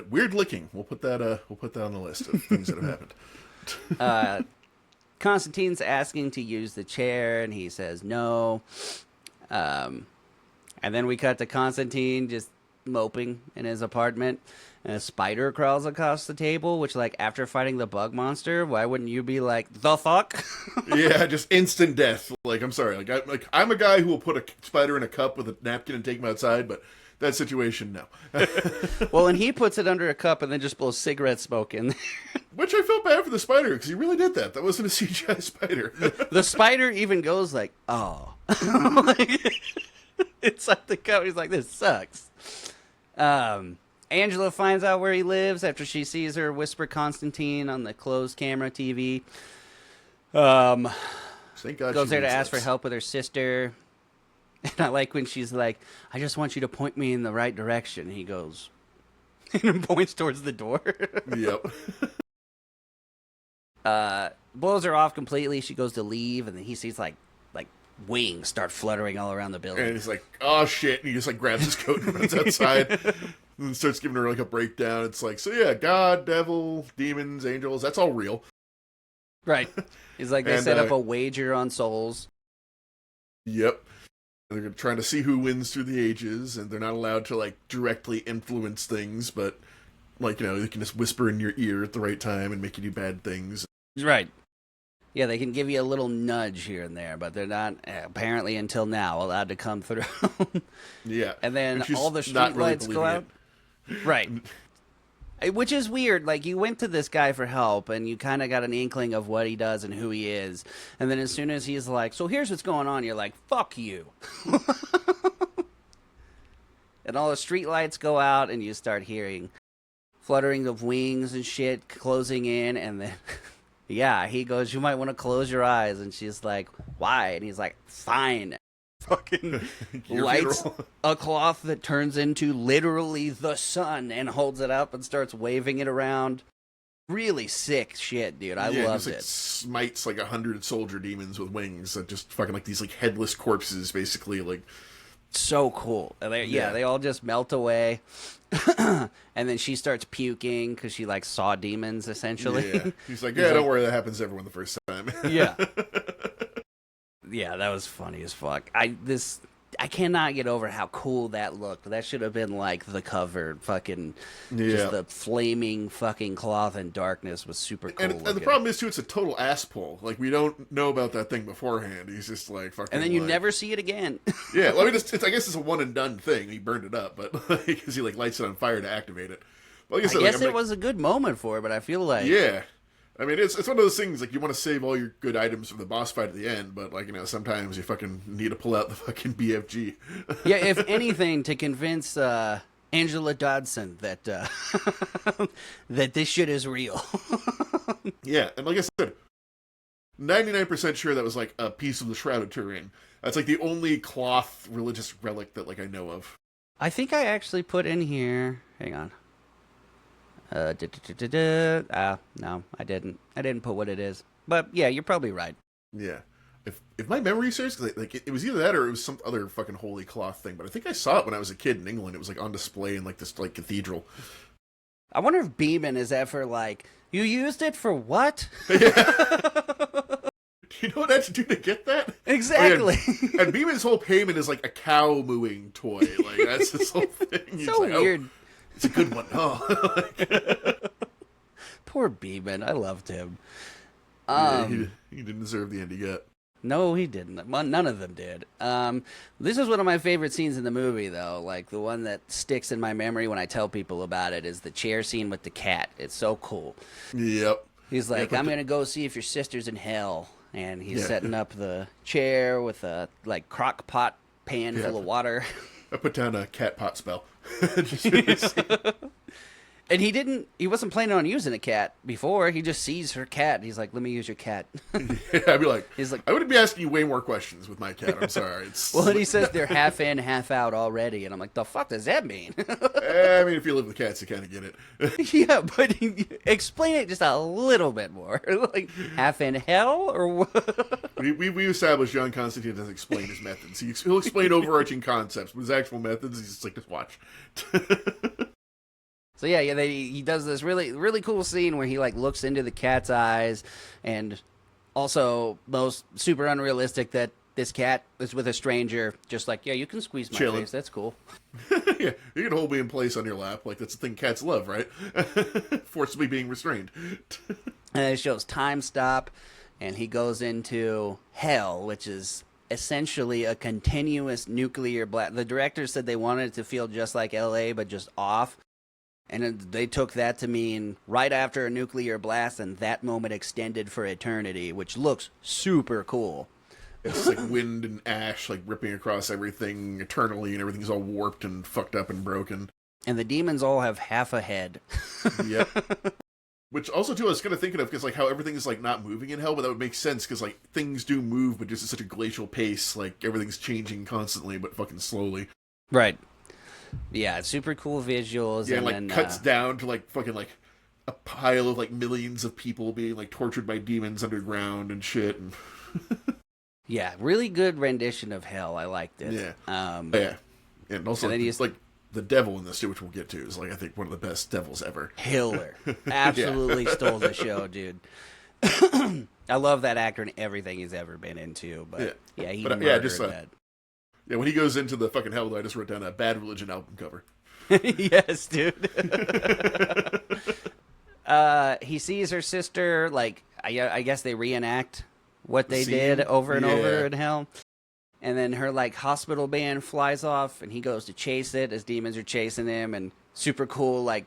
B: Weird licking. We'll put that on the list of things that have happened.
A: Constantine's asking to use the chair, and he says no. And then we cut to Constantine just moping in his apartment, and a spider crawls across the table, which, like, after fighting the bug monster, why wouldn't you be like, the fuck?
B: Yeah, just instant death. Like, I'm sorry. I'm a guy who will put a spider in a cup with a napkin and take him outside, but that situation, no.
A: Well, and he puts it under a cup and then just blows cigarette smoke in there.
B: Which I felt bad for the spider, because he really did that. That wasn't a CGI spider.
A: The spider even goes like, oh. Like, inside the cup, he's like, this sucks. Angela finds out where he lives after she sees her whisper Constantine on the closed camera TV.
B: Thank God
A: Goes
B: she
A: there to
B: reads
A: ask for
B: this.
A: help with her sister. And I like when she's like, I just want you to point me in the right direction. And he goes, and points towards the door.
B: Yep.
A: Blows her off completely. She goes to leave, and then he sees like wings start fluttering all around the building.
B: And he's like, oh shit, and he just like grabs his coat and runs outside. And starts giving her like a breakdown. It's like, so yeah, God, devil, demons, angels, that's all real.
A: Right. He's like, they
B: And,
A: set up a wager on souls.
B: Yep. And they're trying to see who wins through the ages, and they're not allowed to like directly influence things, but like, you know, they can just whisper in your ear at the right time and make you do bad things.
A: Right. Yeah, they can give you a little nudge here and there, but they're not, apparently until now, allowed to come through.
B: Yeah.
A: And then
B: she's
A: all the
B: not
A: street
B: really
A: lights go
B: believing
A: out. Right. Which is weird. Like, you went to this guy for help, and you kind of got an inkling of what he does and who he is. And then as soon as he's like, so here's what's going on, you're like, fuck you. And all the street lights go out, and you start hearing fluttering of wings and shit closing in, and then... Yeah, he goes, you might want to close your eyes. And she's like, why? And he's like, fine. Fucking lights a cloth that turns into literally the sun and holds it up and starts waving it around. Really sick shit, dude. I loved
B: just, like,
A: it.
B: Smites like 100 soldier demons with wings that just fucking like these like headless corpses, basically. Like,
A: So cool. And they all just melt away. And then she starts puking because she like saw demons essentially.
B: yeah. He's like, yeah, don't worry, that happens to everyone the first time.
A: Yeah. Yeah, that was funny as fuck. I cannot get over how cool that looked. That should have been like the cover. Fucking just the flaming fucking cloth and darkness was super cool.
B: And the problem is too, it's a total ass pull. Like, we don't know about that thing beforehand. He's just like fucking.
A: And then you
B: like,
A: never see it again.
B: Yeah, well, I mean, I guess it's a one and done thing. He burned it up, but because he like lights it on fire to activate it. Well, like I said,
A: guess it was a good moment for it, but I feel like
B: yeah. I mean, it's one of those things, like, you want to save all your good items for the boss fight at the end, but, like, you know, sometimes you fucking need to pull out the fucking BFG.
A: Yeah, if anything, to convince Angela Dodson that that this shit is real.
B: Yeah, and like I said, 99% sure that was, like, a piece of the Shroud of Turin. That's, like, the only cloth religious relic that, like, I know of.
A: I think I actually put in here... Hang on. No, I didn't. I didn't put what it is. But yeah, you're probably right.
B: Yeah. If my memory serves, cause like it was either that or it was some other fucking holy cloth thing. But I think I saw it when I was a kid in England. It was like on display in like this like cathedral.
A: I wonder if Beeman is ever like, you used it for what?
B: Yeah. Do you know what I had to do to get that?
A: Exactly.
B: Oh, yeah. And Beeman's whole payment is like a cow mooing toy. Like, that's his whole thing. He's
A: So
B: like,
A: weird.
B: Oh, it's a good one. Oh.
A: Poor Beeman. I loved him.
B: Yeah, he didn't deserve the end he got.
A: No, he didn't. None of them did. This is one of my favorite scenes in the movie, though. Like, the one that sticks in my memory when I tell people about it is the chair scene with the cat. It's so cool.
B: Yep.
A: He's like,
B: Yeah,
A: I'm going to go see if your sister's in hell. And he's setting up the chair with a, like, crock pot pan full of water.
B: I put down a cat pot spell.
A: And he wasn't planning on using a cat before. He just sees her cat. And he's like, let me use your cat.
B: Yeah, I'd be like,
A: he's like,
B: I wouldn't be asking you way more questions with my cat. I'm sorry.
A: Well, and he says they're half in, half out already. And I'm like, the fuck does that mean?
B: I mean, if you live with cats, you kind of get it.
A: Yeah, but explain it just a little bit more. Like, half in hell or what?
B: We established John Constantine doesn't explain his methods. He'll explain overarching concepts, but his actual methods, he's just like, just watch.
A: So yeah, he does this really, really cool scene where he like looks into the cat's eyes, and also most super unrealistic that this cat is with a stranger, just like, yeah, you can squeeze my
B: Chilling.
A: face, that's cool.
B: Yeah, you can hold me in place on your lap, like that's the thing cats love, right? Forcibly being restrained.
A: And it shows time stop, and he goes into hell, which is essentially a continuous nuclear blast. The director said they wanted it to feel just like LA, but just off. And they took that to mean right after a nuclear blast, and that moment extended for eternity, which looks super cool.
B: It's like wind and ash, like ripping across everything eternally, and everything's all warped and fucked up and broken.
A: And the demons all have half a head.
B: Yep. Which also, too, I was kind of thinking of, because like how everything is like not moving in hell, but that would make sense, because like things do move, but just at such a glacial pace, like everything's changing constantly, but fucking slowly.
A: Right. Yeah, it's super cool visuals.
B: Yeah,
A: and
B: like
A: then,
B: cuts down to like fucking like a pile of like millions of people being like tortured by demons underground and shit. And
A: yeah, really good rendition of hell. I liked it.
B: Yeah. Yeah. And also,
A: and then
B: it's like the devil in this too, which we'll get to, is like I think one of the best devils ever.
A: Hiller. Absolutely stole the show, dude. I love that actor and everything he's ever been into, but he murdered that.
B: Yeah, when he goes into the fucking hell, I just wrote down a Bad Religion album cover.
A: Yes, dude. He sees her sister, like, I guess they reenact what they did over and over in hell. And then her, like, hospital band flies off, and he goes to chase it as demons are chasing him, and super cool, like,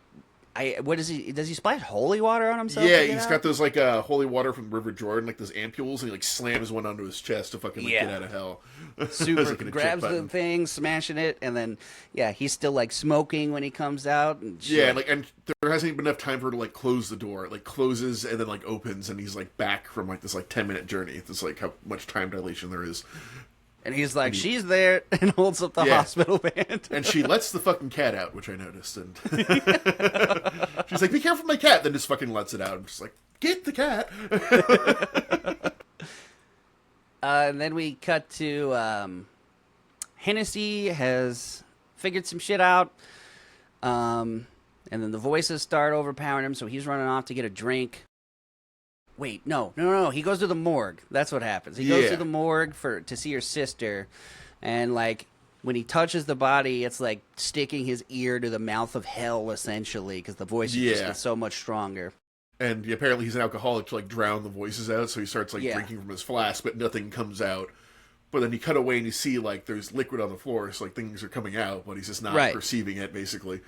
A: does he splash holy water on himself?
B: Yeah, he's got those, like, holy water from River Jordan, like those ampules, and he, like, slams one onto his chest to fucking, like, get out of hell.
A: Super, grabs the thing, smashing it, and then, he's still, like, smoking when he comes out. And shit.
B: And there hasn't even been enough time for her to, like, close the door. It, like, closes and then, like, opens, and he's, like, back from, like, this, like, 10-minute journey. It's, like, how much time dilation there is.
A: And he's like, she's there, and holds up the hospital band.
B: And she lets the fucking cat out, which I noticed. And she's like, be careful, my cat. Then just fucking lets it out. I'm just like, get the cat.
A: And then we cut to Hennessy has figured some shit out. And then the voices start overpowering him, so he's running off to get a drink. Wait, no. He goes to the morgue. That's what happens. He goes to the morgue to see her sister, and like when he touches the body, it's like sticking his ear to the mouth of hell, essentially, because the voices just get so much stronger.
B: And apparently he's an alcoholic to like drown the voices out, so he starts like drinking from his flask, but nothing comes out. But then you cut away and you see like there's liquid on the floor, so like things are coming out, but he's just not perceiving it, basically.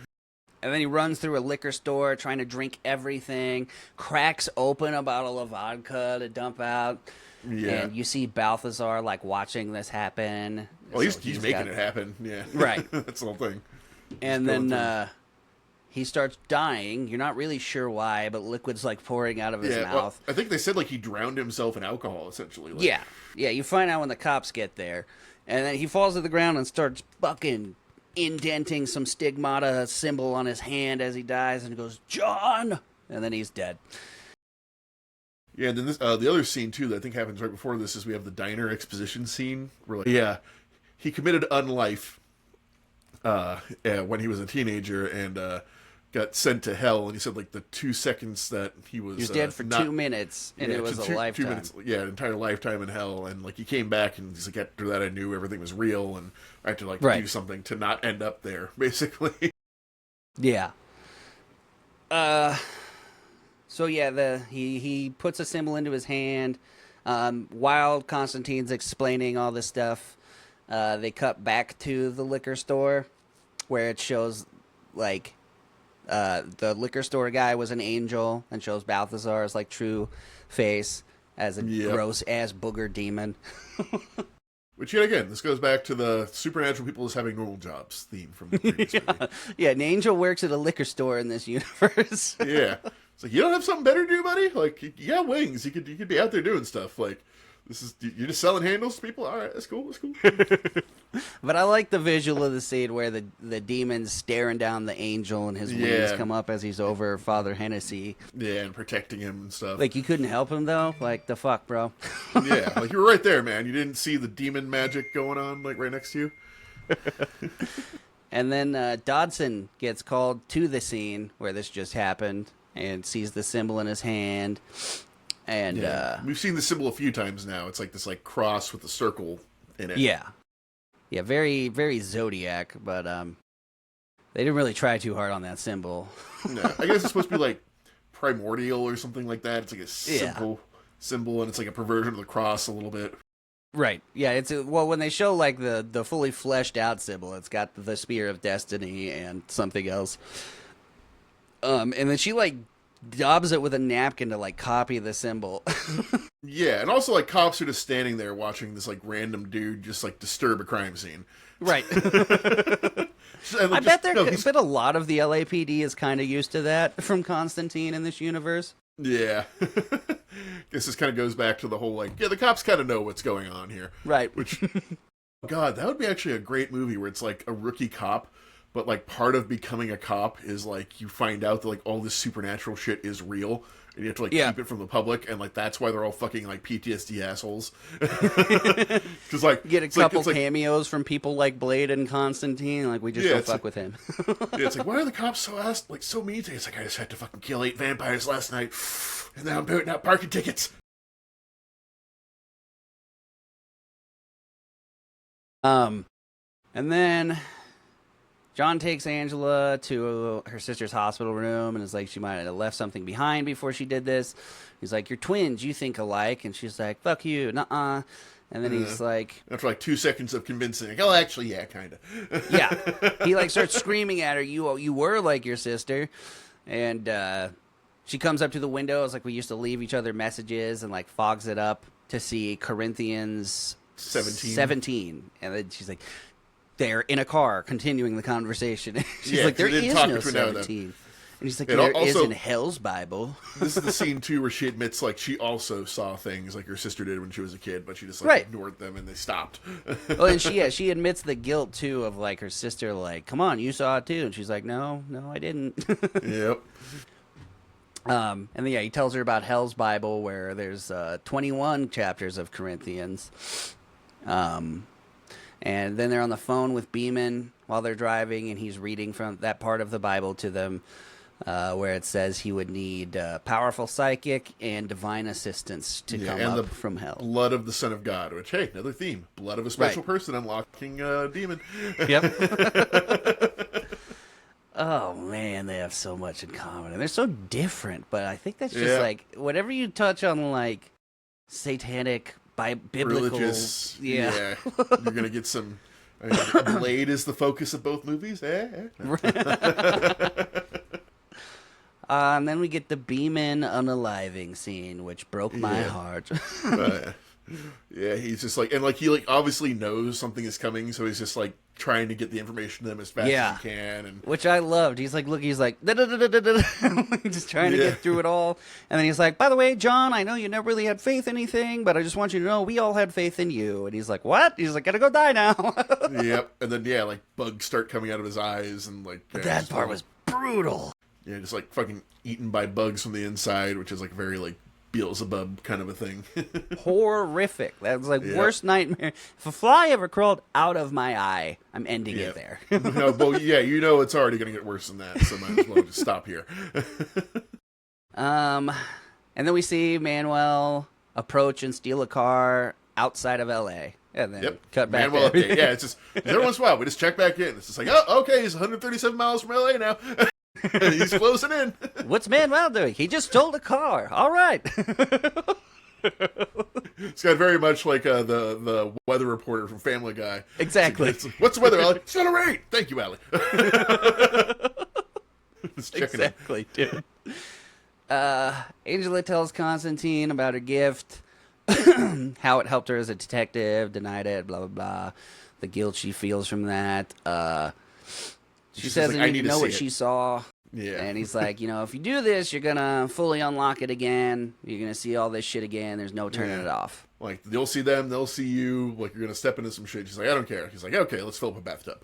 A: And then he runs through a liquor store trying to drink everything, cracks open a bottle of vodka to dump out. Yeah. And you see Balthazar, like, watching this happen.
B: Well, he's making it happen, yeah.
A: Right.
B: That's the whole thing.
A: And then he starts dying. You're not really sure why, but liquid's, like, pouring out of his mouth.
B: Well, I think they said, like, he drowned himself in alcohol, essentially. Like.
A: Yeah. Yeah, you find out when the cops get there. And then he falls to the ground and starts fucking indenting some stigmata symbol on his hand as he dies, and he goes, John! And then he's dead.
B: Yeah, and then this, the other scene, too, that I think happens right before this is we have the diner exposition scene. Where, like, he committed unlife when he was a teenager and got sent to hell, and he said, like, the 2 seconds that he was
A: dead for 2 minutes, and it was a lifetime.
B: 2 minutes, an entire lifetime in hell, and, like, he came back, and he's like, after that I knew everything was real, and I had to, like, do something to not end up there, basically.
A: Yeah. So, he puts a symbol into his hand. While Constantine's explaining all this stuff, they cut back to the liquor store, where it shows, like, the liquor store guy was an angel, and shows Balthazar's like true face as a gross ass booger demon.
B: Which, yet again, this goes back to the supernatural people just having normal jobs theme from the previous movie.
A: Yeah, an angel works at a liquor store in this universe.
B: Yeah. It's like, you don't have something better to do, buddy? Like, you got wings. You could be out there doing stuff. Like, you're just selling handles to people? All right, that's cool.
A: But I like the visual of the scene where the demon's staring down the angel and his wings come up as he's over Father Hennessy.
B: Yeah, and protecting him and stuff.
A: Like, you couldn't help him, though? Like, the fuck, bro?
B: Yeah, like, you were right there, man. You didn't see the demon magic going on, like, right next to you?
A: And then Dodson gets called to the scene where this just happened and sees the symbol in his hand. And
B: we've seen the symbol a few times now. It's like this like cross with a circle in it.
A: Yeah, very very Zodiac, but they didn't really try too hard on that symbol.
B: No, I guess it's supposed to be like primordial or something like that. It's like a simple symbol, and it's like a perversion of the cross a little bit.
A: Right. Yeah. It's well, when they show like the fully fleshed out symbol, it's got the spear of destiny and something else. And then she like daubs it with a napkin to like copy the symbol.
B: Yeah, and also like cops are just standing there watching this like random dude just like disturb a crime scene.
A: Right. I bet a lot of the LAPD is kind of used to that from Constantine in this universe.
B: Yeah. Guess this kind of goes back to the whole like, the cops kind of know what's going on here.
A: Right.
B: Which, God, that would be actually a great movie where it's like a rookie cop, but like part of becoming a cop is like you find out that like all this supernatural shit is real, and you have to like keep it from the public, and like that's why they're all fucking like PTSD assholes. Because like
A: you get a couple cameos from people like Blade and Constantine, like we just don't fuck with him.
B: Yeah, it's like, why are the cops so mean today? It's like, I just had to fucking kill 8 vampires last night, and now I'm putting out parking tickets.
A: And then John takes Angela to her sister's hospital room and is like, she might have left something behind before she did this. He's like, you're twins, you think alike. And she's like, fuck you, nuh-uh. And then he's like...
B: After like 2 seconds of convincing, like, oh, actually, yeah, kind of.
A: Yeah. He like starts screaming at her, you were like your sister. And she comes up to the window. It's like we used to leave each other messages and like fogs it up to see Corinthians 17. And then she's like... They're in a car continuing the conversation. She's like, there is no 17. And he's like, there is in Hell's Bible.
B: This is the scene, too, where she admits, like, she also saw things like her sister did when she was a kid, but she just, like, ignored them and they stopped.
A: Well, and she admits the guilt, too, of, like, her sister, like, come on, you saw it, too. And she's like, no, I didn't.
B: Yep.
A: And then, he tells her about Hell's Bible, where there's 21 chapters of Corinthians. And then they're on the phone with Beeman while they're driving, and he's reading from that part of the Bible to them where it says he would need powerful psychic and divine assistance to come up from hell.
B: Blood of the Son of God, which, hey, another theme. Blood of a special person unlocking a demon.
A: Yep. Oh, man, they have so much in common. And they're so different, but I think that's just like, whatever you touch on, like, satanic... by biblical,
B: religious, you're gonna get some. I mean, Blade is the focus of both movies,
A: And then we get the Beeman unaliving scene, which broke my heart.
B: Yeah, he's just like, and like he like obviously knows something is coming, so he's just like trying to get the information to them as fast as he can, and
A: which I loved. He's like, he's like, just trying to get through it all, and then he's like, by the way, John, I know you never really had faith in anything, but I just want you to know we all had faith in you. And he's like, what? He's like, gotta go die now.
B: Yep, and then like bugs start coming out of his eyes, and like
A: that part was brutal.
B: Yeah, just like fucking eaten by bugs from the inside, which is like very like Beelzebub kind of a thing.
A: Horrific. That was like worst nightmare. If a fly ever crawled out of my eye, I'm ending it there.
B: No, well, you know it's already going to get worse than that, so might as well just stop here.
A: And then we see Manuel approach and steal a car outside of L.A. And then cut back.
B: Manuel update. Yeah, it's just every once in a while we just check back in. It's just like, oh, okay, he's 137 miles from L.A. now. He's closing in.
A: What's Manuel doing? He just stole a car. All right.
B: It's got very much like the weather reporter from Family Guy.
A: Exactly.
B: It's like, what's the weather, Allie? It's gonna rain. Thank you, Allie. Just checking
A: dude. Angela tells Constantine about her gift. how it helped her as a detective, denied it, blah, blah, blah. The guilt she feels from that. She says
B: like,
A: I need to know what she saw.
B: Yeah.
A: And he's like, if you do this, you're going to fully unlock it again. You're going to see all this shit again. There's no turning it off.
B: Like, you'll see them, they'll see you. Like, you're going to step into some shit. She's like, I don't care. He's like, okay, let's fill up a bathtub.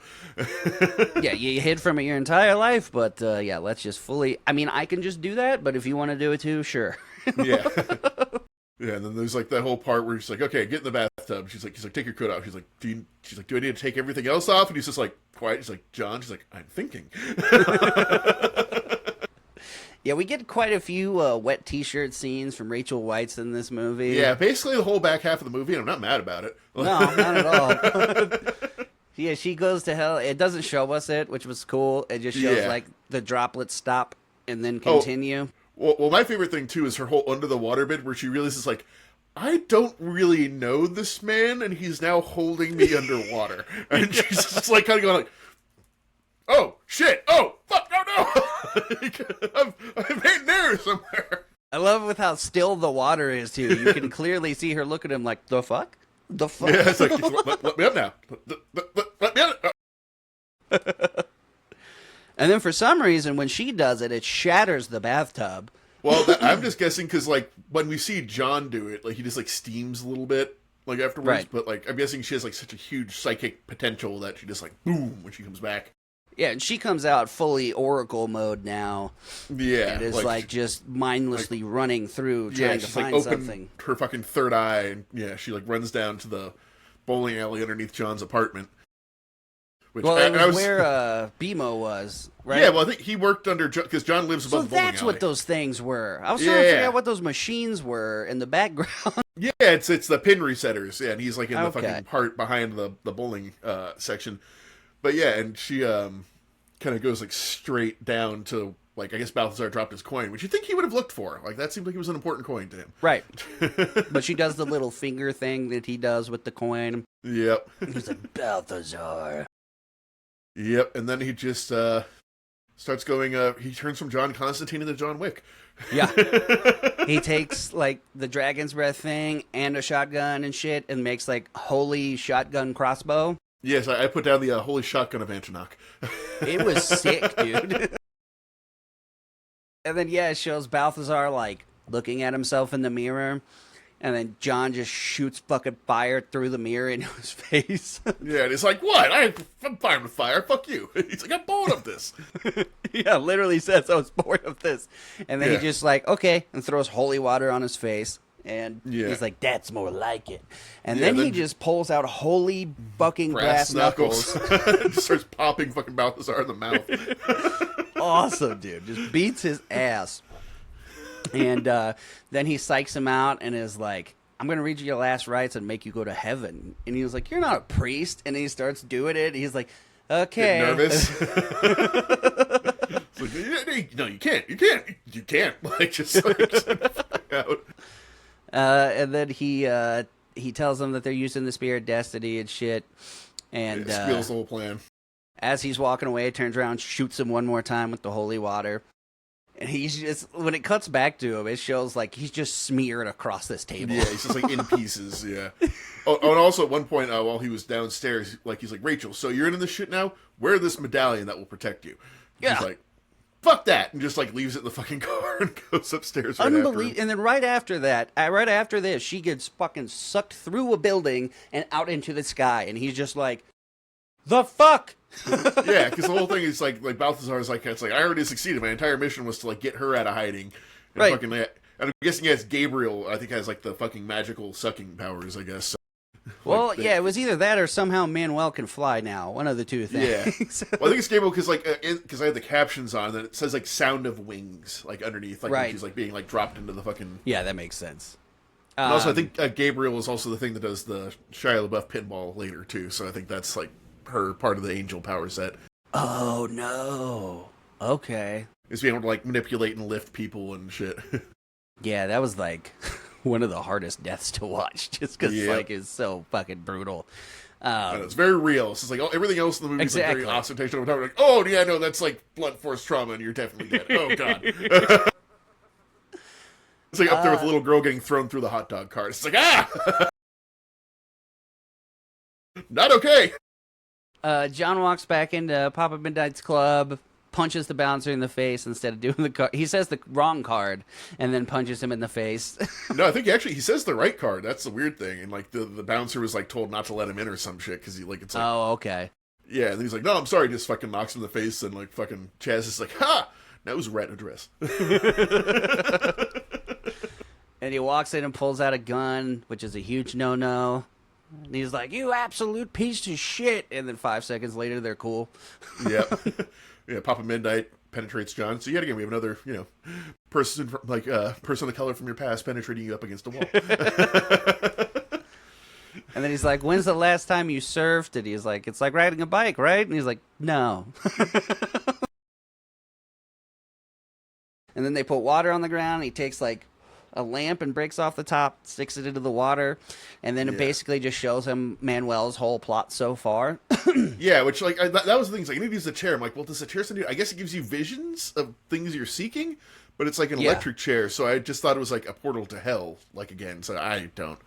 A: Yeah, you hid from it your entire life, but yeah, let's just fully... I mean, I can just do that, but if you want to do it too, sure.
B: Yeah. Yeah, and then there's like that whole part where she's like, okay, get in the bathtub. He's like, take your coat off. She's like, do I need to take everything else off? And he's just like, quiet. He's like, John. She's like, I'm thinking.
A: Yeah, we get quite a few wet t-shirt scenes from Rachel Weisz in this movie.
B: Yeah, basically the whole back half of the movie, and I'm not mad about it.
A: No, not at all. Yeah, she goes to hell. It doesn't show us it, which was cool. It just shows like the droplets stop and then continue.
B: Well, my favorite thing too is her whole under the water bit where she realizes like, I don't really know this man, and he's now holding me underwater, and she's just like kind of going like, oh shit, oh fuck, no, I'm in there somewhere.
A: I love with how still the water is too. You can clearly see her look at him like, the fuck? The fuck?
B: Yeah, it's like, let me up now. Let me up.
A: And then for some reason, when she does it, it shatters the bathtub.
B: Well, I'm just guessing because, like, when we see John do it, like, he just, like, steams a little bit, like, afterwards.
A: Right.
B: But, like, I'm guessing she has, like, such a huge psychic potential that she just, like, boom, when she comes back.
A: Yeah, and she comes out fully Oracle mode now.
B: Yeah.
A: And is, like just mindlessly running through trying to find
B: like,
A: something.
B: Her fucking third eye, and, yeah, she, like, runs down to the bowling alley underneath John's apartment. Which,
A: well, it was where BMO was, right?
B: Yeah, well, I think he worked under... Because John lives above the bowling alley.
A: So that's what those things were. I was trying to figure out what those machines were in the background.
B: Yeah, it's the pin resetters. Yeah, and he's, like, in the fucking part behind the bowling section. But, yeah, and she kind of goes, like, straight down to... Like, I guess Balthazar dropped his coin, which you think he would have looked for. Like, that seemed like it was an important coin to him.
A: Right. But she does the little finger thing that he does with the coin.
B: Yep.
A: He's like, Balthazar.
B: Yep, and then he just starts going, he turns from John Constantine into John Wick.
A: Yeah. He takes, like, the dragon's breath thing and a shotgun and shit and makes, like, holy shotgun crossbow.
B: Yes, I put down the holy shotgun of Antonok.
A: It was sick, dude. And then, yeah, it shows Balthazar, like, looking at himself in the mirror. And then John just shoots fucking fire through the mirror into his face.
B: Yeah, and he's like, what? I'm fine with fire. Fuck you. He's like, I'm bored of this.
A: Yeah, literally says, I was bored of this. And then he just like, okay, and throws holy water on his face. And he's like, that's more like it. And then he just pulls out holy fucking brass knuckles.
B: Just starts popping fucking Balthazar in the mouth.
A: Awesome, dude. Just beats his ass. And then he psychs him out and is like, I'm going to read you your last rites and make you go to heaven. And he was like, you're not a priest. And he starts doing it. He's like, okay.
B: Get nervous. Like, no, you can't. You can't. Like, just like, out.
A: And then he tells them that they're using the Spear of Destiny and shit. And
B: spills the whole plan.
A: As he's walking away, turns around, shoots him one more time with the holy water. And he's just, when it cuts back to him, it shows like he's just smeared across this table.
B: Yeah, he's just like in pieces, yeah. Oh, and also at one point while he was downstairs, like he's like, Rachel, so you're into this shit now? Wear this medallion that will protect you.
A: Yeah.
B: He's like, fuck that, and just like leaves it in the fucking car and goes upstairs right after him.
A: And then right after this, she gets fucking sucked through a building and out into the sky. And he's just like, the fuck?
B: Yeah, because the whole thing is like Balthazar's like, it's like, I already succeeded. My entire mission was to like get her out of hiding. And
A: right.
B: Fucking, and I'm guessing yes, Gabriel, I think has like the fucking magical sucking powers, I guess.
A: Well,
B: like,
A: yeah, it was either that or somehow Manuel can fly now. One of the two things.
B: Yeah. Well, I think it's Gabriel because like because I had the captions on and it says like sound of wings like underneath, like when she's like being like dropped into the fucking.
A: Yeah, that makes sense.
B: And also, I think Gabriel is also the thing that does the Shia LaBeouf pinball later too. So I think that's like her part of the angel power set.
A: Oh no! Okay.
B: Is being able to like manipulate and lift people and shit.
A: Yeah, that was like one of the hardest deaths to watch, just because like it's so fucking brutal.
B: It's very real. It's just like everything else in the movie is like very ostentatious. Like, oh yeah, no, that's like blunt force trauma, and you're definitely dead. Oh god. It's like up there with a little girl getting thrown through the hot dog cart. It's like, ah! Not okay!
A: John walks back into Papa Midnight's club, punches the bouncer in the face instead of doing the card. He says the wrong card and then punches him in the face.
B: No, I think he says the right card. That's the weird thing. And like the bouncer was like told not to let him in or some shit because it's like,
A: oh, okay.
B: Yeah, and then he's like, no, I'm sorry. He just fucking knocks him in the face and like fucking Chaz is like, ha! That was a rat in a dress.
A: And he walks in and pulls out a gun, which is a huge no-no. And he's like, you absolute piece of shit. And then 5 seconds later, they're cool.
B: Yep. Yeah, Papa Midnight penetrates John. So yet again, we have another, person person of color from your past penetrating you up against a wall.
A: And then he's like, when's the last time you surfed? And he's like, it's like riding a bike, right? And he's like, no. And then they put water on the ground. He takes like a lamp and breaks off the top, sticks it into the water, and then it basically just shows him Manuel's whole plot so far.
B: Yeah, which like that was the thing. It's like, I need to use the chair. I'm like, well, does the chair send you? I guess it gives you visions of things you're seeking, but it's like an electric chair. So I just thought it was like a portal to hell. Like again, so I don't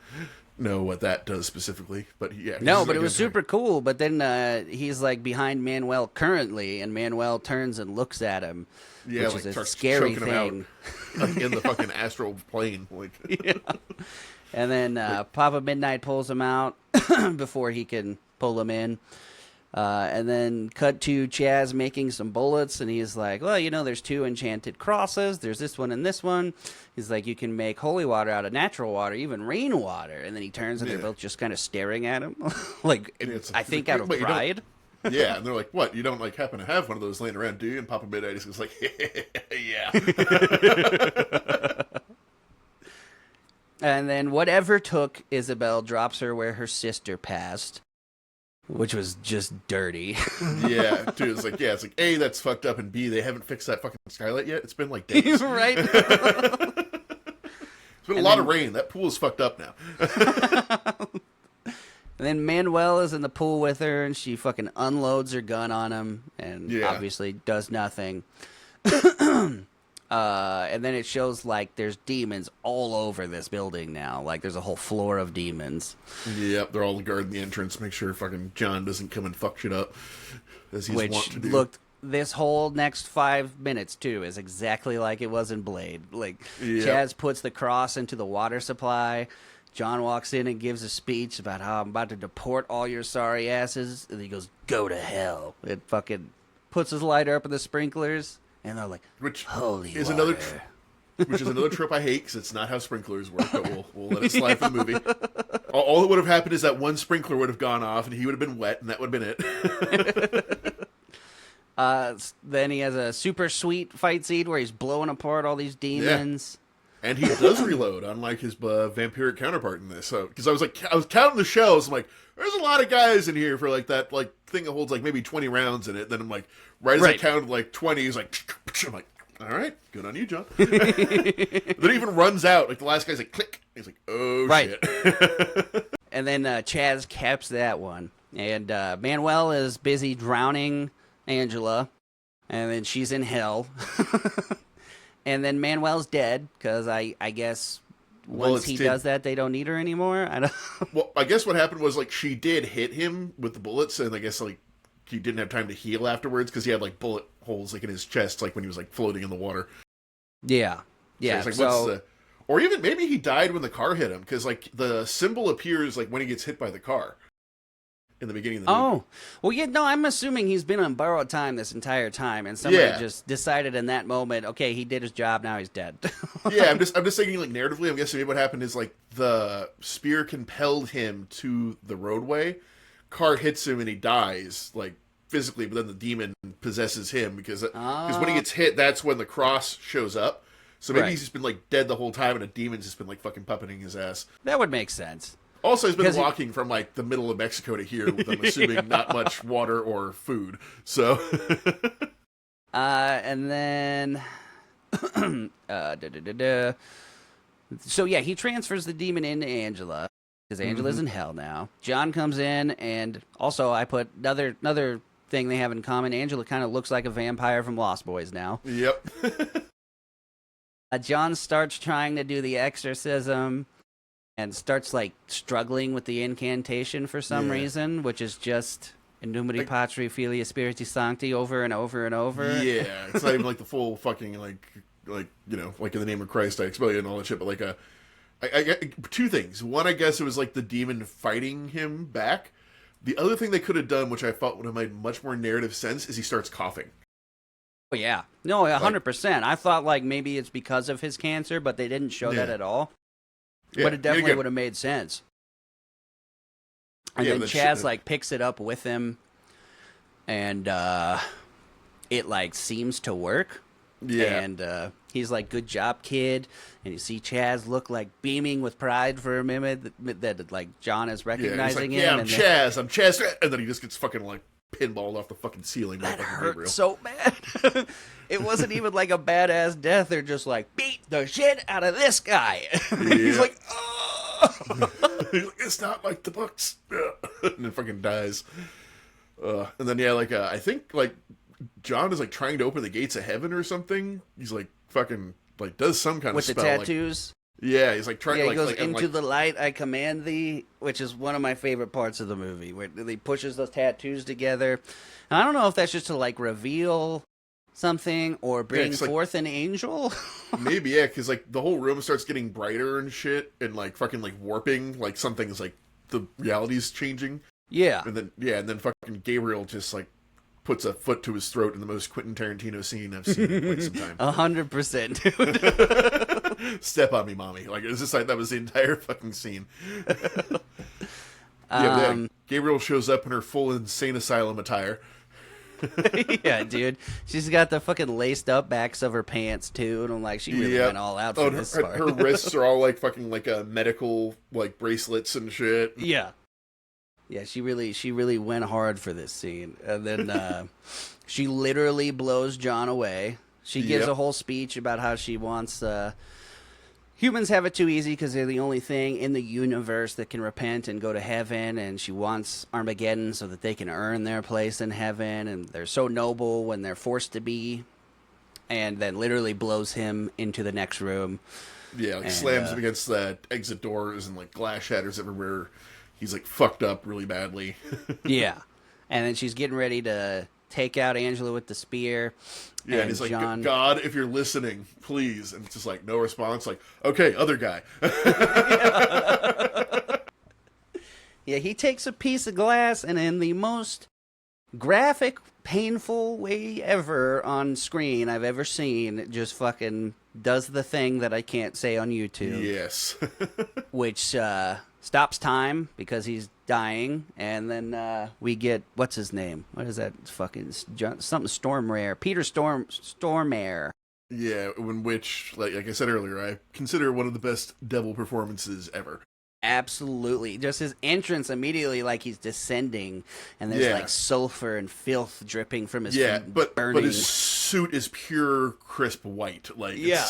B: know what that does specifically, but yeah.
A: No, but it was super cool. But then he's like behind Manuel currently, and Manuel turns and looks at him.
B: Yeah,
A: which
B: like
A: is a scary thing.
B: Like in the fucking astral plane. Like.
A: Yeah. And then Papa Midnight pulls him out before he can pull him in. And then cut to Chaz making some bullets, and he's like, well, there's 2 enchanted crosses. There's this one and this one. He's like, you can make holy water out of natural water, even rainwater. And then he turns, and they're both just kind of staring at him. Like, I think out of pride.
B: Yeah, and they're like, what, you don't like happen to have one of those laying around, do you? And Papa Midnight is like, yeah.
A: And then whatever took Isabel drops her where her sister passed, which was just dirty.
B: Yeah, dude, it's like, A, that's fucked up, and B, they haven't fixed that fucking skylight yet. It's been like days.
A: Right?
B: It's been a lot of rain. That pool is fucked up now.
A: And then Manuel is in the pool with her, and she fucking unloads her gun on him, and obviously does nothing. And then it shows, like, there's demons all over this building now. Like, there's a whole floor of demons.
B: Yep, they're all guarding the entrance, make sure fucking John doesn't come and fuck shit up, as he's wont to do.
A: Looked, this whole next 5 minutes, too, is exactly like it was in Blade. Like, Chaz puts the cross into the water supply. John walks in and gives a speech about how I'm about to deport all your sorry asses. And he goes, go to hell. It fucking puts his lighter up in the sprinklers. And they're like, holy
B: is
A: water.
B: Which is another trope I hate, because it's not how sprinklers work, but we'll let it slide for the movie. All that would have happened is that one sprinkler would have gone off, and he would have been wet, and that would have been
A: it. Then he has a super sweet fight scene where he's blowing apart all these demons.
B: Yeah. And he does reload, unlike his vampiric counterpart in this. So, because I was counting the shells, I'm like, there's a lot of guys in here for like that like thing that holds like maybe 20 rounds in it. Then I'm like, right as I counted like 20, he's like, I'm like, all right, good on you, John. Then he even runs out. Like the last guy's like, click. He's like, oh shit.
A: And then Chaz caps that one, and Manuel is busy drowning Angela, and then she's in hell. And then Manuel's dead, because I guess once he does that, they don't need her anymore.
B: Well, I guess what happened was, like, she did hit him with the bullets, and I guess, like, he didn't have time to heal afterwards, because he had, like, bullet holes, like, in his chest, like, when he was, like, floating in the water.
A: Yeah. Yeah,
B: or even, maybe he died when the car hit him, because, like, the symbol appears, like, when he gets hit by the car. In the beginning of the movie.
A: Oh, well, yeah, no, I'm assuming he's been on borrowed time this entire time, and somebody just decided in that moment, okay, he did his job, now he's dead.
B: Yeah, I'm just thinking, like, narratively, I'm guessing maybe what happened is, like, the spear compelled him to the roadway, car hits him, and he dies, like, physically, but then the demon possesses him, because when he gets hit, that's when the cross shows up, so maybe he's just been, like, dead the whole time, and a demon's just been, like, fucking puppeting his ass.
A: That would make sense.
B: Also, he's been walking from, like, the middle of Mexico to here with, I'm assuming, not much water or food. So.
A: And then. So, yeah, he transfers the demon into Angela, because Angela's in hell now. John comes in, and also I put another thing they have in common. Angela kind of looks like a vampire from Lost Boys now.
B: Yep.
A: John starts trying to do the exorcism and starts like struggling with the incantation for some reason, which is just In Numeri Patri Filii Spiritus Sancti over and over and over.
B: Yeah, it's not even like the full fucking like you know, like in the name of Christ I expel you and all that shit. But like I two things. One, I guess it was like the demon fighting him back. The other thing they could have done, which I thought would have made much more narrative sense, is he starts coughing.
A: Oh yeah, no, 100%. I thought like maybe it's because of his cancer, but they didn't show that at all.
B: Yeah,
A: but it definitely would have made sense. And then Chaz like picks it up with him, and it like seems to work.
B: Yeah.
A: And he's like, "Good job, kid." And you see Chaz look like beaming with pride for a minute that like John is recognizing him.
B: Yeah, I'm Chaz. I'm Chaz. And then he just gets fucking like pinballed off the fucking ceiling.
A: That hurt so bad. It wasn't even like a badass death. They're just like, beat the shit out of this guy. He's like, oh.
B: He's like, it's not like the books. And then fucking dies. And then I think like John is like trying to open the gates of heaven or something. He's like fucking like does some kind
A: of
B: spell.
A: With the tattoos?
B: Like, yeah, he's like trying to
A: he goes into the light I command thee, which is one of my favorite parts of the movie, where he pushes those tattoos together. And I don't know if that's just to like reveal something or bring forth an angel.
B: Maybe, yeah, because like the whole room starts getting brighter and shit, and like fucking like warping, like something's like the reality's changing.
A: Yeah.
B: And then fucking Gabriel just like puts a foot to his throat in the most Quentin Tarantino scene I've seen in quite some time.
A: 100%, dude.
B: Step on me, mommy. Like, it was just like, that was the entire fucking scene. Gabriel shows up in her full insane asylum attire.
A: Yeah, dude. She's got the fucking laced up backs of her pants, too. And I'm like, she really went all out for this part.
B: Her wrists are all like fucking like medical like bracelets and shit.
A: Yeah. Yeah, she really went hard for this scene. And then she literally blows John away. She gives a whole speech about how she wants humans have it too easy because they're the only thing in the universe that can repent and go to heaven, and she wants Armageddon so that they can earn their place in heaven, and they're so noble when they're forced to be, and then literally blows him into the next room.
B: Yeah, like slams him against the exit doors and like glass shatters everywhere. He's like fucked up really badly.
A: Yeah. And then she's getting ready to take out Angela with the spear.
B: Yeah, and he's like, God, if you're listening, please. And it's just like, no response. Like, okay, other guy.
A: Yeah, he takes a piece of glass and in the most graphic, painful way ever on screen I've ever seen, it just fucking does the thing that I can't say on YouTube.
B: Yes.
A: Which stops time because he's dying, and then we get, what's his name? What is that fucking something Stormare? Peter Stormare.
B: Yeah, in which, like I said earlier, I consider one of the best devil performances ever.
A: Absolutely. Just his entrance immediately, like he's descending, and there's like sulfur and filth dripping from his feet,
B: but
A: burning.
B: But his suit is pure crisp white. Like,
A: yeah.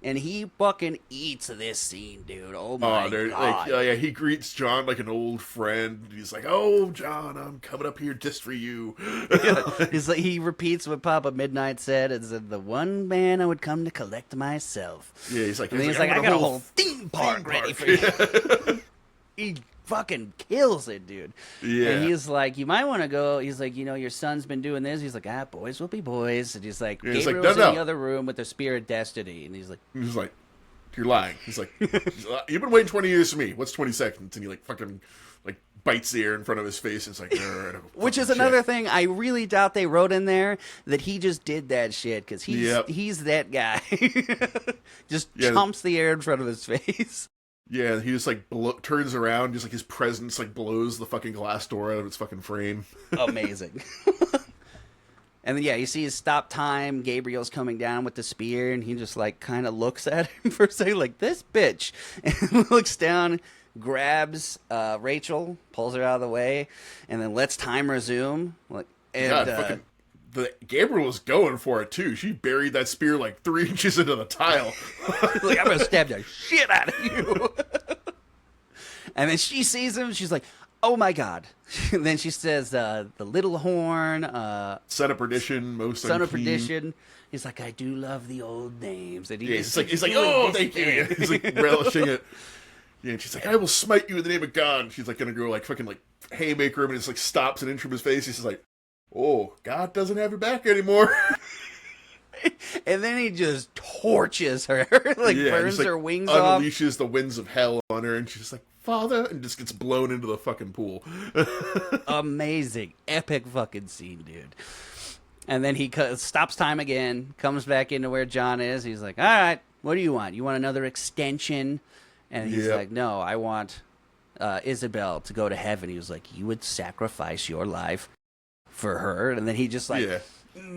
A: And he fucking eats this scene, dude. Oh my god!
B: Like, he greets John like an old friend. He's like, "Oh, John, I'm coming up here just for you."
A: He's like, he repeats what Papa Midnight said: "Is the one man I would come to collect myself."
B: Yeah, he's like,
A: I got a whole theme park ready for you. He fucking kills it, dude.
B: Yeah.
A: And he's like, you might want to go. He's like, your son's been doing this. He's like, boys will be boys. And he's like, Gabriel's in the other room with the spear of destiny. And he's like,
B: you're lying. He's like, you've been waiting 20 years for me. What's 20 seconds? And he like fucking like bites the air in front of his face. And it's like,
A: which is another thing I really doubt they wrote in there, that he just did that shit because he's that guy. Just chomps the air in front of his face.
B: Yeah, he just like turns around, just like his presence like blows the fucking glass door out of its fucking frame.
A: Amazing. And then you see his stop time. Gabriel's coming down with the spear, and he just like kind of looks at him for a second, like, this bitch, and looks down, grabs Rachel, pulls her out of the way, and then lets time resume. Like, and
B: Gabriel was going for it too. She buried that spear like 3 inches into the tile.
A: Like, I'm gonna stab the shit out of you. And then she sees him. She's like, oh my god. And then she says, the little horn,
B: Son of Perdition, most
A: Son of
B: unclean.
A: Perdition. He's like, I do love the old names. And
B: Yeah, he's like, oh, thank you. He's like relishing it. Yeah, and she's like, I will smite you in the name of God. And she's like gonna go like fucking like haymaker him, and just like stops an inch from his face. He's just like, oh, God doesn't have your back anymore.
A: And then he just torches her, like burns her wings off.
B: Unleashes the winds of hell on her, and she's just like, Father, and just gets blown into the fucking pool.
A: Amazing. Epic fucking scene, dude. And then he stops time again, comes back into where John is. He's like, all right, what do you want? You want another extension? And he's like, no, I want Isabel to go to heaven. He was like, you would sacrifice your life for her? And then he just like...
B: Yeah.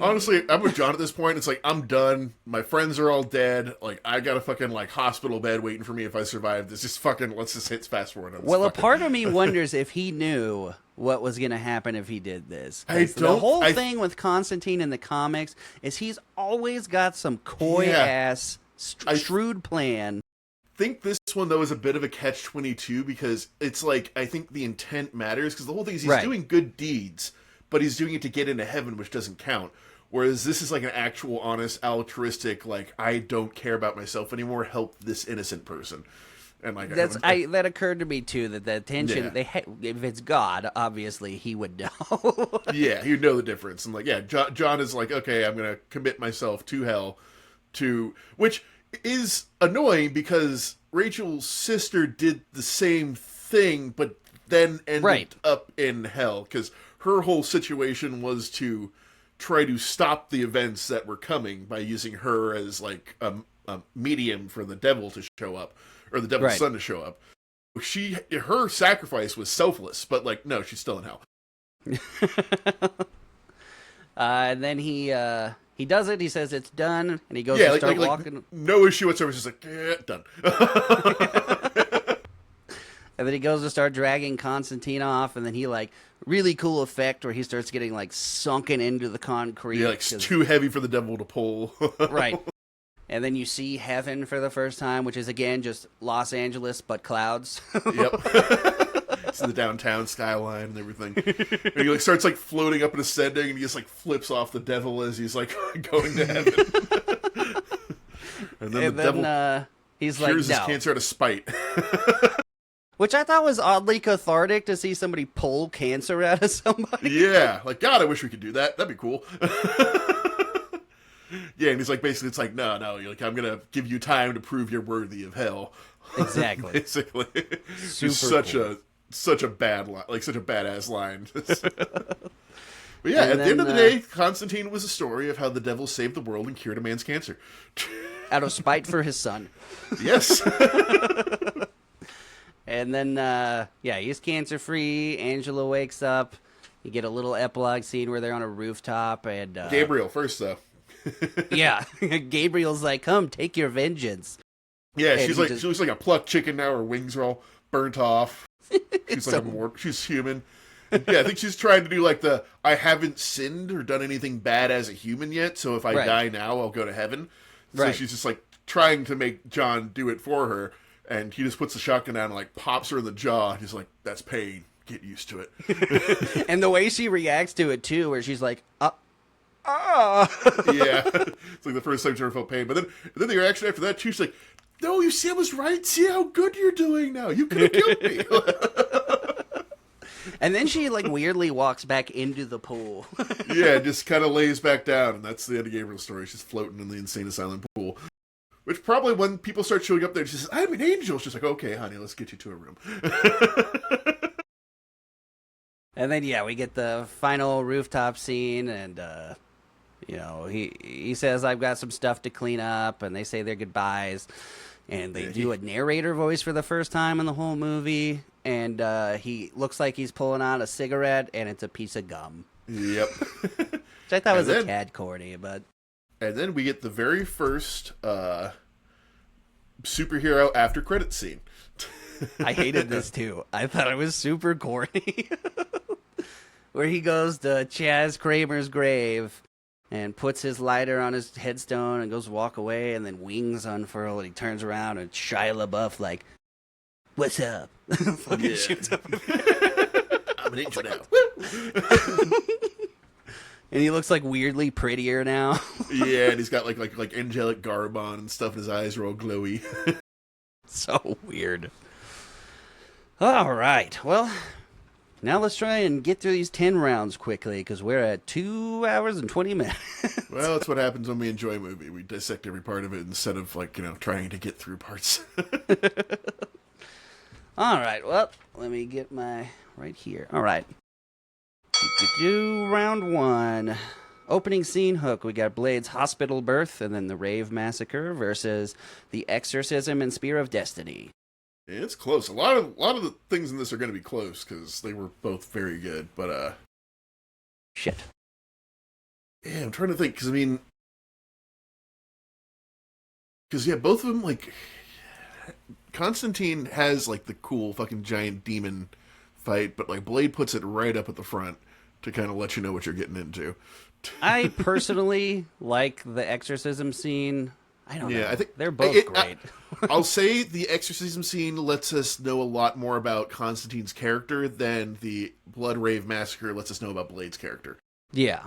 B: Honestly, I'm with John at this point. It's like, I'm done. My friends are all dead. Like, I got a fucking, like, hospital bed waiting for me if I survive this. Just fucking, let's just hit fast forward.
A: Well, a part of me wonders if he knew what was going to happen if he did this. The whole thing with Constantine in the comics is he's always got some coy-ass, shrewd plan.
B: I think this one, though, is a bit of a catch-22 because it's like, I think the intent matters because the whole thing is he's doing good deeds, but he's doing it to get into heaven, which doesn't count. Whereas this is like an actual, honest, altruistic, like, I don't care about myself anymore, help this innocent person. And like
A: that occurred to me, too, that the tension, if it's God, obviously, he would know.
B: Yeah, he'd know the difference. And like, yeah, John is like, okay, I'm going to commit myself to hell, which is annoying because Rachel's sister did the same thing, but then ended up in hell because her whole situation was to try to stop the events that were coming by using her as like a medium for the devil to show up, or the devil's son to show up. Her sacrifice was selfless, but like, no, she's still in hell.
A: And then he does it. He says it's done, and he goes to start walking.
B: No issue whatsoever. He's just like, done.
A: And then he goes to start dragging Constantine off, and then he like really cool effect where he starts getting like sunken into the concrete.
B: Yeah, like it's too heavy for the devil to pull.
A: Right. And then you see heaven for the first time, which is again just Los Angeles but clouds.
B: Yep. It's the downtown skyline and everything. And he like starts like floating up and ascending, and he just like flips off the devil as he's like going to heaven. And then the devil
A: he's
B: cures
A: like,
B: his cancer out of spite.
A: Which I thought was oddly cathartic to see somebody pull cancer out of somebody.
B: Yeah, like, God, I wish we could do that. That'd be cool. Yeah, and he's like, basically, it's like, no, like, I'm gonna give you time to prove you're worthy of hell.
A: Exactly.
B: Basically,
A: Super
B: such a bad line, like such a badass line. But yeah, at the end of the day, Constantine was a story of how the devil saved the world and cured a man's cancer.
A: Out of spite for his son.
B: Yes.
A: And then, he's cancer-free. Angela wakes up. You get a little epilogue scene where they're on a rooftop. And
B: Gabriel first, though.
A: Yeah. Gabriel's like, come, take your vengeance.
B: Yeah, she looks like a plucked chicken now. Her wings are all burnt off. She's like she's human. Yeah, I think she's trying to do like I haven't sinned or done anything bad as a human yet, so if I die now, I'll go to heaven. So she's just like trying to make John do it for her. And he just puts the shotgun down and like pops her in the jaw. And he's like, that's pain. Get used to it.
A: And the way she reacts to it too, where she's like,
B: Yeah. It's like the first time she ever felt pain. But then the reaction after that too, she's like, no, you see I was right. See how good you're doing now. You could have killed me.
A: And then she like weirdly walks back into the pool.
B: Yeah, just kind of lays back down. And that's the end of Gabriel's story. She's floating in the insane asylum pool. Which probably when people start showing up there, she says, I'm an angel. She's like, okay, honey, let's get you to a room.
A: And then, we get the final rooftop scene, and, he says, I've got some stuff to clean up, and they say their goodbyes, and they do a narrator voice for the first time in the whole movie, and he looks like he's pulling out a cigarette, and it's a piece of gum.
B: Yep.
A: Which I thought was a tad corny, but...
B: And then we get the very first superhero after credits scene.
A: I hated this too. I thought it was super corny. Where he goes to Chaz Kramer's grave and puts his lighter on his headstone and goes walk away, and then wings unfurl and he turns around and Shia LaBeouf like, what's up? Fucking shoots up.
B: I'm an angel now. Woo!
A: And he looks like weirdly prettier now.
B: Yeah, and he's got like angelic garb on and stuff, and his eyes are all glowy.
A: So weird. All right, well, now let's try and get through these 10 rounds quickly, because we're at 2 hours and 20 minutes.
B: Well, that's what happens when we enjoy a movie. We dissect every part of it instead of, trying to get through parts.
A: All right, well, let me get my... right here. All right. Round 1. Opening scene hook. We got Blade's hospital birth and then the rave massacre versus the exorcism and spear of destiny.
B: Yeah, it's close. A lot of the things in this are going to be close because they were both very good. But
A: shit.
B: Yeah, I'm trying to think because both of them Constantine has the cool fucking giant demon fight, but Blade puts it right up at the front to kind of let you know what you're getting into.
A: I personally like the exorcism scene. I don't know.
B: I think
A: they're both great.
B: I'll say the exorcism scene lets us know a lot more about Constantine's character than the Blood Rave Massacre lets us know about Blade's character.
A: Yeah.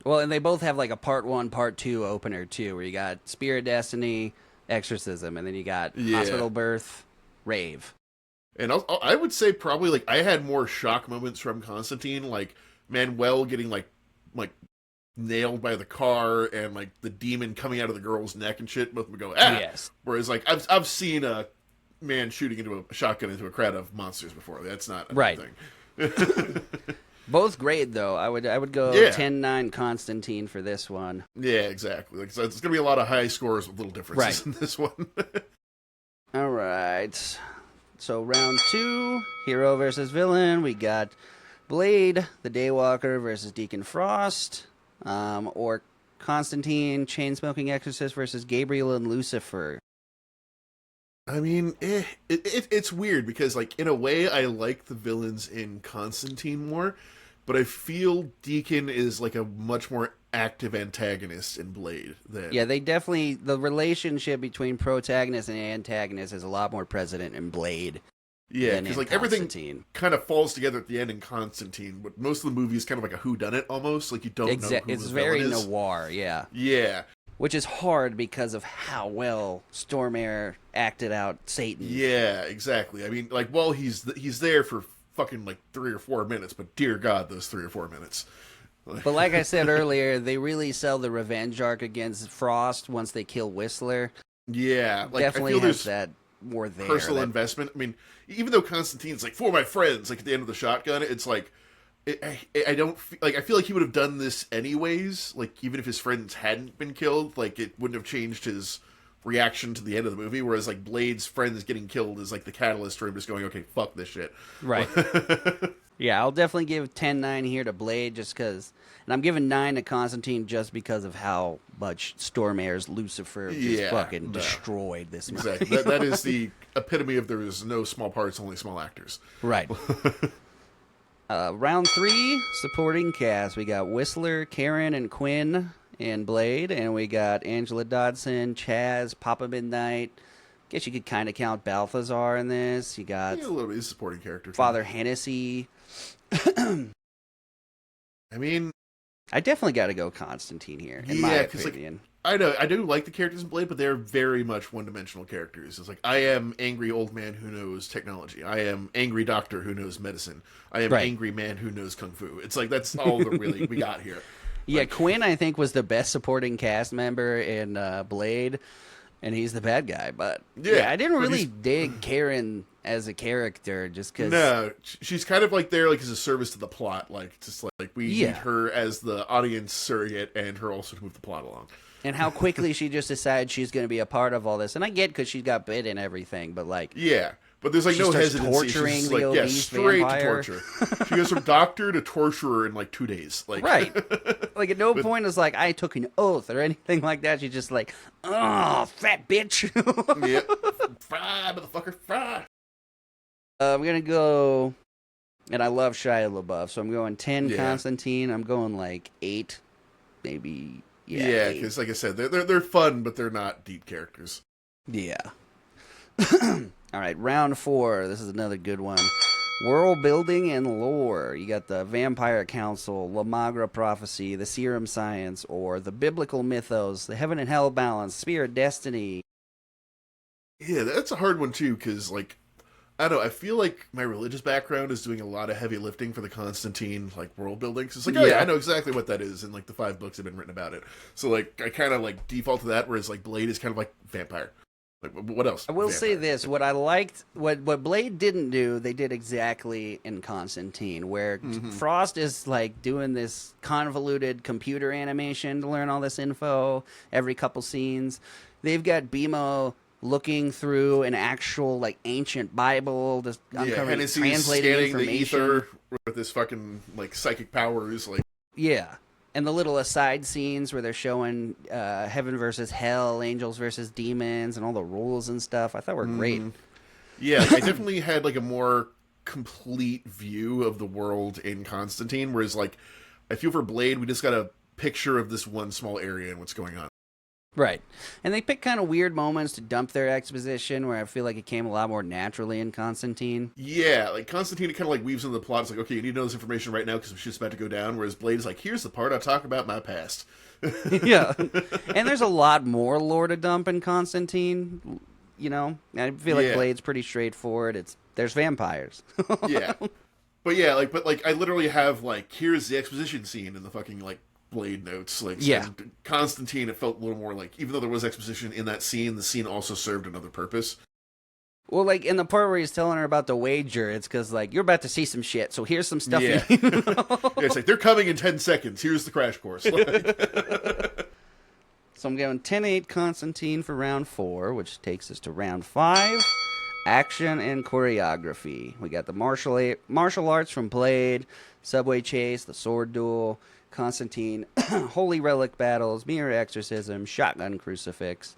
A: Well, and they both have a part 1, part 2 opener too, where you got Spear of Destiny, Exorcism, and then you got Hospital Birth, Rave.
B: And I would say probably I had more shock moments from Constantine, Manuel getting nailed by the car and the demon coming out of the girl's neck and shit. Both of them go
A: Yes.
B: Whereas I've seen a man shooting into a shotgun into a crowd of monsters before. That's not a thing.
A: Both great though. I would go 10-9 Constantine for this one.
B: Yeah, exactly. So it's gonna be a lot of high scores with little differences in this one.
A: All right. So round 2, hero versus villain. We got Blade, the Daywalker, versus Deacon Frost, or Constantine, chain-smoking exorcist, versus Gabriel and Lucifer.
B: It's weird because, in a way, I like the villains in Constantine more, but I feel Deacon is, a much more active antagonist in Blade.
A: Yeah, they definitely... The relationship between protagonist and antagonist is a lot more present in Blade.
B: Yeah, because everything kind of falls together at the end in Constantine, but most of the movie is kind of like a whodunit almost. You don't know who
A: it's
B: the
A: very
B: villain is.
A: noir, yeah.
B: Yeah.
A: Which is hard because of how well Stormare acted out Satan.
B: Yeah, exactly. He's there for fucking 3 or 4 minutes, but dear God, those 3 or 4 minutes.
A: But like I said earlier, they really sell the revenge arc against Frost once they kill Whistler.
B: Yeah,
A: definitely
B: I feel
A: has that more there.
B: Personal investment. Even though Constantine's for my friends, at the end of the shotgun, it's I don't I feel like he would have done this anyways. Even if his friends hadn't been killed, it wouldn't have changed his reaction to the end of the movie. Whereas Blade's friends getting killed is the catalyst for him just going, okay, fuck this shit.
A: Right. Yeah, I'll definitely give 10-9 here to Blade just because, and I'm giving 9 to Constantine just because of how much Stormare's Lucifer just fucking destroyed this movie.
B: Exactly. That is the epitome of there is no small parts, only small actors.
A: Right. Round 3, supporting cast. We got Whistler, Karen, and Quinn in Blade, and we got Angela Dodson, Chaz, Papa Midnight. Guess you could kind of count Balthazar in this. You got
B: a little bit of supporting character.
A: Father Hennessy.
B: I
A: definitely got to go Constantine here, in my opinion.
B: I know, I do like the characters in Blade, but they're very much one-dimensional characters. It's I am angry old man who knows technology. I am angry doctor who knows medicine. I am angry man who knows kung fu. It's that's all that really we got here.
A: Yeah, Quinn, I think, was the best supporting cast member in Blade, and he's the bad guy. But yeah I didn't really dig Karen as a character just because...
B: No, she's kind of there as a service to the plot. We need her as the audience surrogate and her also to move the plot along.
A: And how quickly she just decides she's going to be a part of all this. And I get because she's got bit and everything, but
B: Yeah, but there's no hesitancy.
A: Torturing
B: she's
A: the obese
B: straight
A: vampire.
B: to torture. She goes from doctor to torturer in 2 days.
A: Right. At no point is I took an oath or anything like that. She's just oh, fat bitch.
B: Yep. Fry, motherfucker, fry.
A: I'm going to go, and I love Shia LaBeouf, so I'm going 10 Constantine. I'm going 8, maybe...
B: Yeah, because like I said, they're fun, but they're not deep characters.
A: Yeah. All right, round 4. This is another good one. World building and lore. You got the Vampire Council, Lamagra Prophecy, the Serum Science, or the Biblical Mythos, the Heaven and Hell Balance, Spear of Destiny.
B: Yeah, that's a hard one too, because like I don't know. I feel like my religious background is doing a lot of heavy lifting for the Constantine like world building. So it's like, oh yeah, I know exactly what that is, and like the 5 books have been written about it. So like I kind of like default to that, whereas like Blade is kind of like vampire. Like what else?
A: I will
B: Vampire.
A: say this: what I liked, what Blade didn't do, they did exactly in Constantine, where Frost is like doing this convoluted computer animation to learn all this info every couple scenes. They've got BMO looking through an actual like ancient Bible, just uncovering, translating
B: scanning
A: information.
B: the ether with this fucking like psychic powers, like
A: and the little aside scenes where they're showing heaven versus hell, angels versus demons, and all the rules and stuff. I thought were great.
B: Yeah, I definitely had like a more complete view of the world in Constantine, whereas like I feel for Blade, we just got a picture of this one small area and what's going on.
A: Right. And they pick kind of weird moments to dump their exposition where I feel like it came a lot more naturally in Constantine.
B: Yeah, like Constantine kind of like weaves into the plot. It's like, okay, you need to know this information right now because shit's about to go down. Whereas Blade is like, here's the part I talk about my past.
A: Yeah. And there's a lot more lore to dump in Constantine. You know, I feel like Blade's pretty straightforward. There's vampires.
B: Yeah. But yeah, like I literally have like, here's the exposition scene in the fucking like Blade notes. Like, so Constantine, it felt a little more like, even though there was exposition in that scene, the scene also served another purpose.
A: Well, like in the part where he's telling her about the wager, it's because like you're about to see some shit, so here's some stuff.
B: Yeah,
A: you know?
B: It's like they're coming in 10 seconds. Here's the crash course. Like...
A: So I'm going 10-8 Constantine for round 4, which takes us to round 5. Action and choreography. We got the martial arts from Blade, subway chase, the sword duel, Constantine, holy relic battles, mirror exorcism, shotgun crucifix.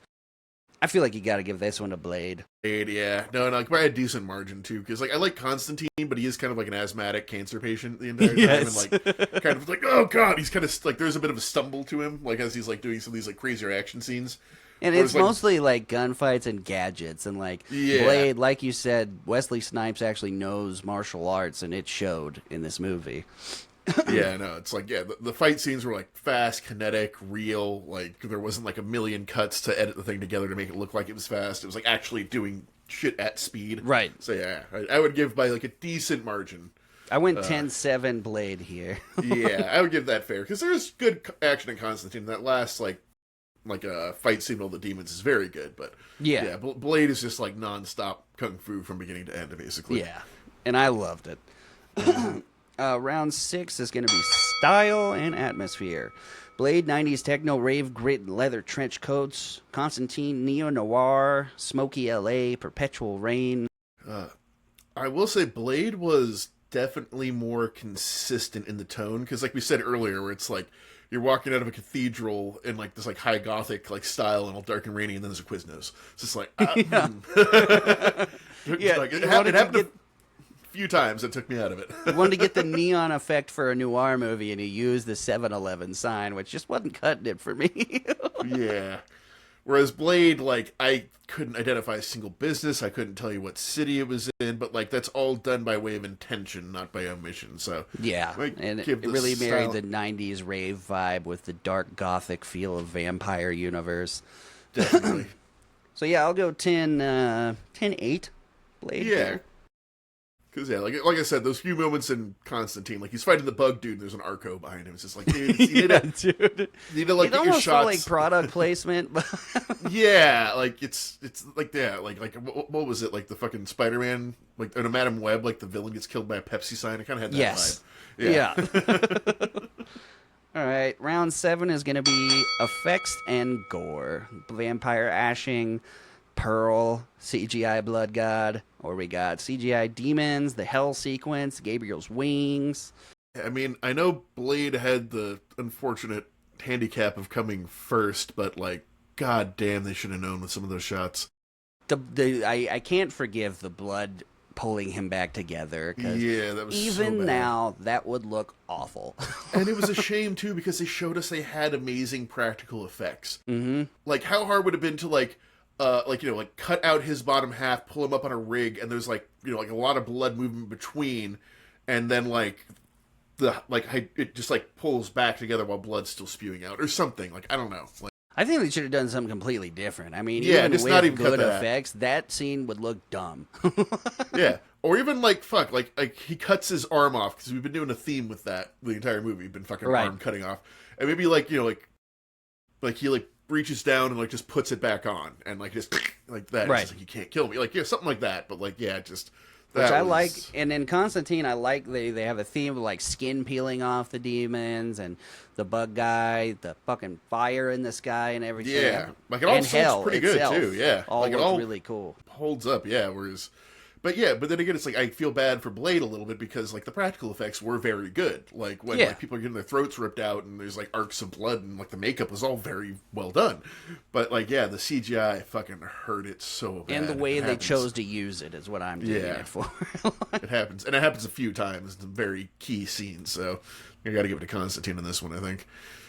A: I feel like you got to give this one to Blade.
B: Yeah, no, by a decent margin too, because like I like Constantine, but he is kind of like an asthmatic cancer patient the entire time, and like kind of like, oh god, he's kind of like there's a bit of a stumble to him, like as he's like doing some of these like crazier action scenes.
A: And it's mostly like gunfights and gadgets, and like Blade, like you said, Wesley Snipes actually knows martial arts, and it showed in this movie.
B: Yeah, no, it's like, the fight scenes were like fast, kinetic, real, like there wasn't like a million cuts to edit the thing together to make it look like it was fast. It was like actually doing shit at speed.
A: Right.
B: So yeah, I would give by like a decent margin.
A: I went 10-7 Blade here.
B: Yeah, I would give that fair, because there's good action in Constantine. That last like a fight scene with all the demons is very good, but yeah, Blade is just like nonstop kung fu from beginning to end, basically.
A: Yeah, and I loved it. Round 6 is going to be style and atmosphere. Blade 90s techno rave grit and leather trench coats. Constantine neo noir, smoky LA, perpetual rain.
B: I will say Blade was definitely more consistent in the tone, because like we said earlier, where it's like you're walking out of a cathedral in like this like high gothic like style and all dark and rainy, and then there's a Quiznos. It's just like like, it happened a few times. It took me out of it.
A: He wanted to get the neon effect for a noir movie, and he used the 7-Eleven sign, which just wasn't cutting it for me.
B: Yeah. Whereas Blade, like, I couldn't identify a single business. I couldn't tell you what city it was in, but like that's all done by way of intention, not by omission. So
A: yeah, and it really married the 90s rave vibe with the dark gothic feel of vampire universe.
B: Definitely.
A: So yeah, I'll go 10-8 Blade.
B: Yeah. There. Because, yeah, like I said, those few moments in Constantine, like, he's fighting the bug dude, and there's an Arco behind him. It's just like, dude, you need to, like,
A: it almost felt like product placement. But
B: yeah, like, it's like, yeah, like, what was it? Like, the fucking Spider-Man, like, in a Madam Web, like, the villain gets killed by a Pepsi sign. It kind of had that vibe.
A: Yeah. All right, round 7 is going to be effects and gore. Vampire ashing, Pearl, CGI Blood God, or we got CGI Demons, the Hell Sequence, Gabriel's Wings.
B: I mean, I know Blade had the unfortunate handicap of coming first, but like, god damn, they should have known with some of those shots.
A: I can't forgive the blood pulling him back together.
B: Yeah, that was
A: even
B: so bad.
A: now, that would look awful.
B: And it was a shame too, because they showed us they had amazing practical effects.
A: Mm-hmm.
B: Like, how hard would it have been to like like, you know, like cut out his bottom half, pull him up on a rig, and there's like, you know, like a lot of blood movement between, and then like it just like pulls back together while blood's still spewing out or something. Like, I don't know. Like,
A: I think they should have done something completely different. I mean,
B: yeah,
A: even
B: just
A: with
B: not even
A: good
B: cut that.
A: effects, that scene would look dumb.
B: Yeah, or even like fuck, like he cuts his arm off, because we've been doing a theme with that the entire movie. We've been fucking
A: Right.
B: arm cutting off, and maybe like, you know, like he like reaches down and like just puts it back on, and like just like that.
A: Right.
B: It's just like, you can't kill me, like, yeah, something like that. But like, yeah, just
A: Which I like, and in Constantine, I like they have a theme of like skin peeling off the demons and the bug guy, the fucking fire in the sky and everything.
B: Yeah, like it all
A: and hell
B: looks pretty
A: itself,
B: good too. Yeah,
A: all
B: like it
A: looks
B: all
A: really cool.
B: holds up. Yeah, whereas. But yeah, but then again, it's like I feel bad for Blade a little bit, because like the practical effects were very good. Like when like people are getting their throats ripped out and there's like arcs of blood, and like the makeup was all very well done. But like, yeah, the CGI fucking hurt it so bad.
A: And the way they chose to use it is what I'm doing it for.
B: It happens, and it happens a few times in some very key scenes. So you got to give it to Constantine on this one, I think.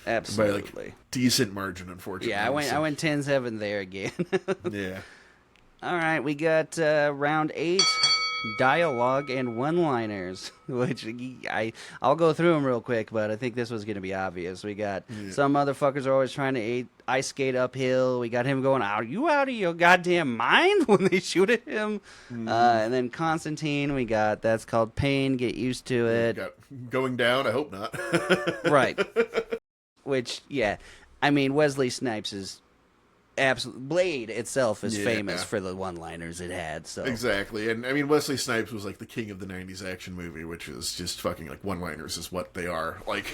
A: Absolutely.
B: By like decent margin, unfortunately.
A: Yeah, I went 10-7 there again.
B: Yeah.
A: All right, we got round 8, dialogue and one-liners, which I'll go through them real quick, but I think this was going to be obvious. We got some motherfuckers are always trying to ice skate uphill. We got him going, "Are you out of your goddamn mind?" when they shoot at him. And then Constantine, we got, "That's called pain, get used to it."
B: Got going down, I hope not.
A: Right. Which, yeah, I mean, Wesley Snipes is Blade itself is famous for the one-liners it had. So
B: exactly, and I mean, Wesley Snipes was like the king of the '90s action movie, which is just fucking like one-liners is what they are. Like,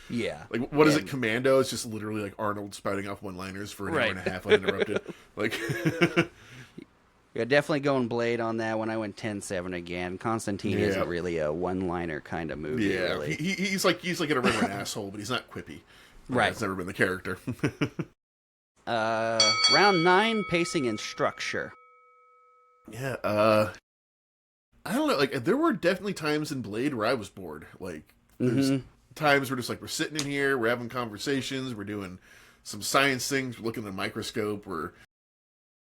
A: yeah,
B: like what is it? Commando is just literally like Arnold spouting off one-liners for an hour and a half uninterrupted. Like,
A: yeah, definitely going Blade on that one. I went 10-7 again. Constantine isn't really a one-liner kind of movie.
B: Yeah,
A: really.
B: he's like gonna run an asshole, but he's not quippy.
A: Right,
B: that's never been the character.
A: Round 9, pacing and structure.
B: Yeah, I don't know. Like, there were definitely times in Blade where I was bored. Like, there's times where just like we're sitting in here, we're having conversations, we're doing some science things, we're looking at a microscope, we're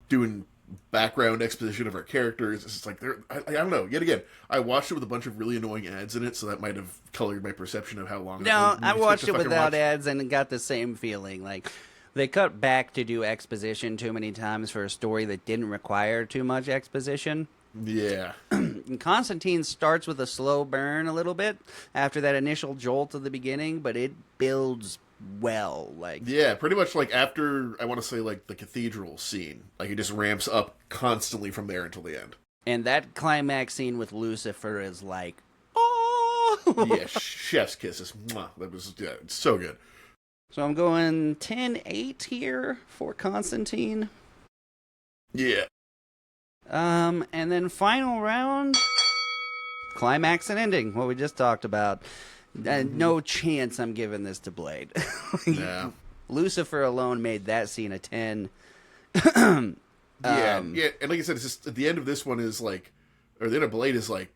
B: doing background exposition of our characters. It's just like I don't know. Yet again, I watched it with a bunch of really annoying ads in it, so that might have colored my perception of how long.
A: No, I watched it without ads and got the same feeling. Like, they cut back to do exposition too many times for a story that didn't require too much exposition.
B: Yeah.
A: And Constantine starts with a slow burn a little bit after that initial jolt at the beginning, but it builds well. Like,
B: yeah, pretty much like after, I want to say like the cathedral scene, like it just ramps up constantly from there until the end.
A: And that climax scene with Lucifer is like, oh!
B: Yeah, chef's kisses. Mwah. That was, yeah, it's so good.
A: So I'm going 10-8 here for Constantine.
B: Yeah.
A: And then final round, climax and ending, what we just talked about. No chance I'm giving this to Blade.
B: Yeah.
A: Lucifer alone made that scene a 10.
B: Yeah, and like I said, it's just at the end of this one is like, or the end of Blade is like,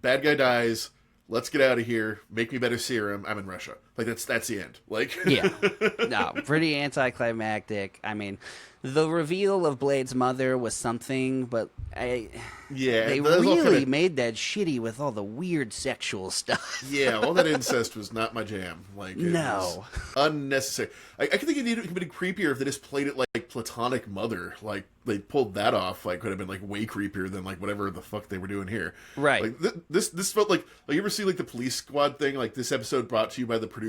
B: bad guy dies, let's get out of here, make me better serum, I'm in Russia. Like, that's the end. Like,
A: yeah. No, pretty anticlimactic. I mean, the reveal of Blade's mother was something, but they really made that shitty with all the weird sexual stuff.
B: Yeah, all that incest was not my jam. Like, it
A: no.
B: was unnecessary. I could think it would have been creepier if they just played it like platonic mother. Like, they pulled that off. Like, could have been like way creepier than like whatever the fuck they were doing here.
A: Right.
B: Like, this felt like you ever see like the Police Squad thing? Like, this episode brought to you by the producer's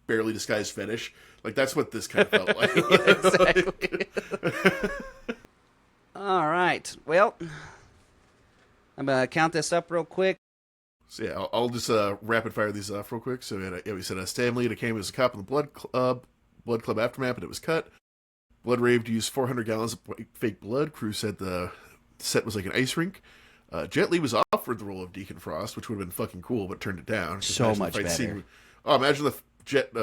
B: barely disguised fetish. Like, that's what this kind of felt like.
A: Yeah, exactly. All right. Well, I'm going to count this up real quick.
B: So, yeah, I'll just rapid fire these off real quick. So, we said Stan Lee came as a cop in the Blood Club Aftermath, and it was cut. Blood Rave used 400 gallons of fake blood. Crew said the set was like an ice rink. Jet Li was offered the role of Deacon Frost, which would have been fucking cool, but turned it down.
A: So much better.
B: Scene. Oh, imagine the Jet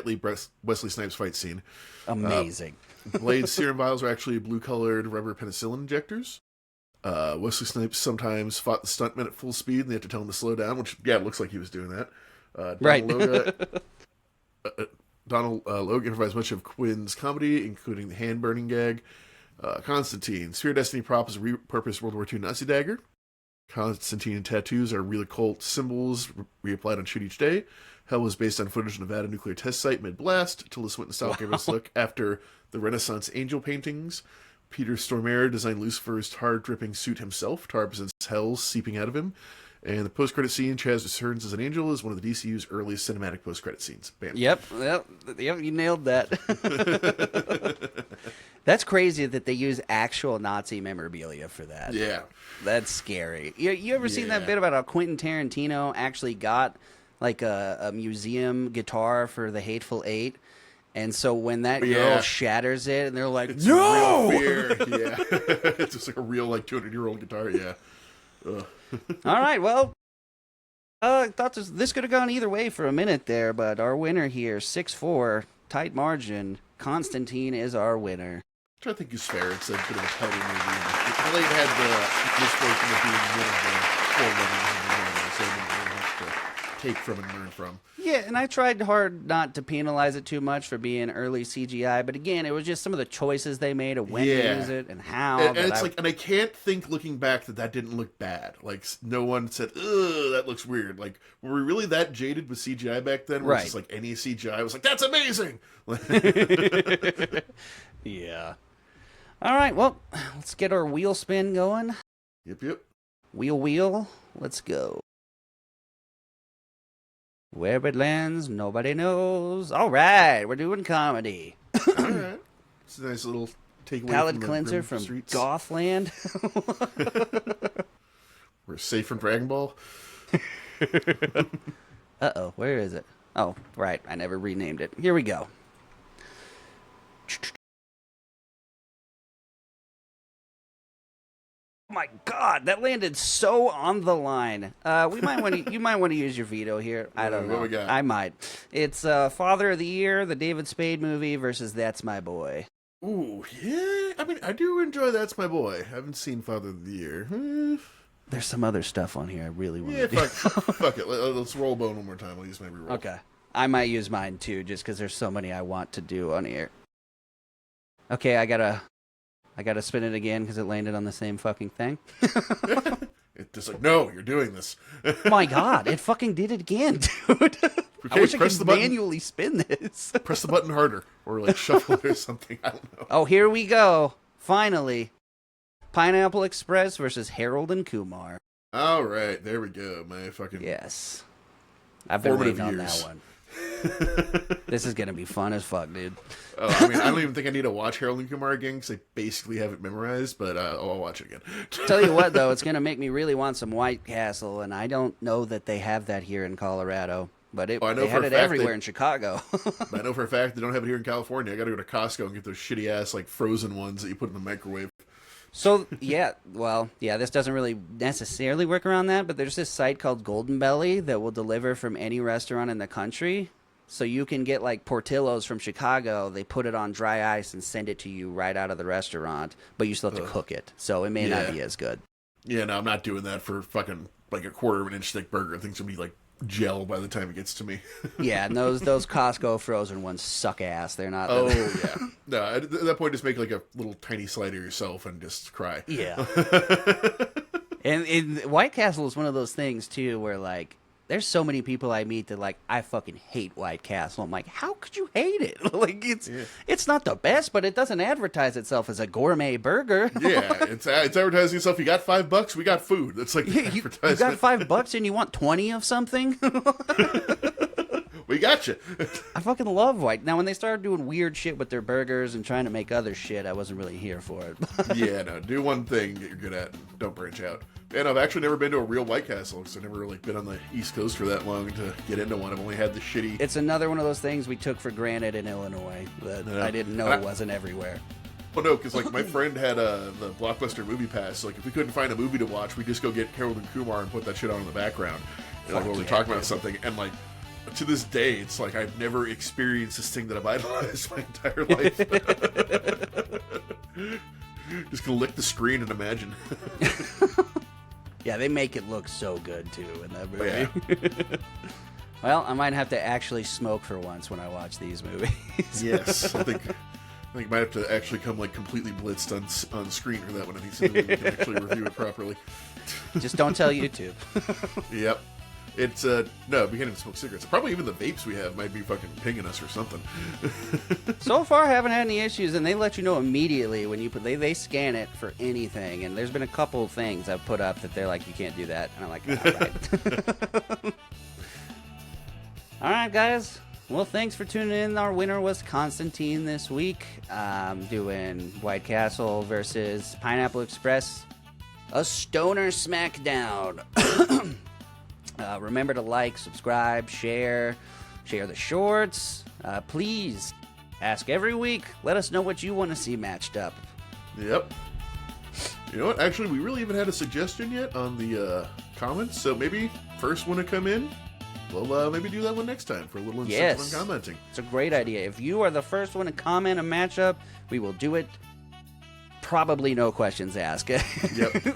B: Li Wesley Snipes fight scene.
A: Amazing.
B: Blade's serum vials are actually blue-colored rubber penicillin injectors. Wesley Snipes sometimes fought the stuntmen at full speed, and they had to tell him to slow down, which, yeah, it looks like he was doing that.
A: Right.
B: Donald Logue improvised much of Quinn's comedy, including the hand-burning gag. Constantine. Sphere of Destiny prop is a repurposed World War II Nazi dagger. Constantine tattoos are real occult symbols reapplied on Shoot Each Day. Hell was based on footage of Nevada nuclear test site mid-blast. Tilda Swinton style gave us a look after the Renaissance angel paintings. Peter Stormare designed Lucifer's tar-dripping suit himself. Tar represents hell seeping out of him. And the post-credit scene, Chaz returns as an angel, is one of the DCU's earliest cinematic post-credit scenes. Bam.
A: Yep, you nailed that. That's crazy that they use actual Nazi memorabilia for that.
B: Yeah.
A: That's scary. You ever seen that bit about how Quentin Tarantino actually got like a museum guitar for the Hateful Eight? And so when that girl shatters it, and they're like,
B: it's
A: no!
B: Real fear. Yeah. It's just like a real, like, 200-year-old guitar. Yeah. Ugh.
A: All right, well, I thought this could have gone either way for a minute there, but our winner here, 6-4, tight margin. Constantine is our winner.
B: Which I think is fair. It's a bit of a tighter movie. Blade had the misfortune of being one of the 4 winners, so they didn't have to take from and learn from.
A: Yeah, and I tried hard not to penalize it too much for being early CGI, but again, it was just some of the choices they made of when to use it and how.
B: And it's and I can't think looking back that didn't look bad. Like, no one said, ugh, that looks weird. Like, were we really that jaded with CGI back then? Where it's just like any CGI was like, that's amazing!
A: Yeah. All right, well, let's get our wheel spin going.
B: Yep.
A: Wheel, let's go. Where it lands, nobody knows. All right, we're doing comedy.
B: All right. It's a nice little takeaway
A: Palate cleanser from
B: streets.
A: Gothland.
B: We're safe from Dragon Ball.
A: Uh-oh, where is it? Oh, right, I never renamed it. Here we go. Oh my God, that landed so on the line. You might want to use your veto here. I don't know.
B: What we got?
A: I might. It's Father of the Year, the David Spade movie versus That's My Boy.
B: Ooh, yeah. I mean, I do enjoy That's My Boy. I haven't seen Father of the Year.
A: There's some other stuff on here I really want
B: to
A: do.
B: Fuck it. Let's roll bone one more time. I'll use my reroll.
A: Okay. I might use mine too, just because there's so many I want to do on here. Okay, I gotta spin it again because it landed on the same fucking thing.
B: It's just like, no, you're doing this.
A: My God, it fucking did it again, dude.
B: Okay,
A: I wish I could manually spin this.
B: Press the button harder, or like shuffle it or something. I don't know.
A: Oh, here we go. Finally, Pineapple Express versus Harold and Kumar.
B: All right, there we go. My fucking
A: yes. I've been waiting on that one. This is gonna be fun as fuck, dude.
B: I mean, I don't even think I need to watch Harold and Kumar again because I basically have it memorized, but I'll watch it again.
A: Tell you what, though, it's gonna make me really want some White Castle, and I don't know that they have that here in Colorado. But they had it everywhere in Chicago.
B: I know for a fact they don't have it here in California. I got to go to Costco and get those shitty ass like frozen ones that you put in the microwave.
A: So this doesn't really necessarily work around that, but there's this site called Golden Belly that will deliver from any restaurant in the country. So you can get like Portillo's from Chicago. They put it on dry ice and send it to you right out of the restaurant, but you still have to cook it. So it may not be as good.
B: Yeah, no, I'm not doing that for fucking like a 1/4 of an inch thick burger. I think it's gonna be like gel by the time it gets to me.
A: Yeah, and those Costco frozen ones suck ass. They're not.
B: Oh yeah, no. At that point, just make like a little tiny slider yourself and just cry.
A: Yeah. And White Castle is one of those things too, where like there's so many people I meet that like I fucking hate White Castle. I'm like, how could you hate it? Like it's not the best, but it doesn't advertise itself as a gourmet burger.
B: Yeah, it's advertising itself. You got $5, we got food. That's like
A: you got $5 and you want 20 of something.
B: We got you.
A: I fucking love White. Now when they started doing weird shit with their burgers and trying to make other shit, I wasn't really here for it.
B: Yeah, no, do one thing that you're good at. Don't branch out. And I've actually never been to a real White Castle because I've never like been on the East Coast for that long to get into one. I've only had the shitty.
A: It's another one of those things we took for granted in Illinois that I didn't know it wasn't everywhere.
B: Well, no, because like my friend had the Blockbuster Movie Pass. So, like if we couldn't find a movie to watch, we just go get Harold and Kumar and put that shit on in the background. And like when we're talking about something, and like to this day, it's like I've never experienced this thing that I've idolized my entire life. Just gonna lick the screen and imagine.
A: Yeah, they make it look so good, too, in that movie.
B: Yeah.
A: Well, I might have to actually smoke for once when I watch these movies.
B: Yes, I think I think you might have to actually come like completely blitzed on screen for that one. I think so that we can actually review it properly.
A: Just don't tell YouTube.
B: Yep. It's no, we can't even smoke cigarettes. Probably even the vapes we have might be fucking pinging us or something.
A: So far, I haven't had any issues, and they let you know immediately when you put. They scan it for anything, and there's been a couple of things I've put up that they're like, you can't do that, and I'm like, all right. All right, guys. Well, thanks for tuning in. Our winner was Constantine this week. Doing White Castle versus Pineapple Express. A stoner smackdown. Remember to like, subscribe, share the shorts. Please ask every week. Let us know what you want to see matched up.
B: Yep. You know what? Actually, we really haven't had a suggestion yet on the comments, so maybe first one to come in, we'll maybe do that one next time for a little incentive on commenting.
A: It's a great idea. If you are the first one to comment a matchup, we will do it. Probably no questions asked. Yep.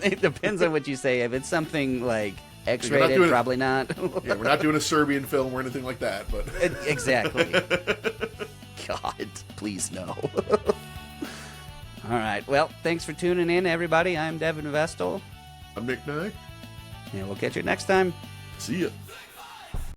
A: It depends on what you say. If it's something like X-rated, probably not.
B: Yeah, we're not doing a Serbian film or anything like that, but
A: exactly. God, please no. All right. Well, thanks for tuning in, everybody. I'm Devin Vestal.
B: I'm Nick Nye.
A: And we'll catch you next time.
B: See ya.